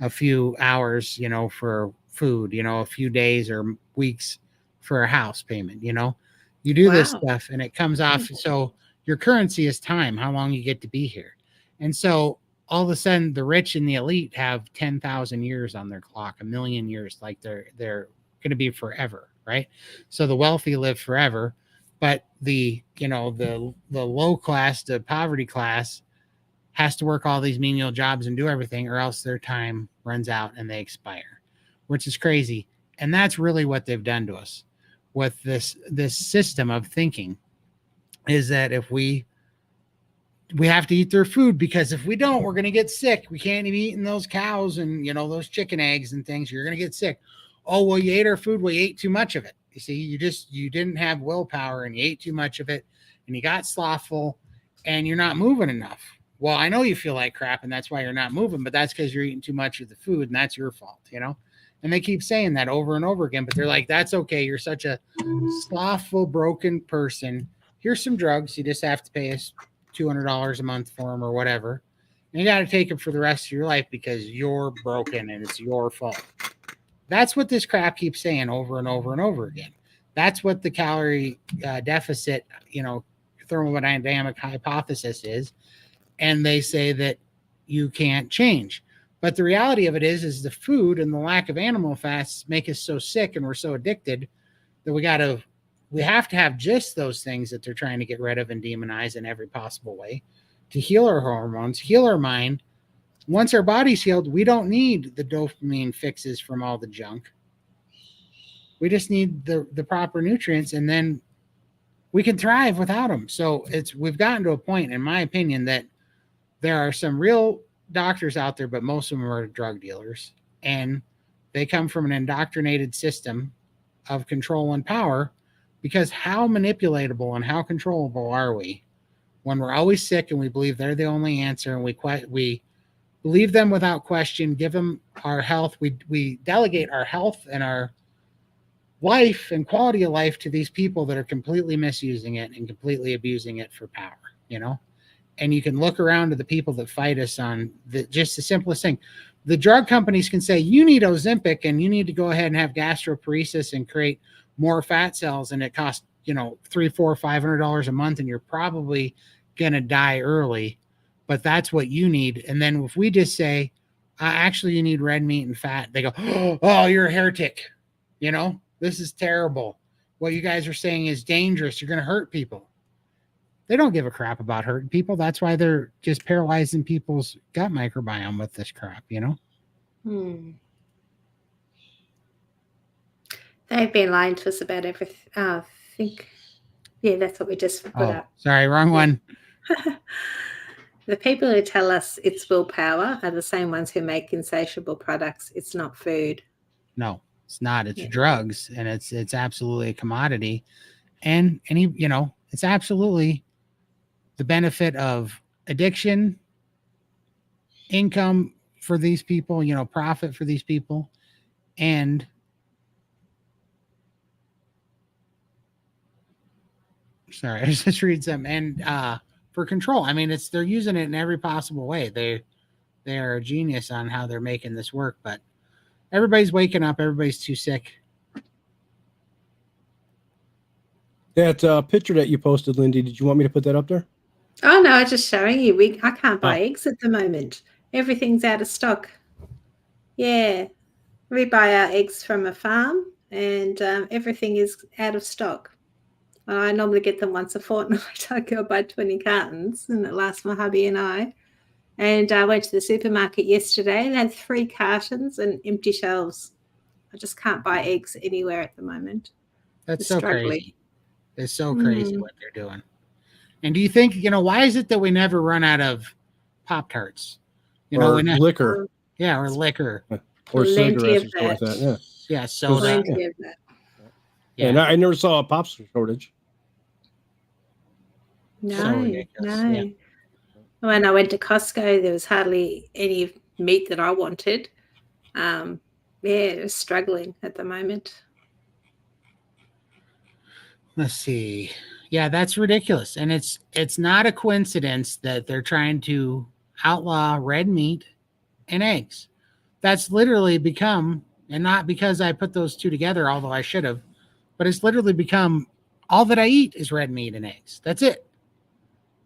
a few hours, for food, a few days or weeks for a house payment, you do this stuff and it comes off. So your currency is time, how long you get to be here. And so all of a sudden the rich and the elite have 10,000 years on their clock, 1 million years, like they're going to be forever. Right. So the wealthy live forever, but the low class, the poverty class has to work all these menial jobs and do everything, or else their time runs out and they expire, which is crazy. And that's really what they've done to us with this system of thinking, is that if we have to eat their food, because if we don't, we're going to get sick. We can't be eating those cows and, those chicken eggs and things. You're going to get sick. Oh, well, you ate our food. Well, you ate too much of it. You see, you didn't have willpower and you ate too much of it and you got slothful and you're not moving enough. Well, I know you feel like crap and that's why you're not moving, but that's because you're eating too much of the food and that's your fault, And they keep saying that over and over again, but they're like, that's okay. You're such a slothful, broken person. Here's some drugs. You just have to pay us $200 a month for them or whatever. And you got to take them for the rest of your life because you're broken and it's your fault. That's what this crap keeps saying over and over and over again. That's what the calorie deficit, thermodynamic hypothesis is. And they say that you can't change. But the reality of it is the food and the lack of animal fats make us so sick and we're so addicted that we have to have just those things that they're trying to get rid of and demonize in every possible way to heal our hormones, heal our mind. Once our body's healed, we don't need the dopamine fixes from all the junk. We just need the proper nutrients, and then we can thrive without them. So we've gotten to a point, in my opinion, that there are some real doctors out there, but most of them are drug dealers, and they come from an indoctrinated system of control and power, because how manipulatable and how controllable are we when we're always sick and we believe they're the only answer, and we believe them without question, give them our health. We delegate our health and our life and quality of life to these people that are completely misusing it and completely abusing it for power, And you can look around to the people that fight us on just the simplest thing. The drug companies can say, you need Ozempic and you need to go ahead and have gastroparesis and create more fat cells. And it costs, $300, $400, $500 a month. And you're probably going to die early, but that's what you need. And then if we just say, actually, you need red meat and fat, they go, oh, you're a heretic. This is terrible. What you guys are saying is dangerous. You're going to hurt people. They don't give a crap about hurting people. That's why they're just paralyzing people's gut microbiome with this crap, They've been lying to us about everything. I think, yeah, that's what we just put up. Sorry, wrong one. The people who tell us it's willpower are the same ones who make insatiable products. It's not food. No, it's not. It's drugs, and it's absolutely a commodity. And it's absolutely the benefit of addiction, income for these people, profit for these people. And sorry, I just read some. And for control, I mean, they're using it in every possible way. They are a genius on how they're making this work, but everybody's waking up. Everybody's too sick. That picture that you posted, Lindy, did you want me to put that up there? Oh no, I was just showing you. I can't buy Oh. eggs at the moment. Everything's out of stock. Yeah, we buy our eggs from a farm, and everything is out of stock. I normally get them once a fortnight. I go buy 20 cartons, and it lasts my hubby and I. And I went to the supermarket yesterday and had 3 cartons and empty shelves. I just can't buy eggs anywhere at the moment. That's We're so struggling. crazy. It's so crazy what they're doing. And do you think, why is it that we never run out of Pop-Tarts? Or liquor. Yeah, or liquor. Or Plenty cigarettes of or something like that. Yeah. Yeah, soda. Plenty of that. Yeah. And I never saw a pops shortage. No, So ridiculous. no. Yeah. When I went to Costco, there was hardly any meat that I wanted. It was struggling at the moment. Let's see. Yeah, that's ridiculous. And it's not a coincidence that they're trying to outlaw red meat and eggs. That's literally become, and not because I put those two together, although I should have, but it's literally become all that I eat is red meat and eggs. That's it.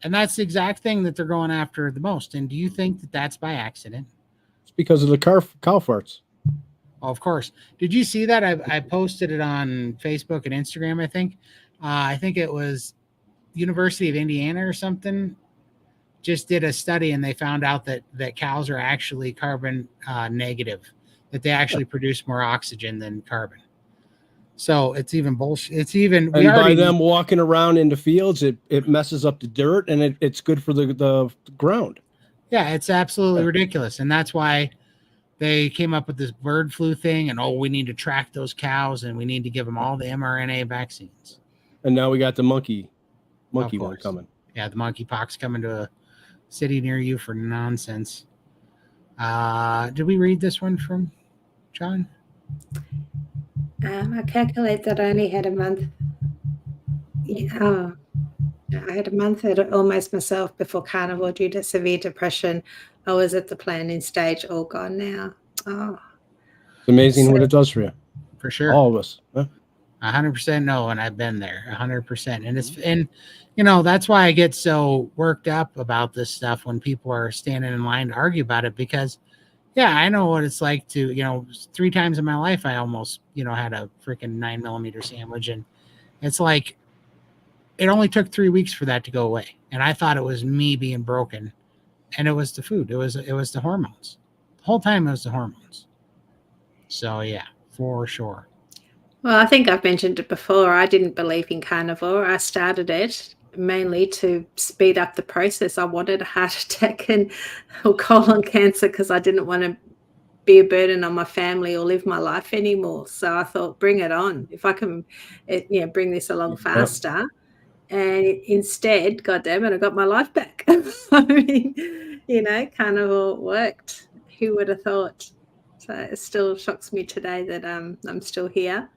And that's the exact thing that they're going after the most. And do you think that that's by accident? It's because of the cow farts. Oh, of course. Did you see that? I posted it on Facebook and Instagram, I think. I think it was University of Indiana or something. Just did a study and they found out that cows are actually carbon negative, that they actually produce more oxygen than carbon. So it's even bullshit. It's even by them walking around in the fields, it messes up the dirt and it's good for the ground. Yeah, it's absolutely ridiculous. And that's why they came up with this bird flu thing and we need to track those cows and we need to give them all the mRNA vaccines. And now we got the monkey one coming. Yeah, the monkeypox coming to a city near you for nonsense. Did we read this one from John? I calculate that I only had a month. I had a month at almost myself before Carnivore due to severe depression. I was at the planning stage, all gone now. Oh, it's amazing what it does for you. For sure, all of us. 100% no, and I've been there 100%. And that's why I get so worked up about this stuff when people are standing in line to argue about it, because yeah, I know what it's like to, 3 times in my life I almost, had a freaking 9mm sandwich, and it's like it only took 3 weeks for that to go away. And I thought it was me being broken, and it was the food. It was the hormones. The whole time it was the hormones. So yeah, for sure. Well, I think I've mentioned it before. I didn't believe in Carnivore. I started it mainly to speed up the process. I wanted a heart attack or colon cancer because I didn't want to be a burden on my family or live my life anymore. So I thought, bring it on. If I can, bring this along faster. And instead, goddamn it, I got my life back. I mean, Carnivore worked. Who would have thought? So it still shocks me today that I'm still here.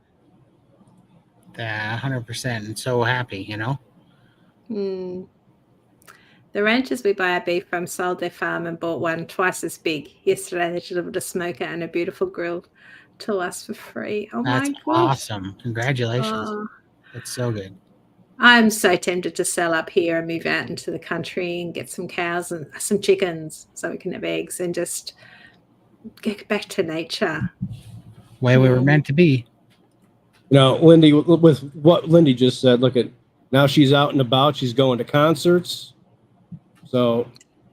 100%, and so happy, The ranchers we buy our beef from sold their farm and bought one twice as big. Yesterday they delivered a smoker and a beautiful grill to us for free. Oh, that's my gosh. Awesome. Congratulations. That's so good. I'm so tempted to sell up here and move out into the country and get some cows and some chickens so we can have eggs and just get back to nature. Way we were meant to be. Lindy, with what Lindy just said, look at now she's out and about. She's going to concerts. So,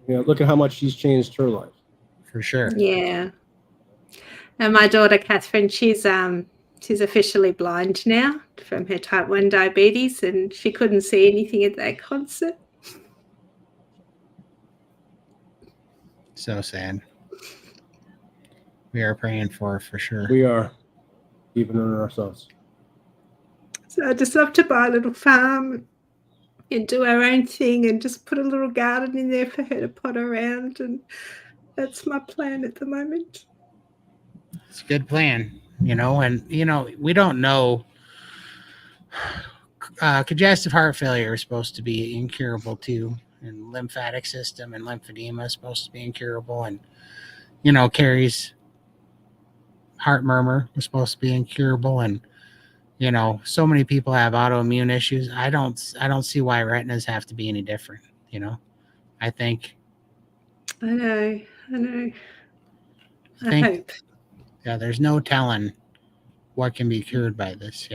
look at how much she's changed her life. For sure. Yeah. And my daughter, Catherine, she's officially blind now from her type 1 diabetes, and she couldn't see anything at that concert. So sad. We are praying for sure. We are keeping her ourselves. So I just love to buy a little farm and do our own thing and just put a little garden in there for her to pot around, and that's my plan at the moment. It's a good plan. And we don't know. Congestive heart failure is supposed to be incurable too, and lymphatic system and lymphedema is supposed to be incurable, and Carrie's heart murmur was supposed to be incurable, and so many people have autoimmune issues. I don't see why retinas have to be any different. I think I know. I think hope. yeah, there's no telling what can be cured by this.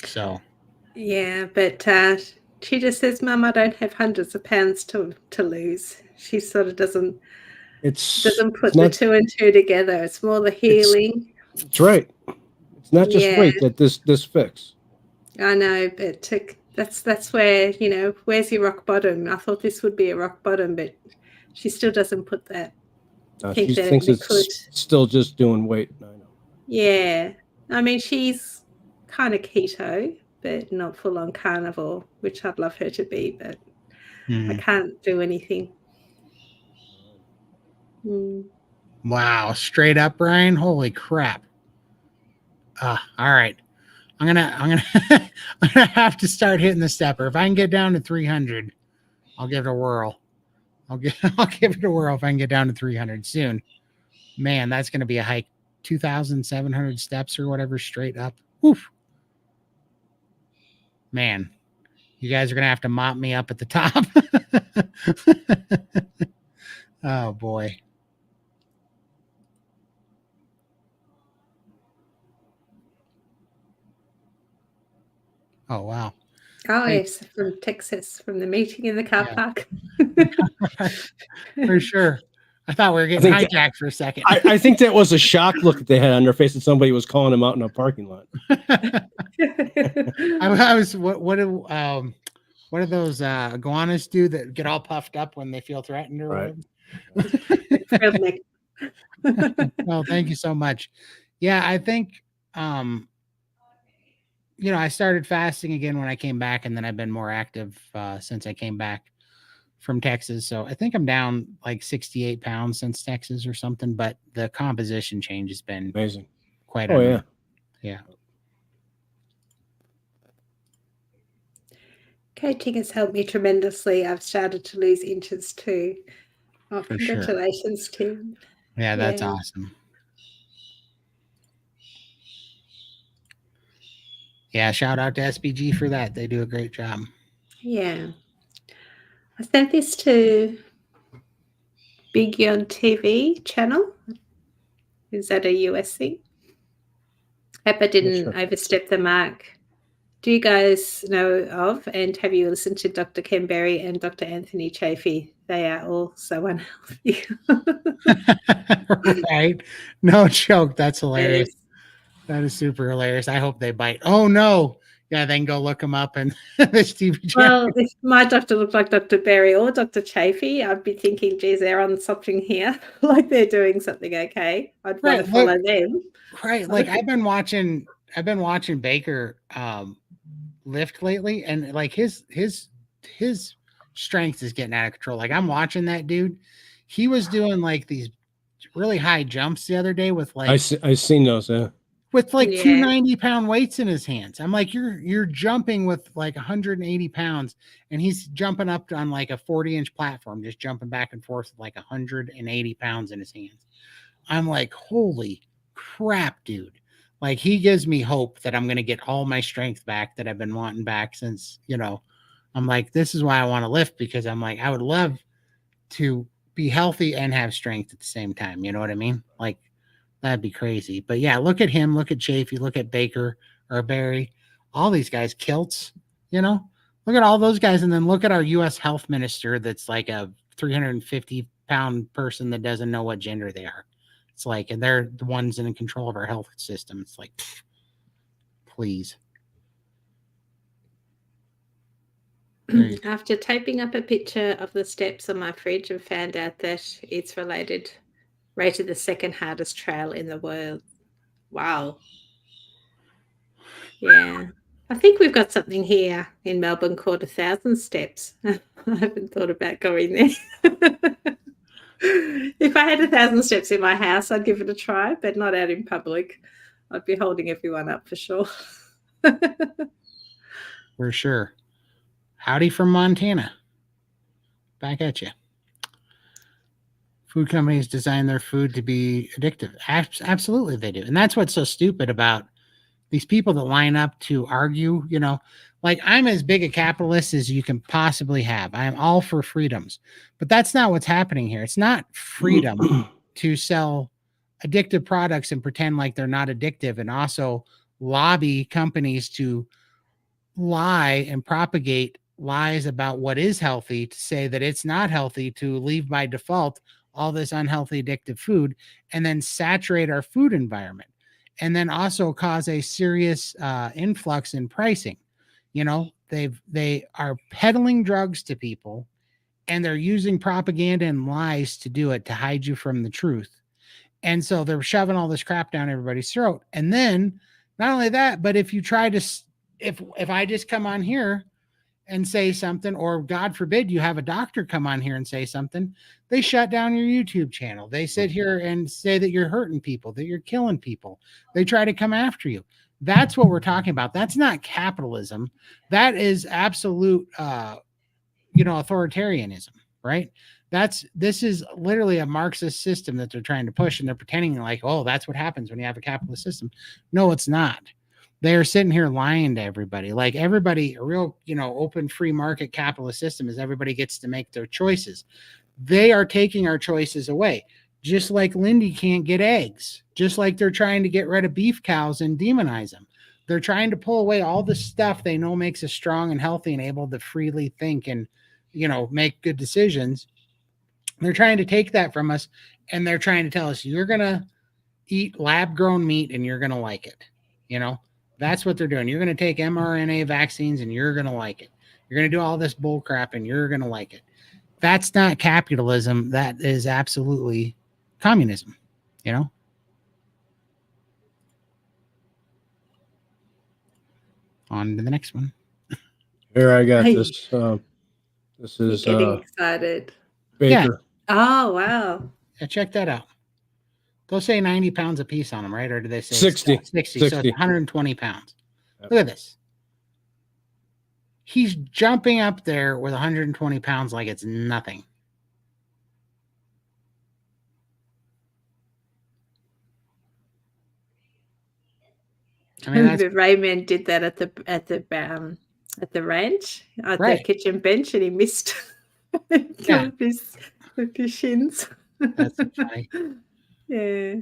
So Yeah, but she just says, "Mum, I don't have hundreds of pounds to lose." She sort of doesn't It's put the not. two and two together. It's more the healing. It's right. It's not just Yeah, weight that this fix. I know, but that's where, where's your rock bottom? I thought this would be a rock bottom, but she still doesn't put that. She Think that thinks it could. it's still just doing weight. I know. Yeah. I mean, she's kind of keto, but not full on carnivore, which I'd love her to be, but I can't do anything. Wow, straight up, Brian. Holy crap. All right. I'm gonna I'm gonna have to start hitting the stepper. If I can get down to 300, I'll give it a whirl. I'll give it a whirl if I can get down to 300 soon. Man, that's gonna be a hike. 2,700 steps or whatever straight up. Oof. Man, you guys are gonna have to mop me up at the top. Oh boy. Oh wow. Oh, Hey. yes, from Texas, from the meeting in the car park. For sure. I thought we were getting hijacked for a second. I think that was a shocked look that they had on their face that somebody was calling them out in a parking lot. I was what do those iguanas do that get all puffed up when they feel threatened or Right. whatever? Well, thank you so much. Yeah, I think I started fasting again when I came back, and then I've been more active since I came back from Texas. So I think I'm down like 68 pounds since Texas or something, but the composition change has been amazing. Quite yeah. Yeah. Coaching has helped me tremendously. I've started to lose inches too. Oh, For congratulations, Tim. Yeah, that's awesome. Yeah, shout out to SBG for that. They do a great job. Yeah. I sent this to Big Yon TV channel. Is that a US thing? Hope I didn't overstep the mark. Do you guys know of and have you listened to Dr. Ken Berry and Dr. Anthony Chafee? They are all so unhealthy. Right? No joke. That's hilarious. That is super hilarious. I hope they bite. Oh, no. Yeah, then go look them up and this TV channel. Well, if my doctor looked like Dr. Berry or Dr. Chafee, I'd be thinking, geez, they're on something here. Like they're doing something okay. I'd want to follow them. Right. Like I've been watching Baker lift lately, and like his strength is getting out of control. Like I'm watching that dude. He was doing like these really high jumps the other day with like I seen those, with like 290-pound weights in his hands. I'm like, you're jumping with like 180 pounds, and he's jumping up on like a 40-inch platform, just jumping back and forth with like 180 pounds in his hands. I'm like, holy crap, dude. Like he gives me hope that I'm going to get all my strength back that I've been wanting back since, I'm like, this is why I want to lift, because I'm like, I would love to be healthy and have strength at the same time. You know what I mean? Like that'd be crazy. But yeah, look at him, look at Chafee, look at Baker or Barry, all these guys, Kilts, look at all those guys. And then look at our U.S. health minister. That's like a 350-pound person that doesn't know what gender they are. It's like, and they're the ones in control of our health system. It's like, please. After typing up a picture of the steps on my fridge and found out that it's rated the second hardest trail in the world. Wow. Yeah. I think we've got something here in Melbourne called 1,000 steps. I haven't thought about going there. If I had 1,000 steps in my house, I'd give it a try, but not out in public. I'd be holding everyone up for sure. For sure. Howdy from Montana. Back at you. Food companies design their food to be addictive. Absolutely, they do. And that's what's so stupid about these people that line up to argue. Like, I'm as big a capitalist as you can possibly have. I'm all for freedoms. But that's not what's happening here. It's not freedom to sell addictive products and pretend like they're not addictive, and also lobby companies to lie and propagate lies about what is healthy, to say that it's not healthy, to leave by default all this unhealthy addictive food, and then saturate our food environment, and then also cause a serious influx in pricing. They are peddling drugs to people, and they're using propaganda and lies to do it, to hide you from the truth. And so they're shoving all this crap down everybody's throat. And then not only that, but if you try to, if I just come on here and say something, or God forbid you have a doctor come on here and say something, they shut down your YouTube channel. They sit here and say that you're hurting people, that you're killing people. They try to come after you. That's what we're talking about. That's not capitalism. That is absolute, authoritarianism, right? This is literally a Marxist system that they're trying to push, and they're pretending like, oh, that's what happens when you have a capitalist system. No, it's not. They are sitting here lying to everybody. Like, everybody, a real, open free market capitalist system is everybody gets to make their choices. They are taking our choices away. Just like Lindy can't get eggs, just like they're trying to get rid of beef cows and demonize them. They're trying to pull away all the stuff they know makes us strong and healthy and able to freely think and, make good decisions. They're trying to take that from us, and they're trying to tell us, you're going to eat lab grown meat and you're going to like it. That's what they're doing. You're going to take mRNA vaccines and you're going to like it. You're going to do all this bull crap and you're going to like it. That's not capitalism. That is absolutely communism, On to the next one. Here, I got this. This is getting excited. Baker. Yeah. Oh, wow. Yeah, check that out. They'll say 90 pounds a piece on them, right? Or do they say 60? 60. So it's 120 pounds. Yep. Look at this. He's jumping up there with 120 pounds like it's nothing. I mean, Raymond did that at the ranch, at the kitchen bench, and he missed with his shins. That's funny. Yeah.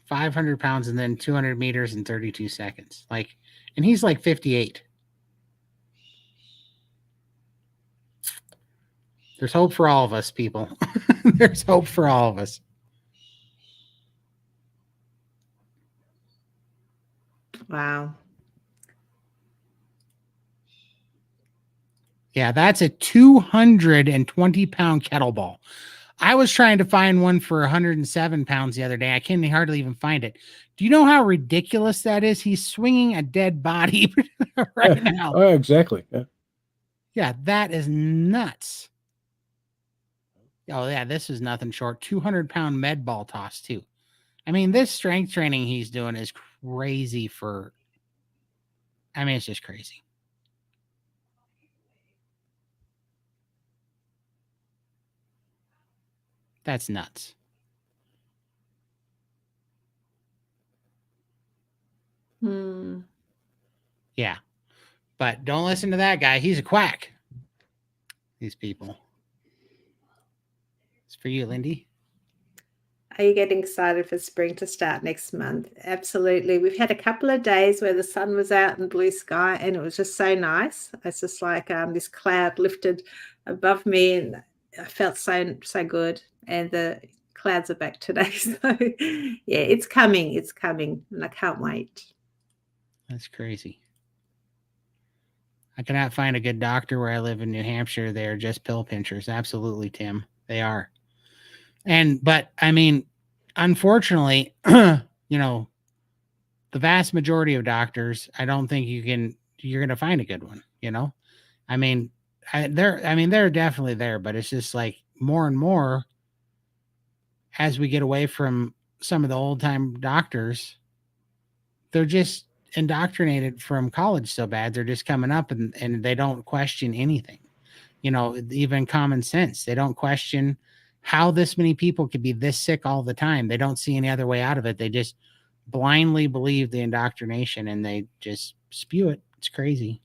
500 pounds and then 200 meters in 32 seconds. And he's like 58. There's hope for all of us, people. There's hope for all of us. Wow. Yeah, that's a 220-pound kettlebell. I was trying to find one for 107 pounds the other day. I can't hardly even find it. Do you know how ridiculous that is? He's swinging a dead body right now. Oh, exactly. Yeah, that is nuts. Oh, yeah, this is nothing short. 200-pound med ball toss, too. I mean, this strength training he's doing is crazy it's just crazy. That's nuts. Yeah. But don't listen to that guy. He's a quack. These people. It's for you, Lindy. Are you getting excited for spring to start next month? Absolutely. We've had a couple of days where the sun was out and blue sky, and it was just so nice. It's just like this cloud lifted above me, and I felt so good. And the clouds are back today. So, yeah, it's coming. It's coming, and I can't wait. That's crazy. I cannot find a good doctor where I live in New Hampshire. They're just pill pinchers. Absolutely, Tim. They are. But I mean, unfortunately, the vast majority of doctors, I don't think you're going to find a good one, I mean, they're definitely there, but it's just like, more and more as we get away from some of the old time doctors, they're just indoctrinated from college so bad. They're just coming up and they don't question anything, even common sense. They don't question how this many people could be this sick all the time. They don't see any other way out of it. They just blindly believe the indoctrination and they just spew it. It's crazy.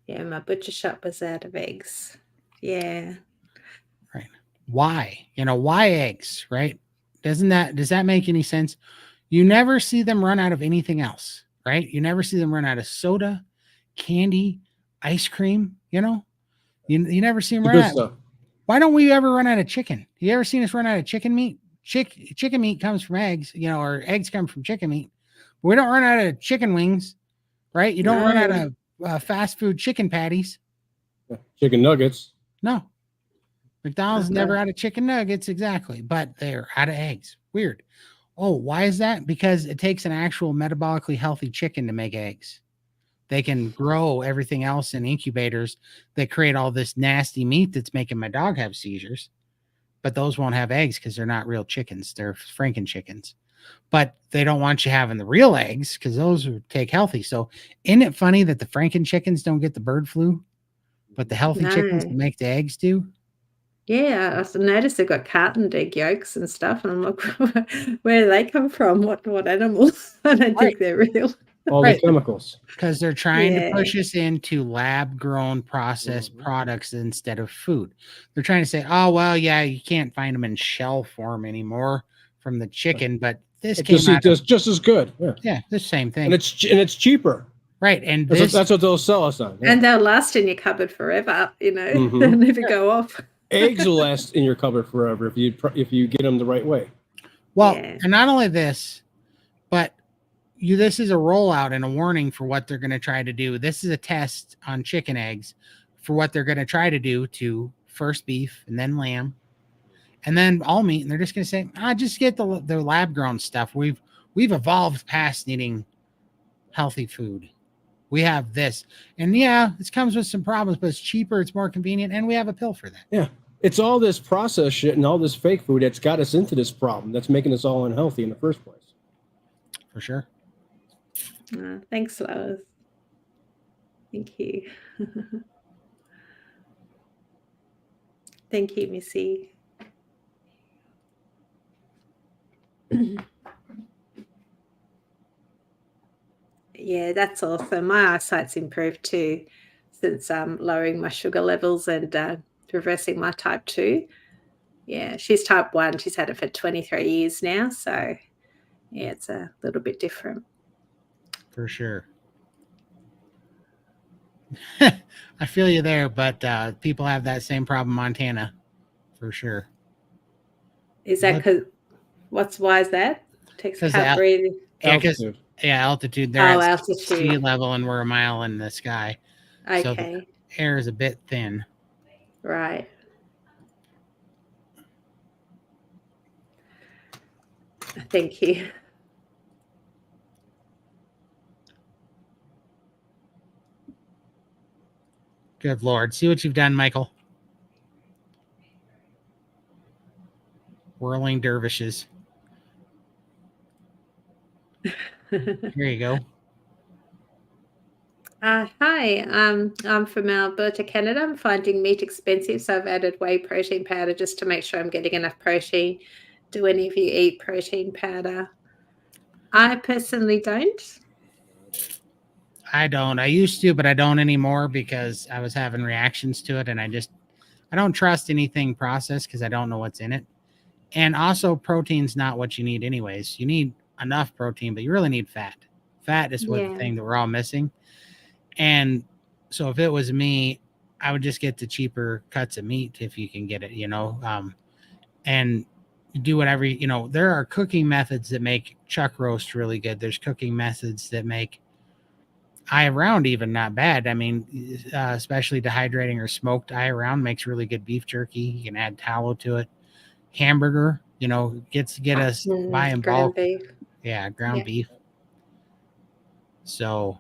Yeah, my butcher shop was out of eggs. Yeah. Right. Why? Why eggs, right? Does that make any sense? You never see them run out of anything else, right? You never see them run out of soda, candy, ice cream, You never see them The run good out. stuff. Why don't we ever run out of chicken? You ever seen us run out of chicken meat? Chicken meat comes from eggs, or eggs come from chicken meat. But we don't run out of chicken wings, right? You don't run out No. of fast food chicken patties. Chicken nuggets. No. McDonald's Uh-huh. never out of chicken nuggets, exactly, but they're out of eggs. Weird. Oh, why is that? Because it takes an actual metabolically healthy chicken to make eggs. They can grow everything else in incubators that create all this nasty meat that's making my dog have seizures. But those won't have eggs because they're not real chickens. They're Franken chickens. But they don't want you having the real eggs because those would take healthy. So isn't it funny that the Franken chickens don't get the bird flu, but the healthy chickens that No. make the eggs do? Yeah, I noticed they've got cartoned egg yolks and stuff, and I'm like, where do they come from? What animals? I don't Right. think they're real. All Right. the chemicals. Because they're trying to Yeah. push us into lab grown processed products instead of food. They're trying to say, oh, well, yeah, you can't find them in shell form anymore from the chicken, but this It came just, out of, just as good. Yeah. yeah, the same thing. And it's cheaper. Right. And That's what they'll sell us on. Yeah. And they'll last in your cupboard forever, Mhm. They'll never Yeah. go off. Eggs will last in your cupboard forever if you get them the right way. well, Yeah. and not only this, but this is a rollout and a warning for what they're going to try to do. This is a test on chicken eggs for what they're going to try to do to first beef and then lamb and then all meat. And they're just going to say, just get the lab grown stuff. We've evolved past needing healthy food. We have this, and yeah, it comes with some problems, but it's cheaper, it's more convenient, and we have a pill for that. Yeah. It's all this processed shit and all this fake food that's got us into this problem that's making us all unhealthy in the first place. For sure. Thanks, Lois. Thank you. Thank you, Missy. Yeah, that's awesome. My eyesight's improved too since lowering my sugar levels and reversing my type 2. Yeah, she's type 1. She's had it for 23 years now. So, yeah, it's a little bit different. For sure. I feel you there, but people have that same problem in Montana, for sure. Is that because why is that? Takes 'Cause can't breathe. Yeah, because Altitude. altitude. They're Oh, at sea altitude. level, and we're a mile in the sky, so the Okay, air is a bit thin. right. Thank you. Good Lord, see what you've done, Michael. Whirling dervishes. Here you go. Hi, I'm from Alberta, Canada. I'm finding meat expensive, so I've added whey protein powder just to make sure I'm getting enough protein. Do any of you eat protein powder? I personally don't. I don't. I used to, but I don't anymore because I was having reactions to it, and I don't trust anything processed because I don't know what's in it. And also, protein's not what you need, anyways. You need enough protein, but you really need fat. Fat is what the Yeah. thing that we're all missing. And so, if it was me, I would just get the cheaper cuts of meat if you can get it, and do whatever. There are cooking methods that make chuck roast really good. There's cooking methods that make eye round even not bad. I mean, especially dehydrating or smoked eye round makes really good beef jerky. You can add tallow to it. Hamburger, get us buy in Ground bulk. beef. Yeah, ground Yeah. beef. So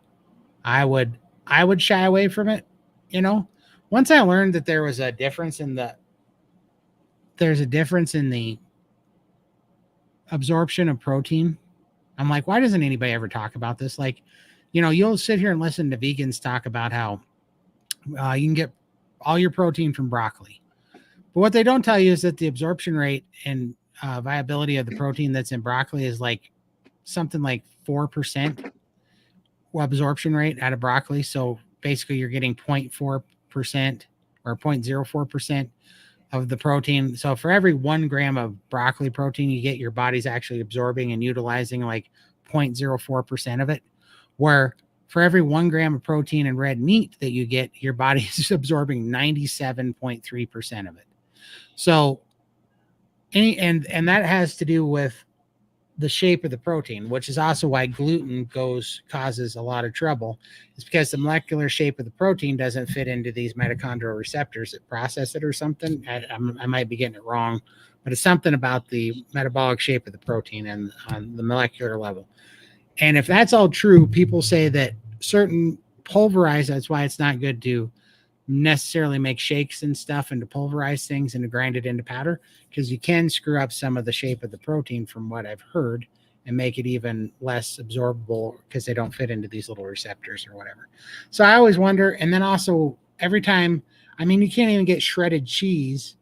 I would shy away from it, once I learned that there's a difference in the absorption of protein, I'm like, why doesn't anybody ever talk about this? Like, you'll sit here and listen to vegans talk about how you can get all your protein from broccoli. But what they don't tell you is that the absorption rate and viability of the protein that's in broccoli is like something like 4% absorption rate out of broccoli. So basically you're getting 0.4% or 0.04% of the protein. So for every 1 gram of broccoli protein you get, your body's actually absorbing and utilizing like 0.04% of it. Where for every 1 gram of protein in red meat that you get, your body is absorbing 97.3% of it. So and that has to do with the shape of the protein, which is also why gluten causes a lot of trouble. It's because the molecular shape of the protein doesn't fit into these mitochondrial receptors that process it or something. I might be getting it wrong, but it's something about the metabolic shape of the protein and on the molecular level. And if that's all true, people say that certain pulverized, that's why it's not good to necessarily make shakes and stuff and to pulverize things and to grind it into powder, because you can screw up some of the shape of the protein from what I've heard and make it even less absorbable because they don't fit into these little receptors or whatever. So I always wonder. And then also every time, I mean, you can't even get shredded cheese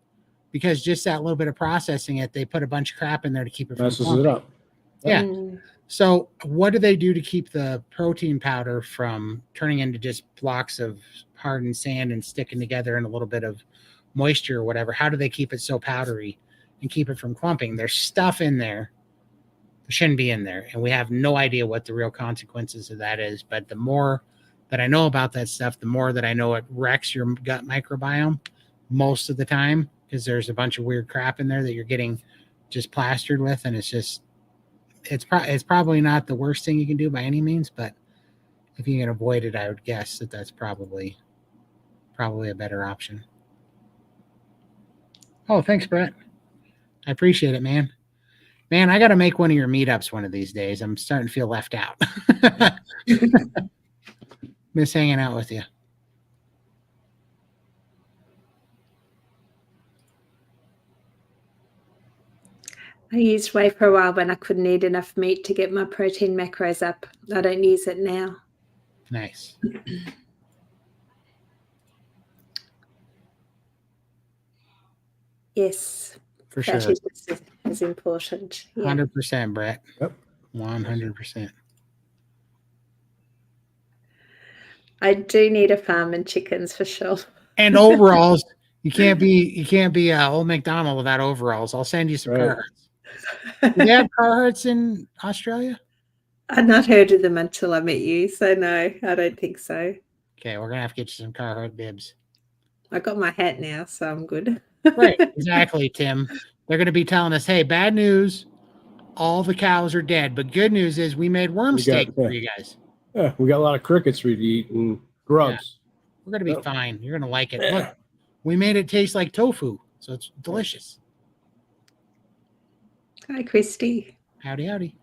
because just that little bit of processing it, they put a bunch of crap in there to keep it from Messes clumping. it up. Yeah. So what do they do to keep the protein powder from turning into just blocks of hardened sand and sticking together in a little bit of moisture or whatever? How do they keep it so powdery and keep it from clumping? There's stuff in there that shouldn't be in there, and we have no idea what the real consequences of that is. But the more that I know about that stuff, the more that I know it wrecks your gut microbiome most of the time, because there's a bunch of weird crap in there that you're getting just plastered with, and it's probably not the worst thing you can do by any means, but if you can avoid it, I would guess that that's probably a better option. Oh, thanks, Brett. I appreciate it, man. Man, I got to make one of your meetups one of these days. I'm starting to feel left out. Miss hanging out with you. I used whey for a while when I couldn't eat enough meat to get my protein macros up. I don't use it now. Nice. Yes. For sure. That is important. Yeah. 100%, Brett. Yep. 100%. I do need a farm and chickens for sure. And overalls. You can't be old McDonald without overalls. I'll send you some Carhartts. Do they have Carhartts in Australia? I'd not heard of them until I met you, so no, I don't think so. Okay, we're gonna have to get you some Carhartt bibs. I got my hat now, so I'm good. Right, exactly, Tim. They're gonna be telling us, "Hey, bad news, all the cows are dead, but good news is we made worm steak for you guys." Yeah, we got a lot of crickets for you to eat and grubs. Yeah. We're gonna be fine. You're gonna like it. Look, we made it taste like tofu, so it's delicious. Hi, Christy. Howdy, howdy.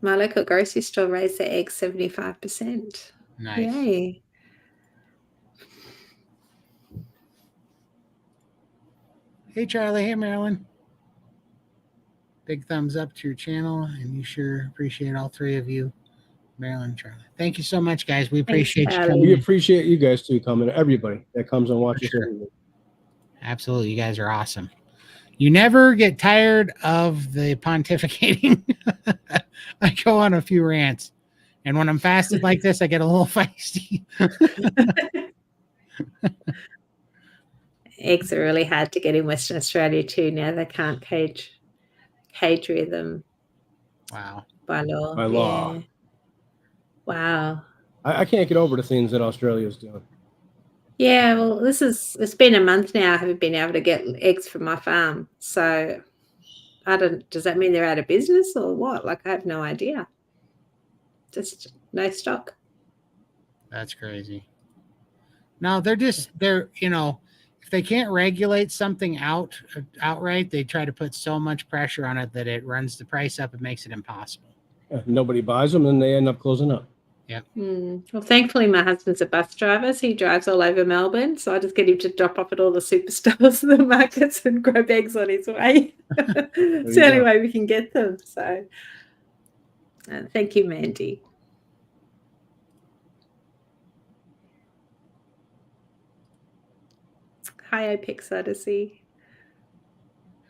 My local grocery store raised their eggs 75%. Nice. Yay. Hey, Charlie. Hey, Marilyn. Big thumbs up to your channel, and you sure appreciate all three of you, Marilyn and Charlie. Thank you so much, guys. We appreciate you coming. We appreciate you guys too coming. Everybody that comes and watches. Sure. Absolutely, you guys are awesome. You never get tired of the pontificating. I go on a few rants, and when I'm fasted like this, I get a little feisty. Eggs are really hard to get in Western Australia too. Now they can't cage rear them. Wow. By law. By law. Yeah. Wow. I can't get over the things that Australia's doing. Yeah, well, it's been a month now. I haven't been able to get eggs from my farm. So does that mean they're out of business or what? Like, I have no idea. Just no stock. That's crazy. No, they're if they can't regulate something outright, they try to put so much pressure on it that it runs the price up and makes it impossible. Yeah, nobody buys them and they end up closing up. Well, thankfully, my husband's a bus driver, so he drives all over Melbourne. So I just get him to drop off at all the superstores and the markets and grab eggs on his way. It's the only way we can get them. So thank you, Mandy. Hi, Apex Odyssey.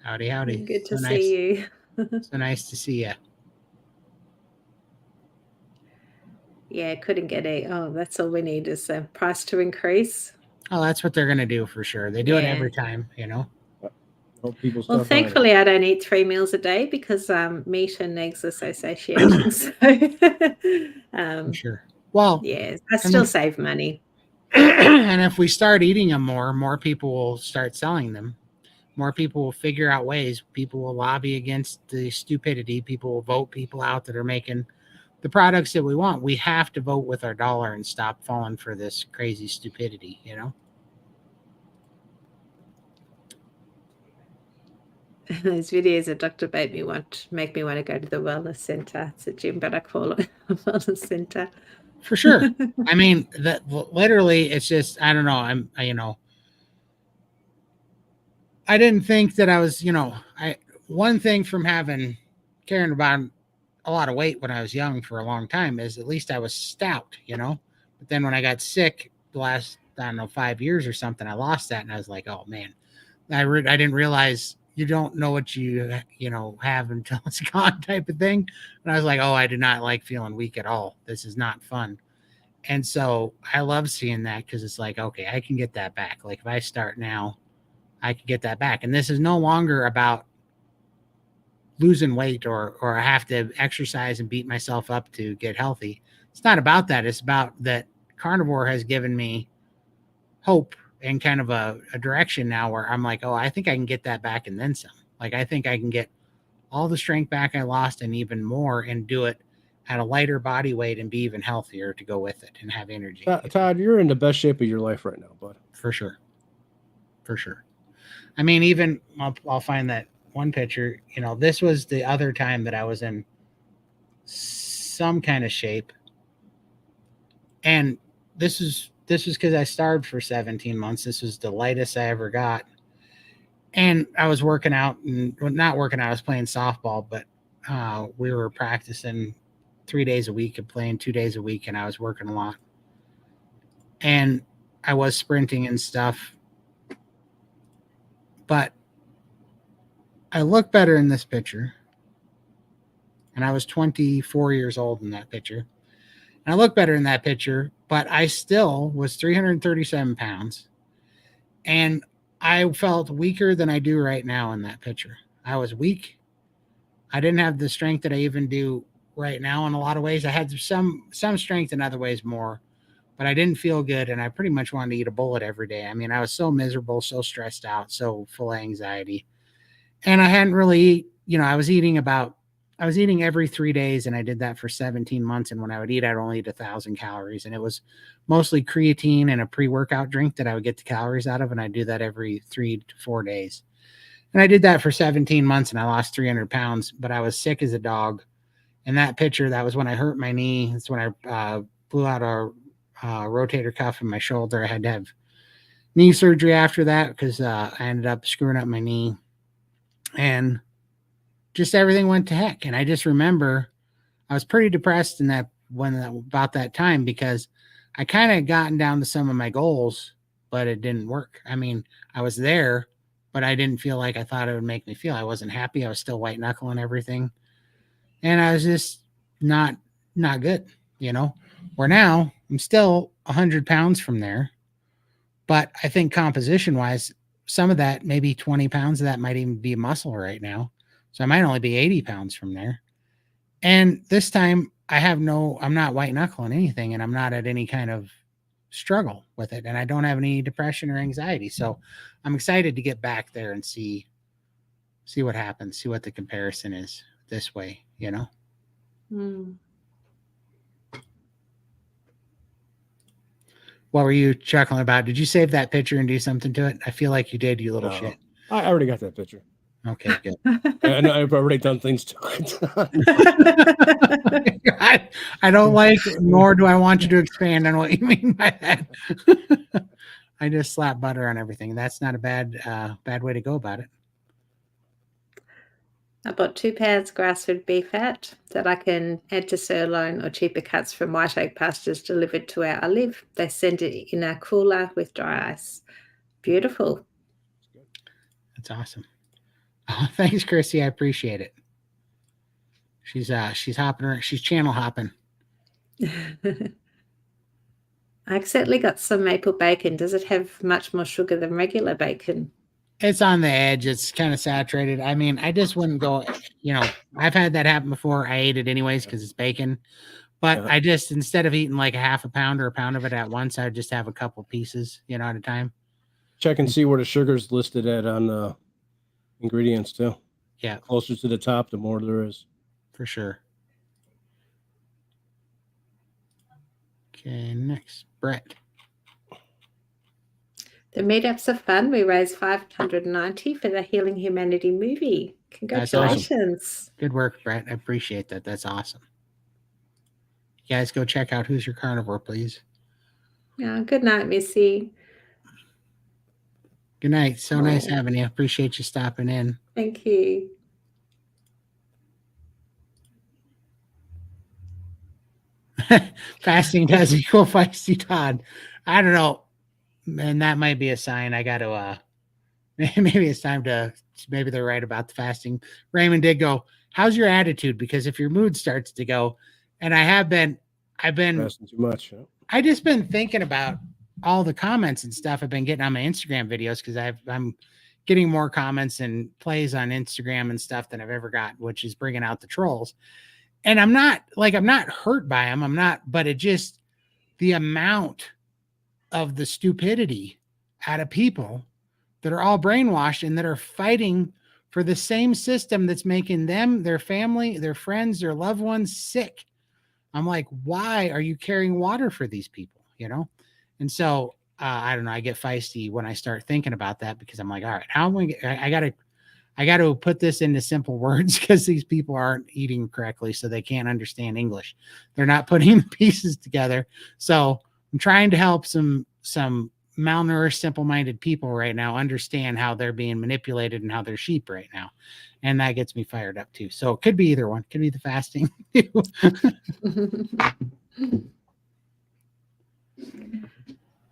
Howdy, howdy. Good to see you. So nice to see you. Yeah, couldn't get it. Oh, that's all we need is the price to increase. Oh, that's what they're going to do for sure. They do it every time, you know. Well, thankfully, I don't eat 3 meals a day because Meat and Eggs Association. So, for sure. Well, yeah, I still save money. And if we start eating them more people will start selling them. More people will figure out ways. People will lobby against the stupidity. People will vote people out that are making the products that we want. We have to vote with our dollar and stop falling for this crazy stupidity, you know? Those videos that Dr. Bate make me want to go to the wellness center. It's a gym, but I call it a wellness center. For sure. I mean, that literally, it's just, I don't know. I didn't think that I was, one thing from caring about a lot of weight when I was young for a long time is at least I was stout, you know? But then when I got sick the last, 5 years or something, I lost that. And I was like, oh man, I didn't realize you don't know what you have until it's gone type of thing. And I was like, oh, I do not like feeling weak at all. This is not fun. And so I love seeing that because it's like, okay, I can get that back. Like if I start now, I can get that back. And this is no longer about losing weight or I have to exercise and beat myself up to get healthy. It's not about that. It's about that Carnivore has given me hope and kind of a direction now where I'm like, oh, I think I can get that back and then some. Like, I think I can get all the strength back I lost and even more and do it at a lighter body weight and be even healthier to go with it and have energy. Todd, you're in the best shape of your life right now, bud. For sure. For sure. I mean, even I'll find that one picture, this was the other time that I was in some kind of shape. And this was because I starved for 17 months. This was the lightest I ever got. And I was working out not working out. I was playing softball, but we were practicing 3 days a week and playing 2 days a week. And I was working a lot. And I was sprinting and stuff. But I look better in this picture. And I was 24 years old in that picture. And I look better in that picture, but I still was 337 pounds. And I felt weaker than I do right now in that picture. I was weak. I didn't have the strength that I even do right now in a lot of ways. I had some strength in other ways more, but I didn't feel good. And I pretty much wanted to eat a bullet every day. I mean, I was so miserable, so stressed out, so full of anxiety. And I hadn't really, I was eating every 3 days, and I did that for 17 months. And when I would eat, I'd only eat 1,000 calories. And it was mostly creatine and a pre-workout drink that I would get the calories out of. And I do that every 3 to 4 days. And I did that for 17 months and I lost 300 pounds, but I was sick as a dog. In that picture, that was when I hurt my knee. That's when I blew out a rotator cuff in my shoulder. I had to have knee surgery after that because I ended up screwing up my knee. And just everything went to heck. And I just remember I was pretty depressed about that time because I kind of gotten down to some of my goals, but it didn't work. I mean, I was there, but I didn't feel like I thought it would make me feel. I wasn't happy. I was still white knuckling everything. And I was just not good, where now I'm still 100 pounds from there. But I think composition wise, some of that, maybe 20 pounds of that might even be muscle right now. So I might only be 80 pounds from there. And this time I'm not white knuckling anything and I'm not at any kind of struggle with it. And I don't have any depression or anxiety. So I'm excited to get back there and see what happens, see what the comparison is this way, What were you chuckling about? Did you save that picture and do something to it? I feel like you did, you little shit. I already got that picture. Okay, good. And I've already done things to it. I don't like, nor do I want you to expand on what you mean by that. I just slap butter on everything. That's not a bad way to go about it. I bought 2 pounds grass-fed beef fat that I can add to sirloin or cheaper cuts from white oak pastures delivered to where I live. They send it in a cooler with dry ice. Beautiful. That's awesome. Oh, thanks, Chrissy. I appreciate it. She's hopping. She's channel hopping. I accidentally got some maple bacon. Does it have much more sugar than regular bacon? It's on the edge. It's kind of saturated. I mean, I just wouldn't go. I've had that happen before. I ate it anyways because it's bacon. But I just, instead of eating like a half a pound or a pound of it at once, I would just have a couple pieces, at a time. Check and see where the sugar's listed at on the ingredients too. Yeah. Closer to the top, the more there is. For sure. Okay, next, Brett. The meetups are fun. We raised $590 for the Healing Humanity movie. Congratulations. Awesome. Good work, Brett. I appreciate that. That's awesome. You guys go check out Who's Your Carnivore, please. Yeah, good night, Missy. Good night. So nice having you. Appreciate you stopping in. Thank you. Fasting does equal feisty Todd. I don't know. And that might be a sign. I got to, maybe it's time to, maybe they're right about the fasting. Raymond did go, how's your attitude? Because if your mood starts to go, and I've been fasting too much. Yeah. I just been thinking about all the comments and stuff I've been getting on my Instagram videos because I'm getting more comments and plays on Instagram and stuff than I've ever got, which is bringing out the trolls. And I'm not hurt by them. But it just, the amount of the stupidity out of people that are all brainwashed and that are fighting for the same system that's making them, their family, their friends, their loved ones sick. I'm like, why are you carrying water for these people? And so I don't know. I get feisty when I start thinking about that because I'm like, all right, how am I got to put this into simple words because these people aren't eating correctly, so they can't understand English. They're not putting the pieces together. So I'm trying to help some malnourished, simple-minded people right now understand how they're being manipulated and how they're sheep right now. And that gets me fired up too. So it could be either one. Could be the fasting.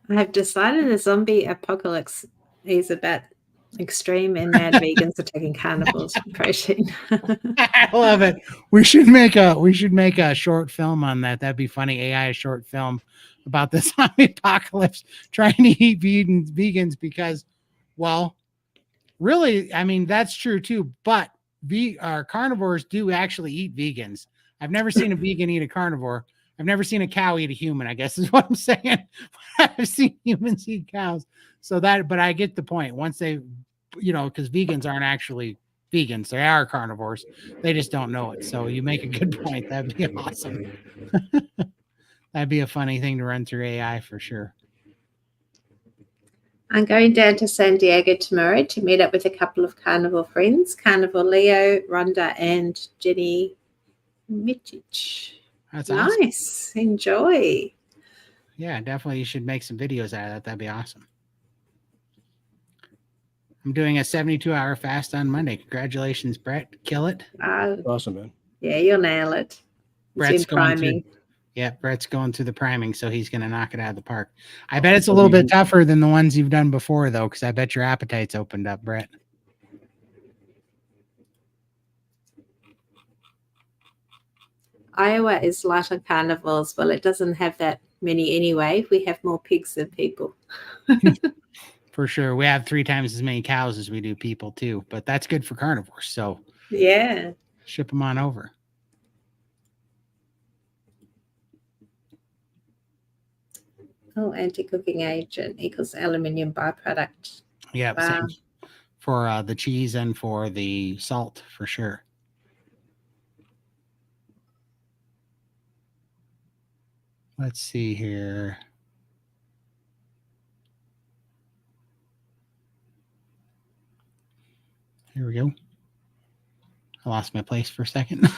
I have decided a zombie apocalypse is about extreme and mad vegans are taking carnivores for protein. I love it. We should make a short film on that. That'd be funny. AI short film about the zombie apocalypse trying to eat vegans because, well, really, I mean, that's true too. But our carnivores do actually eat vegans. I've never seen a vegan eat a carnivore. I've never seen a cow eat a human, I guess is what I'm saying. I've seen humans eat cows. But I get the point. Once they, because vegans aren't actually vegans. They are carnivores. They just don't know it. So you make a good point. That'd be awesome. That'd be a funny thing to run through AI for sure. I'm going down to San Diego tomorrow to meet up with a couple of carnivore friends, Carnivore Leo, Rhonda, and Jenny Mitchich. That's nice. Awesome. Enjoy. Yeah, definitely. You should make some videos out of that. That'd be awesome. I'm doing a 72-hour fast on Monday. Congratulations, Brett. Kill it. Awesome, man. Yeah, you'll nail it. Brett's going through. Yeah, Brett's going through the priming, so he's going to knock it out of the park. I bet it's a little bit tougher than the ones you've done before, though, because I bet your appetite's opened up, Brett. Iowa is light on carnivores. Well, it doesn't have that many anyway. We have more pigs than people. For sure. We have 3 times as many cows as we do people, too. But that's good for carnivores. So, yeah. Ship them on over. Oh, anti-cooking agent equals aluminium byproduct. Yeah, same for the cheese and for the salt, for sure. Let's see here. Here we go. I lost my place for a second.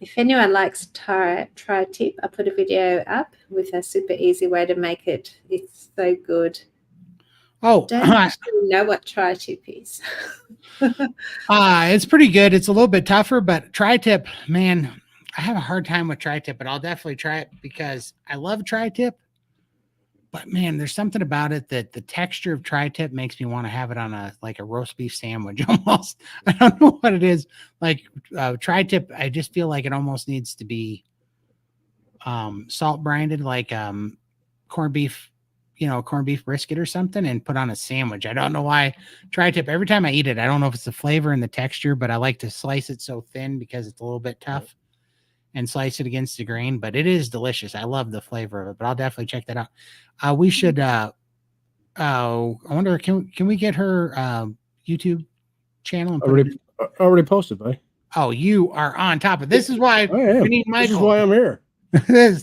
If anyone likes tri-tip, I put a video up with a super easy way to make it. It's so good. Oh, Don't actually know what tri-tip is. It's pretty good. It's a little bit tougher, but tri-tip, man, I have a hard time with tri-tip, but I'll definitely try it because I love tri-tip. But man, there's something about it that the texture of tri-tip makes me want to have it on a roast beef sandwich almost. I don't know what it is. Like tri-tip, I just feel like it almost needs to be salt branded, like corned beef, corned beef brisket or something, and put on a sandwich. I don't know why tri-tip, every time I eat it, I don't know if it's the flavor and the texture, but I like to slice it so thin because it's a little bit tough and slice it against the grain, but it is delicious. I love the flavor of it, but I'll definitely check that out. We should I wonder, can we get her YouTube channel and put it already posted, buddy. Oh, you are on top of this. Is why we need Michael. This is why I'm here.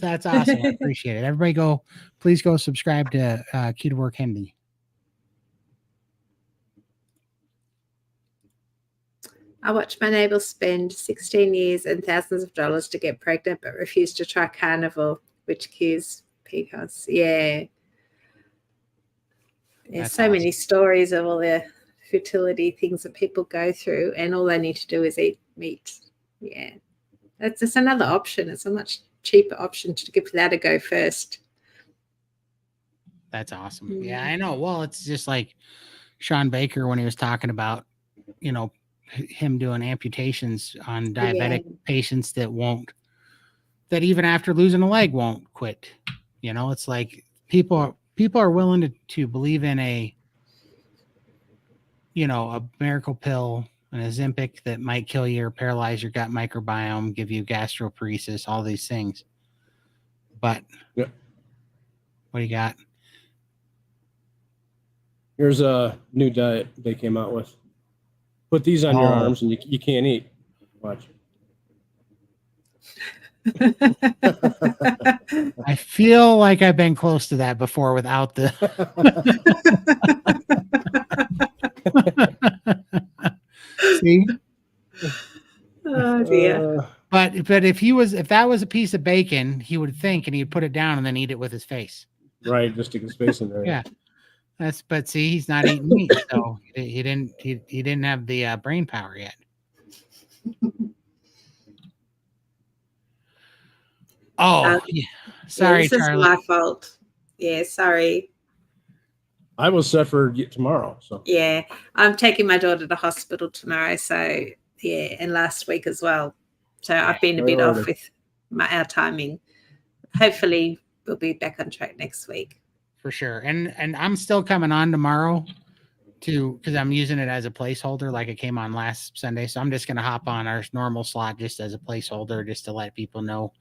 That's awesome. I appreciate it. Everybody please go subscribe to Carnivore Candy. I watched my neighbor spend 16 years and thousands of dollars to get pregnant, but refused to try Carnivore, which kills peacocks. Yeah. There's so many stories of all the fertility things that people go through, and all they need to do is eat meat. Yeah. That's just another option. It's a much cheaper option to give that a go first. That's awesome. Yeah, I know. Well, it's just like Sean Baker when he was talking about, him doing amputations on diabetic patients that even after losing a leg won't quit. It's like people are willing to believe in a miracle pill, an Ozempic that might kill you or paralyze your gut microbiome, give you gastroparesis, all these things. But what do you got? Here's a new diet they came out with. Put these on your arms and you can't eat. Watch. I feel like I've been close to that before without the see. Oh dear. But if that was a piece of bacon, he would think and he'd put it down and then eat it with his face. Right, just stick his face in there. Yeah. But see, he's not eating meat, so he didn't have the brain power yet. Oh, yeah. Sorry, this Charlie. is my fault. Yeah, sorry. I was set for tomorrow. So yeah, I'm taking my daughter to hospital tomorrow. So yeah, and last week as well. So I've been a bit off with our timing. Hopefully, we'll be back on track next week. For sure, and I'm still coming on tomorrow because I'm using it as a placeholder, like it came on last Sunday. So I'm just going to hop on our normal slot just as a placeholder, just to let people know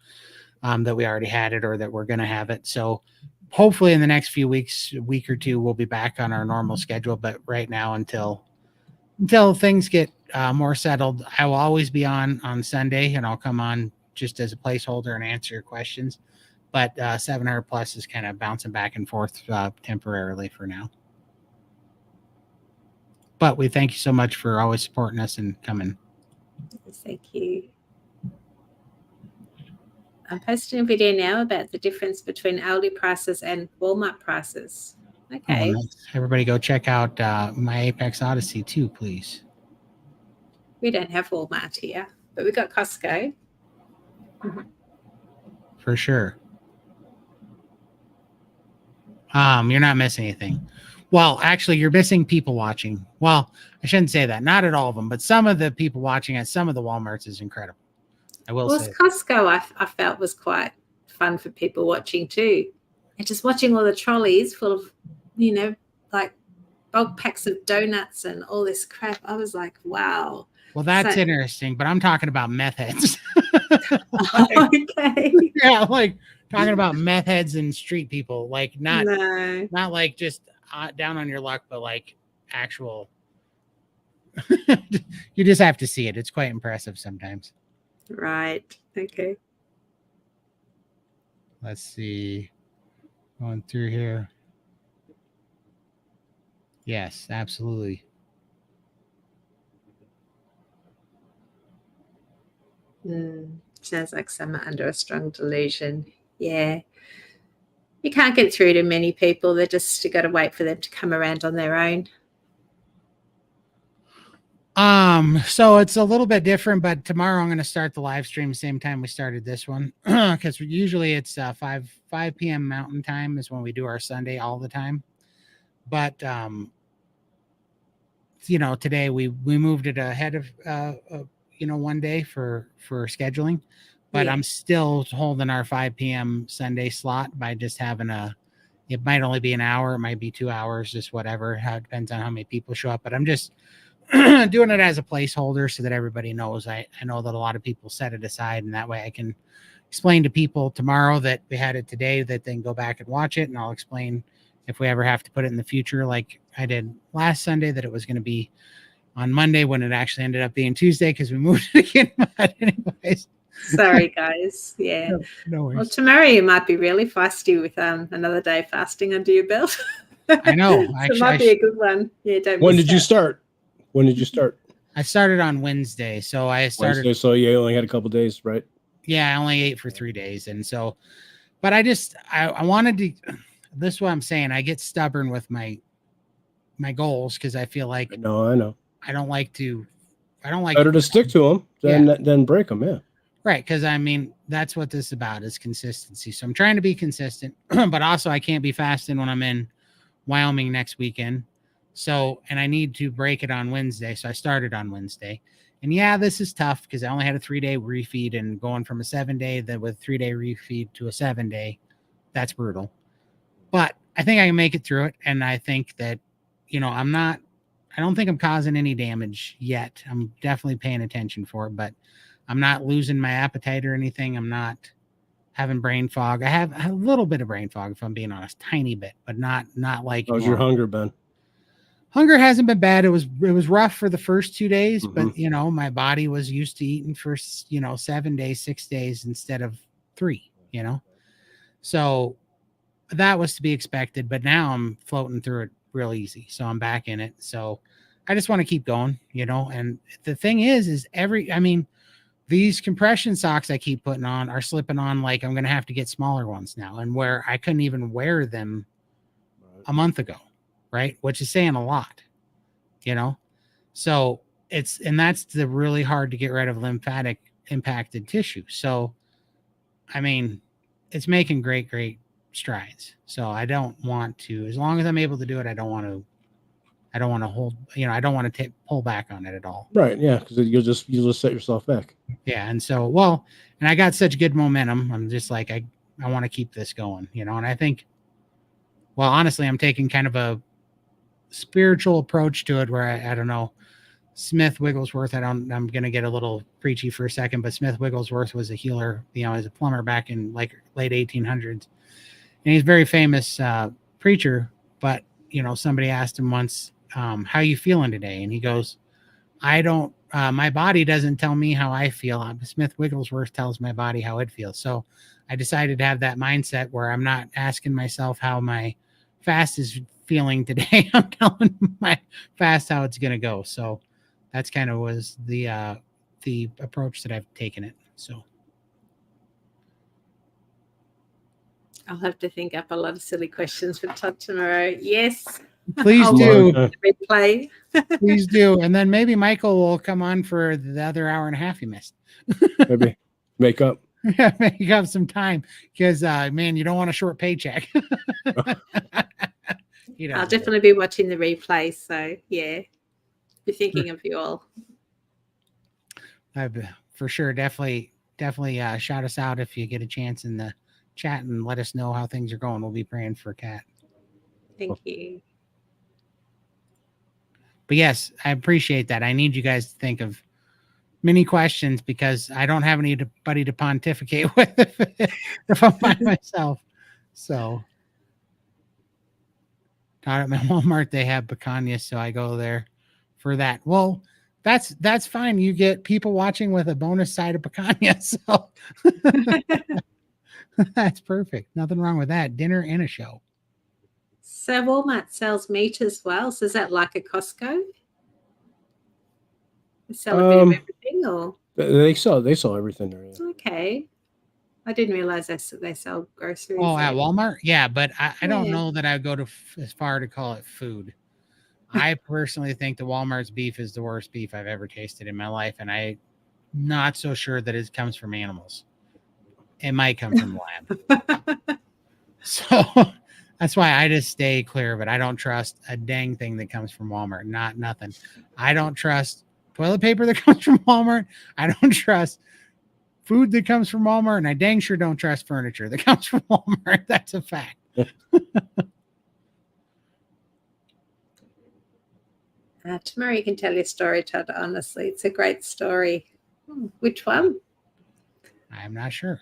that we already had it or that we're going to have it. So hopefully in the next few weeks, a week or two, we'll be back on our normal schedule. But right now, until things get more settled, I will always be on Sunday, and I'll come on just as a placeholder and answer your questions. But 700 plus is kind of bouncing back and forth temporarily for now. But we thank you so much for always supporting us and coming. Thank you. I'm posting a video now about the difference between Aldi prices and Walmart prices. Okay. Oh, nice. Everybody go check out my Apex Odyssey too, please. We don't have Walmart here, but we got Costco. For sure. You're not missing anything. Well, actually, you're missing people watching. Well, I shouldn't say that. Not at all of them, but some of the people watching at some of the Walmarts is incredible. I will say. Costco, I felt was quite fun for people watching too. And just watching all the trolleys full of, like bulk packs of donuts and all this crap. I was like, wow. Well, that's interesting, but I'm talking about meth heads. Okay. Yeah, like talking about meth heads and street people, like not like just down on your luck, but like actual. You just have to see it. It's quite impressive sometimes. Right. Okay. Let's see. Going through here. Yes, absolutely. Sounds like some are under a strong delusion. Yeah. You can't get through to many people. You got to wait for them to come around on their own. So it's a little bit different, but tomorrow I'm going to start the live stream same time we started this one, because usually it's 5 p.m. Mountain Time is when we do our Sunday all the time. But today we moved it ahead of one day for scheduling, but I'm still holding our 5 p.m. Sunday slot by just having it might only be an hour, it might be 2 hours, just whatever. It depends on how many people show up, but I'm just doing it as a placeholder so that everybody knows. I know that a lot of people set it aside, and that way I can explain to people tomorrow that we had it today, that they can go back and watch it, and I'll explain if we ever have to put it in the future, like I did last Sunday, that it was going to be on Monday when it actually ended up being Tuesday because we moved it again. But anyways. Sorry, guys. Yeah. No worries. Well, tomorrow you might be really feisty with another day fasting under your belt. I know. It might be a good one. Yeah. When did you start? When did you start? I started on Wednesday. So I started. Wednesday, so you only had a couple days, right? Yeah, I only ate for 3 days. And so, but I wanted to, this is what I'm saying. I get stubborn with my goals because I feel like. No, I know. I don't like better to stick to them than break them. Yeah. Right. Because I mean, that's what this is about, is consistency. So I'm trying to be consistent, but also I can't be fasting when I'm in Wyoming next weekend. So, and I need to break it on Wednesday. So I started on Wednesday. And yeah, this is tough because I only had a 3-day refeed, and going from a 7-day with 3-day refeed to a 7-day, that's brutal. But I think I can make it through it. And I think that, I don't think I'm causing any damage yet. I'm definitely paying attention for it, but I'm not losing my appetite or anything. I'm not having brain fog. I have a little bit of brain fog, if I'm being honest, tiny bit, but not like. How's your hunger been? Hunger hasn't been bad. It was rough for the first 2 days, but my body was used to eating for 7 days, 6 days instead of 3. So that was to be expected. But now I'm floating through it real easy, so I'm back in it. So I just want to keep going, And the thing is these compression socks I keep putting on are slipping on. Like, I'm going to have to get smaller ones now, and where I couldn't even wear them a month ago. Right. Which is saying a lot, so that's the really hard to get rid of lymphatic impacted tissue. So, it's making great strides. So I don't want to, as long as I'm able to do it, I don't want to hold, I don't want to pull back on it at all. Right. Yeah. Because you'll just set yourself back. Yeah. And so, and I got such good momentum. I'm just like, I want to keep this going, and I think, honestly, I'm taking kind of a spiritual approach to it where I don't know, Smith Wigglesworth. I'm going to get a little preachy for a second, but Smith Wigglesworth was a healer, as a plumber back in like late 1800s. And he's a very famous preacher, but somebody asked him once, how you feeling today? And he goes, I don't, my body doesn't tell me how I feel. Smith Wigglesworth tells my body how it feels. So I decided to have that mindset where I'm not asking myself how my fast is feeling today. I'm telling my fast how it's going to go. So that's kind of was the approach that I've taken it. So I'll have to think up a lot of silly questions for Todd tomorrow. Yes. Please do. Replay. Please do. And then maybe Michael will come on for the other hour and a half you missed. Maybe make up. Yeah, make up some time because, man, you don't want a short paycheck. I'll definitely be watching the replay. So, yeah, be thinking of you all. For sure. Definitely shout us out if you get a chance in the chat and let us know how things are going. We'll be praying for Kat. Thank you. But yes, I appreciate that. I need you guys to think of many questions because I don't have anybody to pontificate with if I'm by myself. So at my Walmart, they have picanhas, so I go there for that. Well, that's fine. You get people watching with a bonus side of picanha. So that's perfect. Nothing wrong with that. Dinner and a show. So Walmart sells meat as well. So is that like a Costco? They sell a bit of everything, or They sell everything there. Yeah. Okay. I didn't realize they sell groceries. Oh, at there. Walmart? Yeah, but I don't Yeah. know that I would go to as far to call it food. I personally think the Walmart's beef is the worst beef I've ever tasted in my life, and I'm not so sure that it comes from animals. It might come from the lab. So that's why I just stay clear of it. I don't trust a dang thing that comes from Walmart. Nothing. I don't trust toilet paper that comes from Walmart. I don't trust food that comes from Walmart, and I dang sure don't trust furniture that comes from Walmart. That's a fact. Tomorrow you can tell your story, Todd. Honestly, it's a great story. Which one? I'm not sure.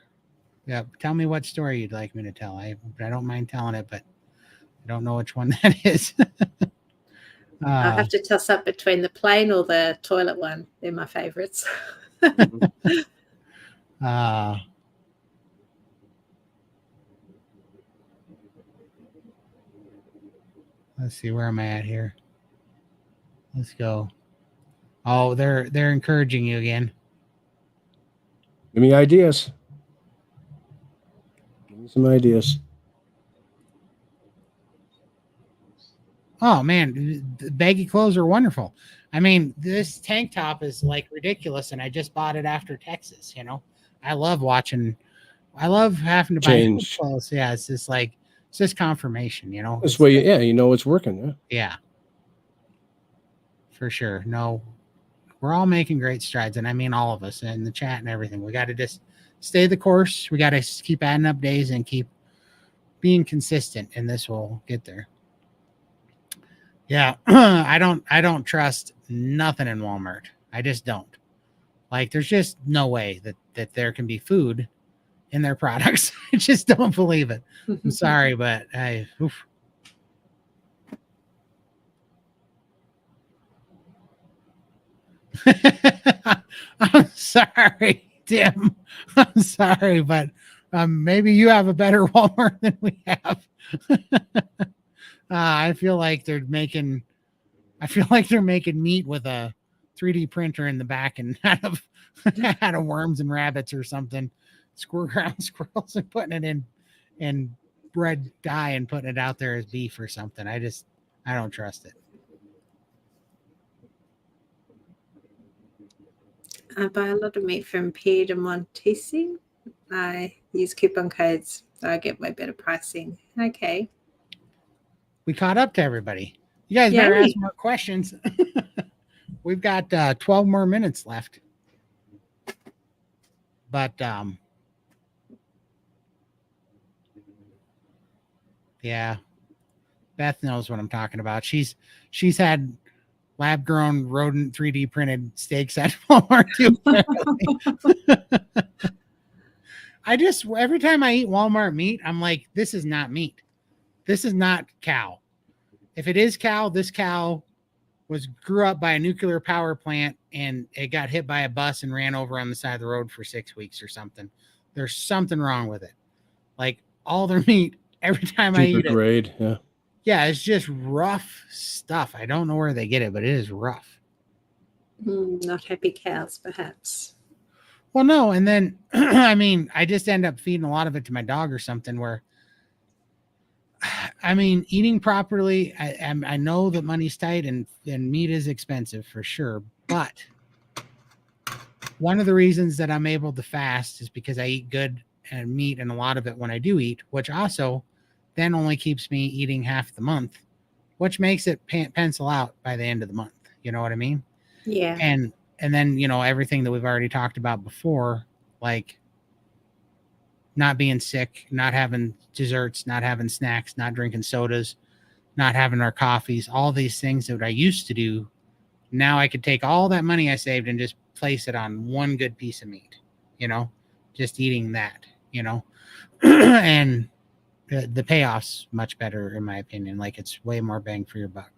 Yeah, tell me what story you'd like me to tell. I don't mind telling it, but I don't know which one that is. I'll have to toss up between the plane or the toilet one. They're my favorites. Let's see, where am I at here? Let's go. Oh, they're encouraging you again. Give me ideas. Give me some ideas. Oh man, the baggy clothes are wonderful. I mean, this tank top is like ridiculous, and I just bought it after Texas. You know, I love having to buy Change. clothes. Yeah, it's just confirmation. You know, That's why, you know it's working. Yeah. Yeah, for sure. No, we're all making great strides, and I mean all of us in the chat and everything. We got to just stay the course. We got to keep adding up days and keep being consistent, and this will get there. Yeah, I don't trust nothing in Walmart. I just don't. Like, there's just no way that there can be food in their products. I just don't believe it. I'm sorry, but oof. I'm sorry, Tim. I'm sorry, but maybe you have a better Walmart than we have. I feel like they're making meat with a 3D printer in the back and out of worms and rabbits or something, ground squirrels, and putting it in bread dye and putting it out there as beef or something. I don't trust it. I buy a lot of meat from Piedemontese. I use coupon codes, so I get way better pricing. Okay. We caught up to everybody. You guys better ask more questions. We've got 12 more minutes left. But yeah, Beth knows what I'm talking about. She's had lab grown rodent 3D printed steaks at Walmart too. Every time I eat Walmart meat, I'm like, this is not meat. This is not cow. If it is cow, this cow grew up by a nuclear power plant and it got hit by a bus and ran over on the side of the road for 6 weeks or something. There's something wrong with it. Like, all their meat, every time I eat grade, it. Yeah, it's just rough stuff. I don't know where they get it, but it is rough. Not happy cows, perhaps. Well, no, and then I mean, I just end up feeding a lot of it to my dog or something. Where, I mean, eating properly, I know that money's tight and meat is expensive for sure, but one of the reasons that I'm able to fast is because I eat good and meat, and a lot of it when I do eat, which also then only keeps me eating half the month, which makes it pencil out by the end of the month. You know what I mean? Yeah. And then, you know, everything that we've already talked about before, like not being sick, not having desserts, not having snacks, not drinking sodas, not having our coffees, all these things that I used to do. Now I could take all that money I saved and just place it on one good piece of meat, you know, just eating that, you know, and the payoff's much better in my opinion. Like, it's way more bang for your buck.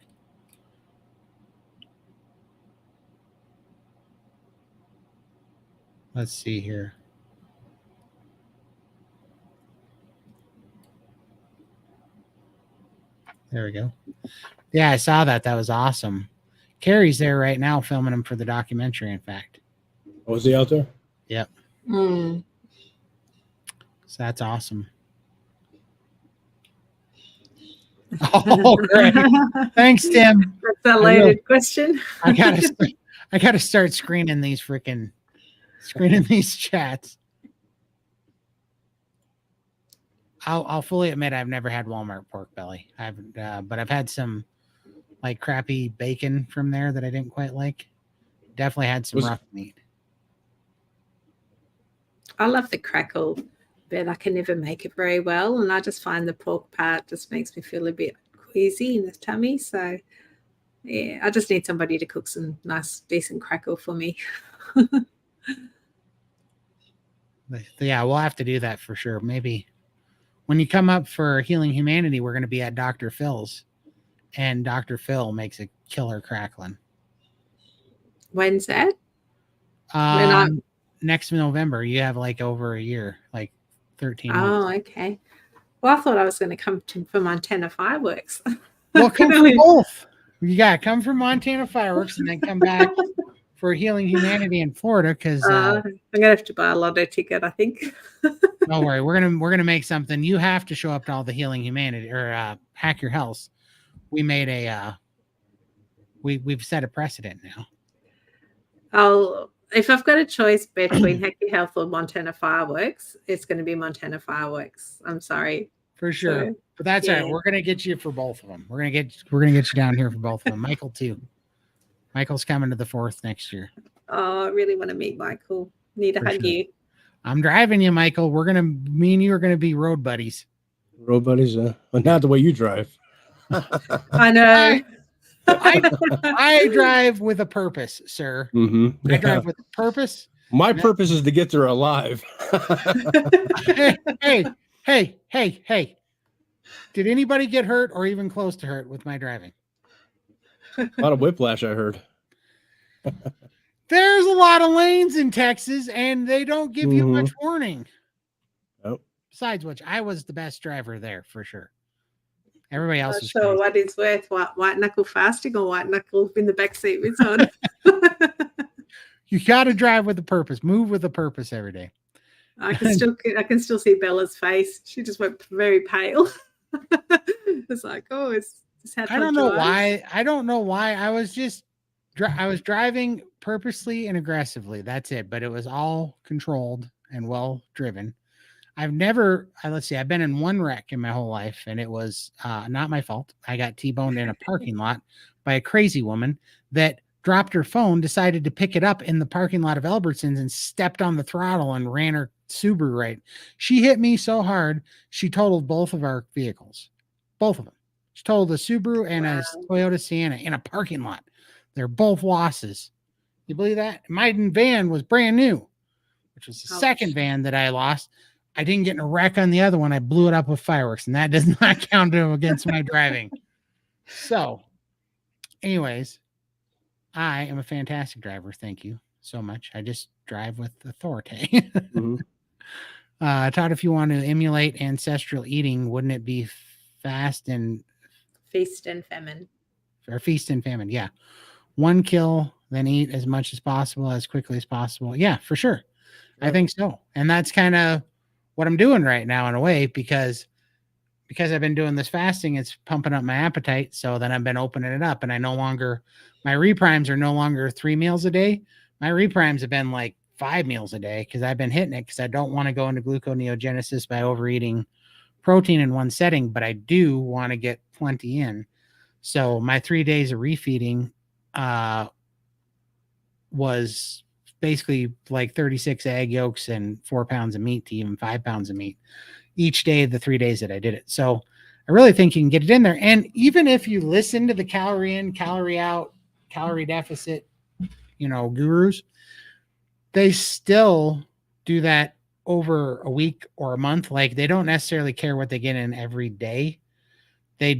Let's see here. There we go. Yeah, I saw that. That was awesome. Carrie's there right now filming them for the documentary, in fact. Oh, was he out there? Yep. Mm. So that's awesome. Oh, great. Thanks, Tim. That's a loaded question. I gotta start screening these chats. I'll fully admit I've never had Walmart pork belly. But I've had some like crappy bacon from there that I didn't quite like. Definitely had some rough meat. I love the crackle, but I can never make it very well, and I just find the pork part just makes me feel a bit queasy in the tummy. So yeah, I just need somebody to cook some nice, decent crackle for me. Yeah, we'll have to do that for sure. Maybe when you come up for Healing Humanity, we're going to be at Dr. Phil's, and Dr. Phil makes a killer crackling. When's that? Next November. You have like over a year, like 13 months. Oh, okay. Well, I thought I was going to come for Montana fireworks. Well, come for both. You got to come for Montana fireworks and then come back for Healing Humanity in Florida, because I'm gonna have to buy a lotto ticket, I think. Don't worry, we're gonna make something. You have to show up to all the Healing Humanity or Hack Your Health. We made a we've set a precedent now. If I've got a choice between Hack Your Health or Montana fireworks, it's going to be Montana fireworks. I'm sorry. For sure, but that's all right. We're gonna get you for both of them. We're gonna get you down here for both of them. Michael too. Michael's coming to the 4th next year. Oh, I really want to meet Michael. Need to hug you. I'm driving you, Michael. Me and you are gonna be road buddies. Road buddies, but not the way you drive. I know. I drive with a purpose, sir. Mm-hmm. I drive with a purpose. My purpose is to get there alive. Hey. Did anybody get hurt or even close to hurt with my driving? A lot of whiplash, I heard. There's a lot of lanes in Texas, and they don't give you much warning. Oh. Besides which, I was the best driver there for sure. Everybody else was so what is worth, white knuckle fasting or white knuckle in the back seat with on? You got to drive with a purpose. Move with a purpose every day. I can still see Bella's face. She just went very pale. It's like, oh, it's how I don't know why. I was driving purposely and aggressively. That's it. But it was all controlled and well driven. I've been in one wreck in my whole life, and it was not my fault. I got T-boned in a parking lot by a crazy woman that dropped her phone, decided to pick it up in the parking lot of Albertsons, and stepped on the throttle and ran her Subaru right. She hit me so hard, she totaled both of our vehicles. Both of them. She totaled a Subaru and a Toyota Sienna in a parking lot. They're both losses. You believe that? My van was brand new, which was the second van that I lost. I didn't get in a wreck on the other one. I blew it up with fireworks, and that does not count against my driving. So, anyways, I am a fantastic driver. Thank you so much. I just drive with authority. Todd, if you want to emulate ancestral eating, wouldn't it be feast and famine? Or feast and famine, yeah. One kill, then eat as much as possible, as quickly as possible. Yeah, for sure. Yeah. I think so. And that's kind of what I'm doing right now in a way, because I've been doing this fasting, it's pumping up my appetite. So then I've been opening it up, and my reprimes are no longer 3 meals a day. My reprimes have been like 5 meals a day, because I've been hitting it, because I don't want to go into gluconeogenesis by overeating protein in one setting, but I do want to get plenty in. So my 3 days of refeeding was basically like 36 egg yolks and 4 pounds of meat to even 5 pounds of meat each day of the 3 days that I did it. So I really think you can get it in there. And even if you listen to the calorie in, calorie out, calorie deficit, gurus, they still do that over a week or a month. Like, they don't necessarily care what they get in every day. They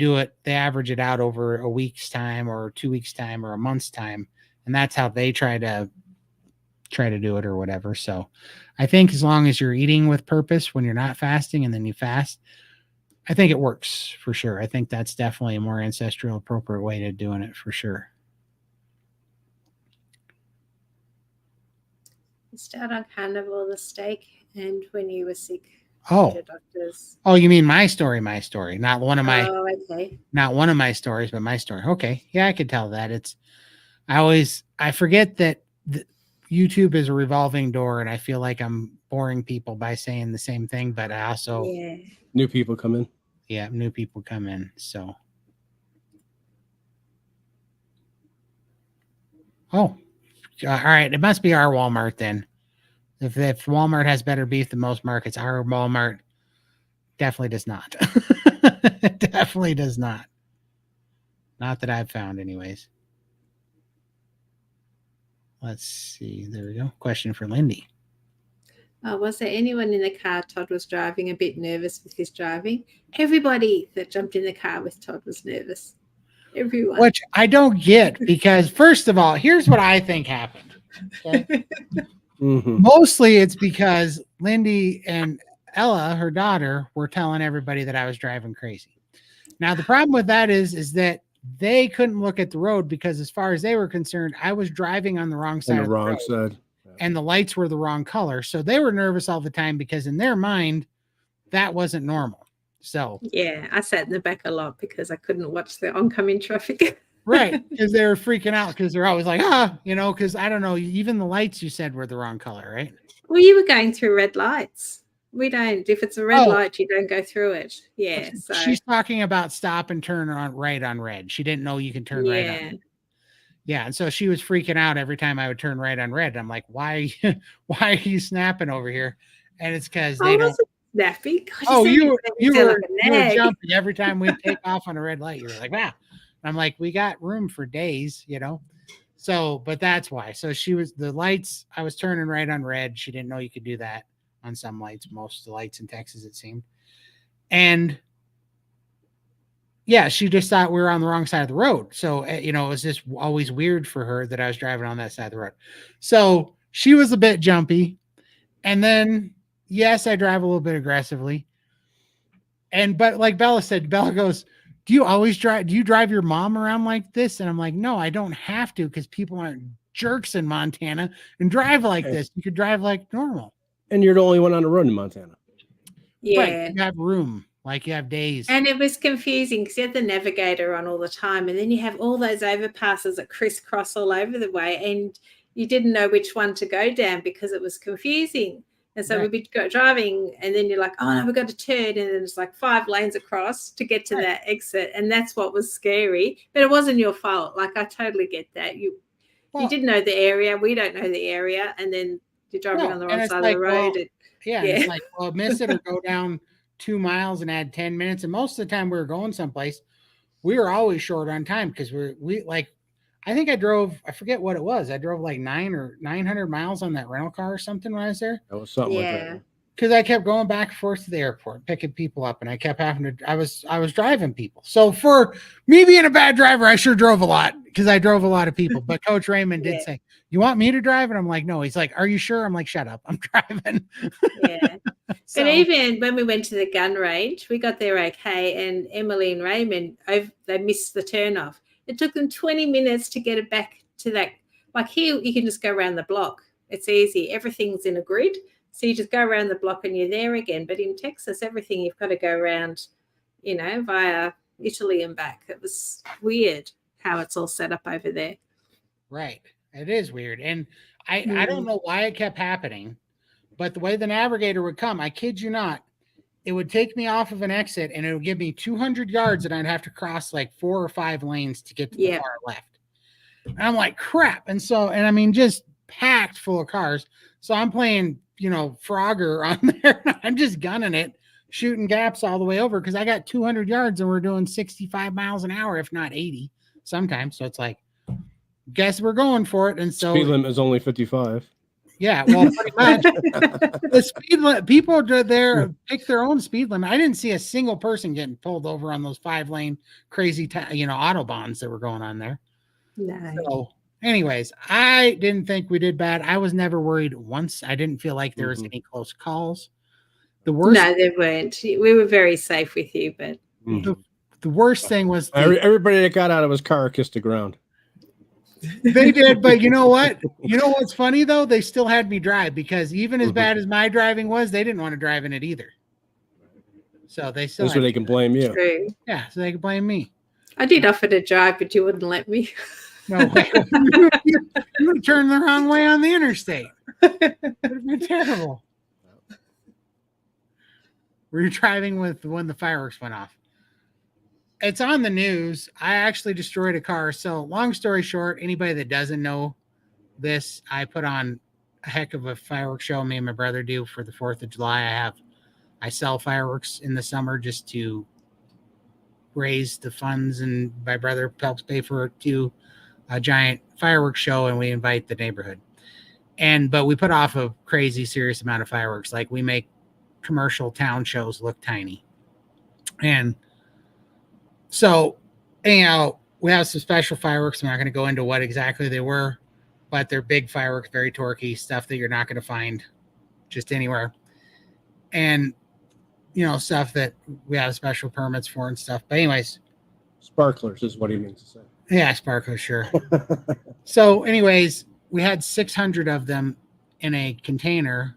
average it out over a week's time or 2 weeks' time or a month's time. And that's how they try to do it or whatever. So I think as long as you're eating with purpose when you're not fasting and then you fast, I think it works for sure. I think that's definitely a more ancestral appropriate way to doing it for sure. You start on Carnivore, the steak, and when you were sick, Oh. the doctors. Oh, you mean my story? My story, not one of my, Oh, okay. not one of my stories, but my story. Okay, yeah, I could tell that. I forget that YouTube is a revolving door, and I feel like I'm boring people by saying the same thing, but I also, Yeah. New people come in. yeah, new people come in. So, oh, all right, it must be our Walmart then. If Walmart has better beef than most markets, our Walmart definitely does not. Definitely does not. Not that I've found, anyways. Let's see. There we go. Question for Lindy. Was there anyone in the car Todd was driving a bit nervous with his driving? Everybody that jumped in the car with Todd was nervous. Everyone. Which I don't get, because first of all, here's what I think happened. Okay? Mostly it's because Lindy and Ella, her daughter, were telling everybody that I was driving crazy. Now the problem with that is that they couldn't look at the road, because as far as they were concerned, I was driving on the wrong side of the road, side. and the lights were the wrong color. So they were nervous all the time, because in their mind, that wasn't normal. So yeah, I sat in the back a lot because I couldn't watch the oncoming traffic. right, because they were freaking out, because they're always like, because I don't know, even the lights you said were the wrong color, right? Well, you were going through red lights. We don't. If it's a red light, you don't go through it. Yeah. Okay. So She's talking about stop and turn on right on red. She didn't know you can turn right on. Yeah, and so she was freaking out every time I would turn right on red. I'm like, why are you snapping over here? And it's because they don't. Snappy. God, you were jumping every time we take off on a red light. You were like, wow. And I'm like, we got room for days, So, but that's why. So the lights, I was turning right on red. She didn't know you could do that on some lights, most of the lights in Texas, it seemed. And yeah, she just thought we were on the wrong side of the road. So, it was just always weird for her that I was driving on that side of the road. So she was a bit jumpy. And then, yes, I drive a little bit aggressively. But like Bella said, Bella goes, do you drive your mom around like this? And I'm like, no, I don't have to, because people aren't jerks in Montana and drive like this. You could drive like normal. And you're the only one on the road in Montana. Yeah. Right. You have room. Like you have days. And it was confusing because you had the navigator on all the time. And then you have all those overpasses that crisscross all over the way. And you didn't know which one to go down because it was confusing. And so we'd be driving, and then you're like, oh, no, we've got to turn. And then it's like 5 lanes across to get to that exit. And that's what was scary. But it wasn't your fault. Like, I totally get that. You didn't know the area. We don't know the area. And then you're driving on the wrong side of the road. It's like, well, miss it or go down 2 miles and add 10 minutes. And most of the time we were going someplace, we were always short on time, because I think I forget what it was. I drove like 900 miles on that rental car or something when I was there. That was something like that. Because I kept going back and forth to the airport, picking people up, and I kept having to, I was driving people. So for me being a bad driver, I sure drove a lot, because I drove a lot of people. But Coach Raymond did say, you want me to drive? And I'm like, no. He's like, are you sure? I'm like, shut up. I'm driving. Yeah. But even when we went to the gun range, we got there okay. And Emily and Raymond, they missed the turnoff. It took them 20 minutes to get it back to that. Like here, you can just go around the block. It's easy. Everything's in a grid. So you just go around the block and you're there again. But in Texas, everything you've got to go around, via Italy and back. It was weird how it's all set up over there. Right. It is weird. And I don't know why it kept happening, but the way the navigator would come, I kid you not, it would take me off of an exit and it would give me 200 yards, and I'd have to cross like 4 or 5 lanes to get to the far left. And I'm like, crap. And I mean, just packed full of cars. So I'm playing, Frogger on there. I'm just gunning it, shooting gaps all the way over, because I got 200 yards and we're doing 65 miles an hour, if not 80 sometimes. So it's like, guess we're going for it. And so speed limit is only 55. Yeah, well, pretty much. The speed limit, people there pick their own speed limit. I didn't see a single person getting pulled over on those 5-lane crazy, autobahns that were going on there. No. So, anyways, I didn't think we did bad. I was never worried once. I didn't feel like there was any close calls. The worst. No, there weren't. We were very safe with you, but the worst thing was everybody that got out of his car kissed the ground. They did, but you know what? You know what's funny though? They still had me drive because even as bad as my driving was, they didn't want to drive in it either. So they still. That's where they can blame you. True. Yeah, so they can blame me. I did offer to drive, but you wouldn't let me. No way. You would turn the wrong way on the interstate. It would have been terrible. Were you driving with when the fireworks went off? It's on the news. I actually destroyed a car. So long story short, anybody that doesn't know this, I put on a heck of a fireworks show me and my brother do for the 4th of July. I sell fireworks in the summer just to raise the funds, and my brother helps pay for it to a giant fireworks show, and we invite the neighborhood. But we put off a crazy serious amount of fireworks. Like we make commercial town shows look tiny. And so anyhow, we have some special fireworks. I'm not going to go into what exactly they were, but they're big fireworks, very torquey stuff that you're not going to find just anywhere. And, stuff that we have special permits for and stuff. But anyways. Sparklers is what he means to say. Yeah, sparklers, sure. So anyways, we had 600 of them in a container,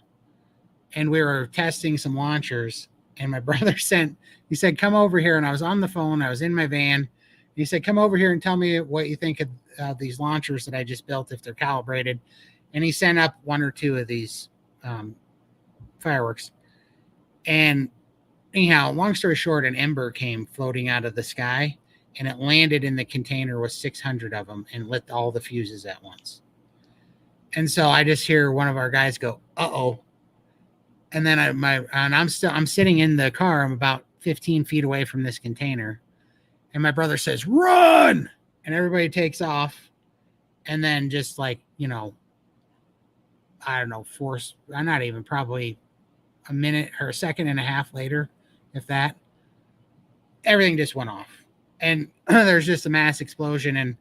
and we were testing some launchers, and my brother he said, come over here. And I was on the phone. I was in my van. He said, come over here and tell me what you think of these launchers that I just built, if they're calibrated. And he sent up 1 or 2 of these fireworks. And anyhow, long story short, an ember came floating out of the sky, and it landed in the container with 600 of them and lit all the fuses at once. And so I just hear one of our guys go, uh-oh. And then I'm sitting in the car. I'm about 15 feet away from this container. And my brother says, run! And everybody takes off. And then just like, I don't know, not even, probably a minute or a second and a half later, if that, everything just went off. And there's just a mass explosion. And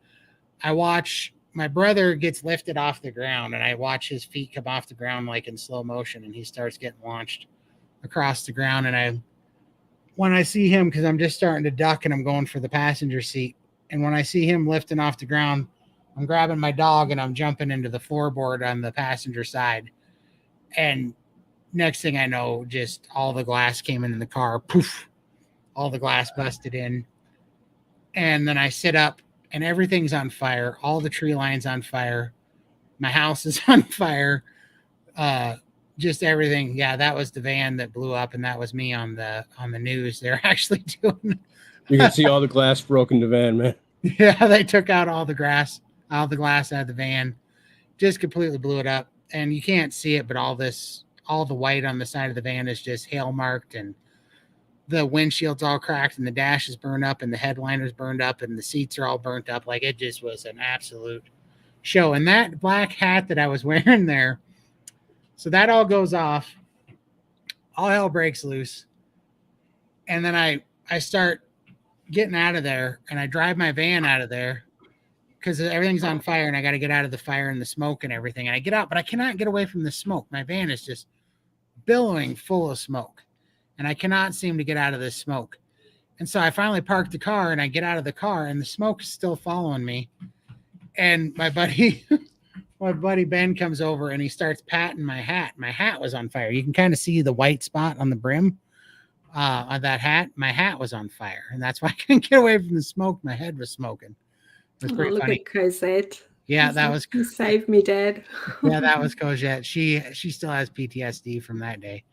I watch my brother gets lifted off the ground, and I watch his feet come off the ground like in slow motion, and he starts getting launched across the ground. And when I see him, because I'm just starting to duck and I'm going for the passenger seat, and when I see him lifting off the ground, I'm grabbing my dog and I'm jumping into the floorboard on the passenger side. And next thing I know, just all the glass came in the car. Poof! All the glass busted in. And then I sit up, and everything's on fire. All the tree lines on fire. My house is on fire. Just everything. Yeah, that was the van that blew up, and that was me on the news. They're actually doing. You can see all the glass broken in the van, man. Yeah, they took out all the glass out of the van. Just completely blew it up, and you can't see it, but all the white on the side of the van is just hail marked, and the windshield's all cracked, and the dash is burned up, and the headliner's burned up, and the seats are all burnt up. Like, it just was an absolute show. And that black hat that I was wearing there, so that all goes off. All hell breaks loose. And then I start getting out of there, and I drive my van out of there because everything's on fire, and I got to get out of the fire and the smoke and everything. And I get out, but I cannot get away from the smoke. My van is just billowing full of smoke, and I cannot seem to get out of this smoke. And so I finally park the car, and I get out of the car, and the smoke is still following me. And my buddy Ben comes over, and he starts patting my hat. My hat was on fire. You can kind of see the white spot on the brim of that hat. My hat was on fire, and that's why I couldn't get away from the smoke. My head was smoking. It was pretty funny. Look at Cosette. Yeah, that was. You saved me, Dad. Yeah, that was Cosette. She still has PTSD from that day.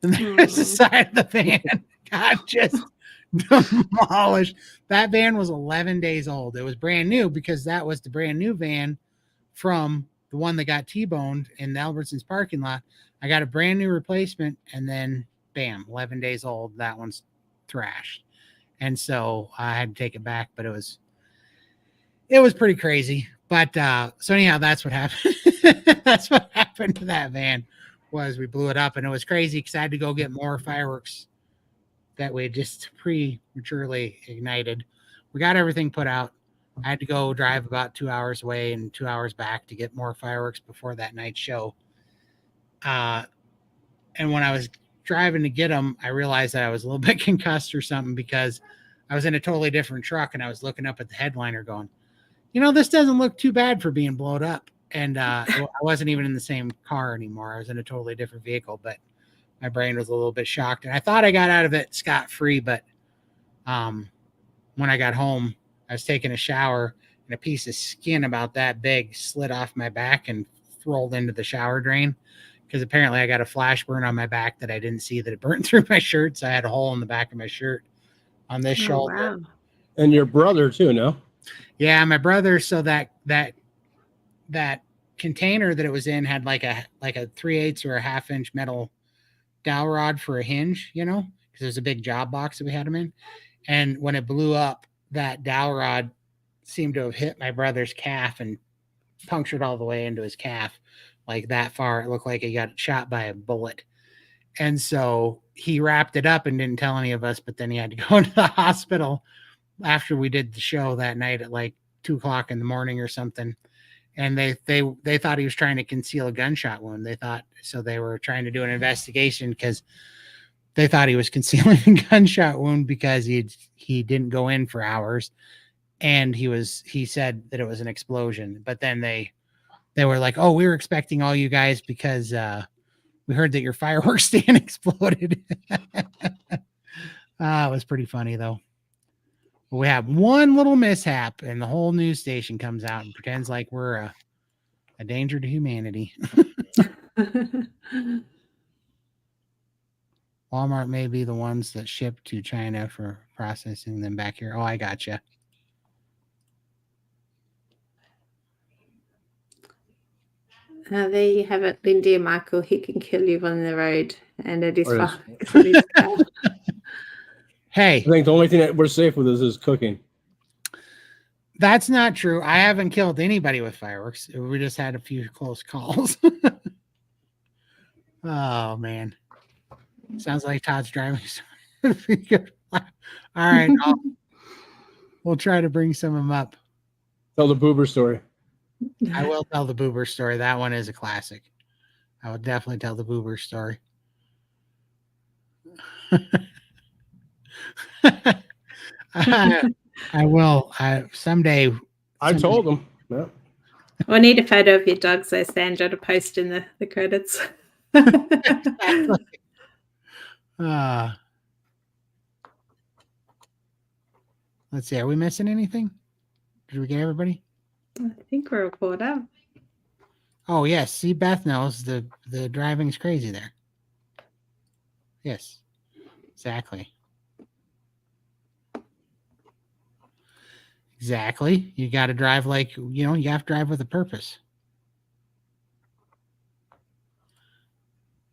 And there's the side of the van. God, just demolished. That van was 11 days old. It was brand new because that was the brand new van from the one that got T-boned in the Albertsons parking lot. I got a brand new replacement, and then bam, 11 days old. That one's thrashed. And so I had to take it back, but it was pretty crazy. But so anyhow, that's what happened. That's what happened to that van. Was we blew it up, and it was crazy because I had to go get more fireworks that we just prematurely ignited. We got everything put out. I had to go drive about 2 hours away and 2 hours back to get more fireworks before that night's show. And when I was driving to get them, I realized that I was a little bit concussed or something because I was in a totally different truck, and I was looking up at the headliner going, this doesn't look too bad for being blown up. And I wasn't even in the same car anymore. I was in a totally different vehicle, but my brain was a little bit shocked. And I thought I got out of it scot-free, but when I got home, I was taking a shower and a piece of skin about that big slid off my back and rolled into the shower drain, because apparently I got a flash burn on my back that I didn't see that it burnt through my shirt. So I had a hole in the back of my shirt on this shoulder. Wow. And your brother too, no? Yeah, my brother. So that container that it was in had like a 3/8 or a 1/2 inch metal dowel rod for a hinge, because it was a big job box that we had them in. And when it blew up, that dowel rod seemed to have hit my brother's calf and punctured all the way into his calf, like that far. It looked like he got shot by a bullet. And so he wrapped it up and didn't tell any of us, but then he had to go into the hospital after we did the show that night at like 2:00 in the morning or something. And they thought he was trying to conceal a gunshot wound. They were trying to do an investigation because they thought he was concealing a gunshot wound because he didn't go in for hours, and he said that it was an explosion. But then they were like, "Oh, we were expecting all you guys because we heard that your fireworks stand exploded." It was pretty funny though. We have one little mishap, and the whole news station comes out and pretends like we're a danger to humanity. Walmart may be the ones that ship to China for processing them back here. Oh, I gotcha. There you have it, Lindy and Michael. He can kill you on the road, and it is Or fine. Hey, I think the only thing that we're safe with is cooking. that's not true. I haven't killed anybody with fireworks. We just had a few close calls. Oh, man. Sounds like Todd's driving. All right. We'll try to bring some of them up. Tell the boober story. I will tell the boober story. That one is a classic. I will definitely tell the boober story. I will. Someday. I told them. Yeah. I need a photo of your dogs, though, Sandra, to post in the credits. Exactly. Let's see. Are we missing anything? Did we get everybody? I think we're caught up. Oh, yes. See, Beth knows the driving's crazy there. Yes, exactly. Exactly. You got to drive like, you have to drive with a purpose.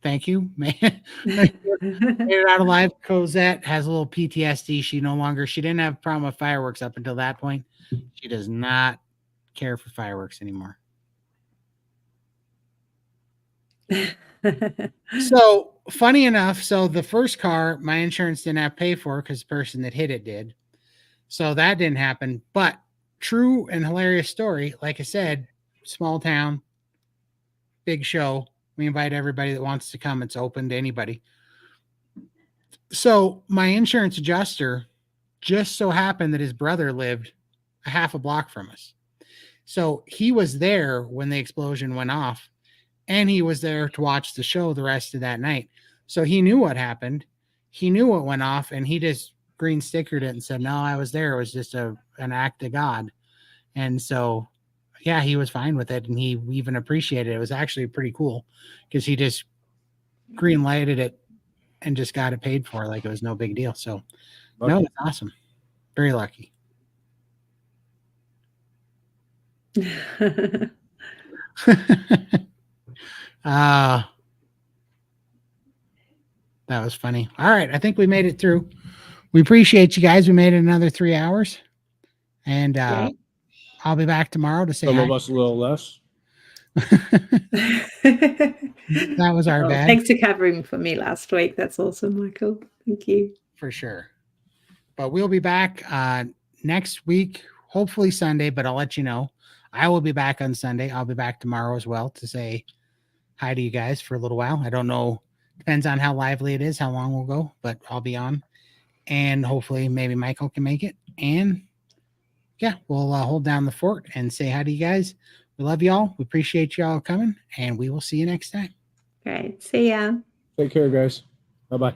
Thank you. Made it out alive. Cosette has a little PTSD. She didn't have a problem with fireworks up until that point. She does not care for fireworks anymore. So funny enough, the first car, my insurance didn't have to pay for because the person that hit it did. So that didn't happen. But true and hilarious story. Like I said, small town, big show. We invite everybody that wants to come. It's open to anybody. So my insurance adjuster just so happened that his brother lived a half a block from us. So he was there when the explosion went off, and he was there to watch the show the rest of that night. So he knew what happened. He knew what went off, and he just green stickered it and said, "No, I was there. It was just an act of God." And so, yeah, he was fine with it, and he even appreciated it. It was actually pretty cool because he just green lighted it and just got it paid for like it was no big deal. So, no, it's awesome. Very lucky. That was funny. All right, I think we made it through. We appreciate you guys. We made it another 3 hours, and I'll be back tomorrow to say Some hi. of us a little less. That was our bad. Thanks for covering for me last week. That's awesome, Michael. Thank you. For sure. But we'll be back next week, hopefully Sunday, but I'll let you know. I will be back on Sunday. I'll be back tomorrow as well to say hi to you guys for a little while. I don't know. Depends on how lively it is, how long we'll go, but I'll be on. And hopefully maybe Michael can make it. And yeah, we'll hold down the fort and say hi to you guys. We love y'all. We appreciate y'all coming, and we will see you next time. Great. See ya. Take care, guys. Bye bye.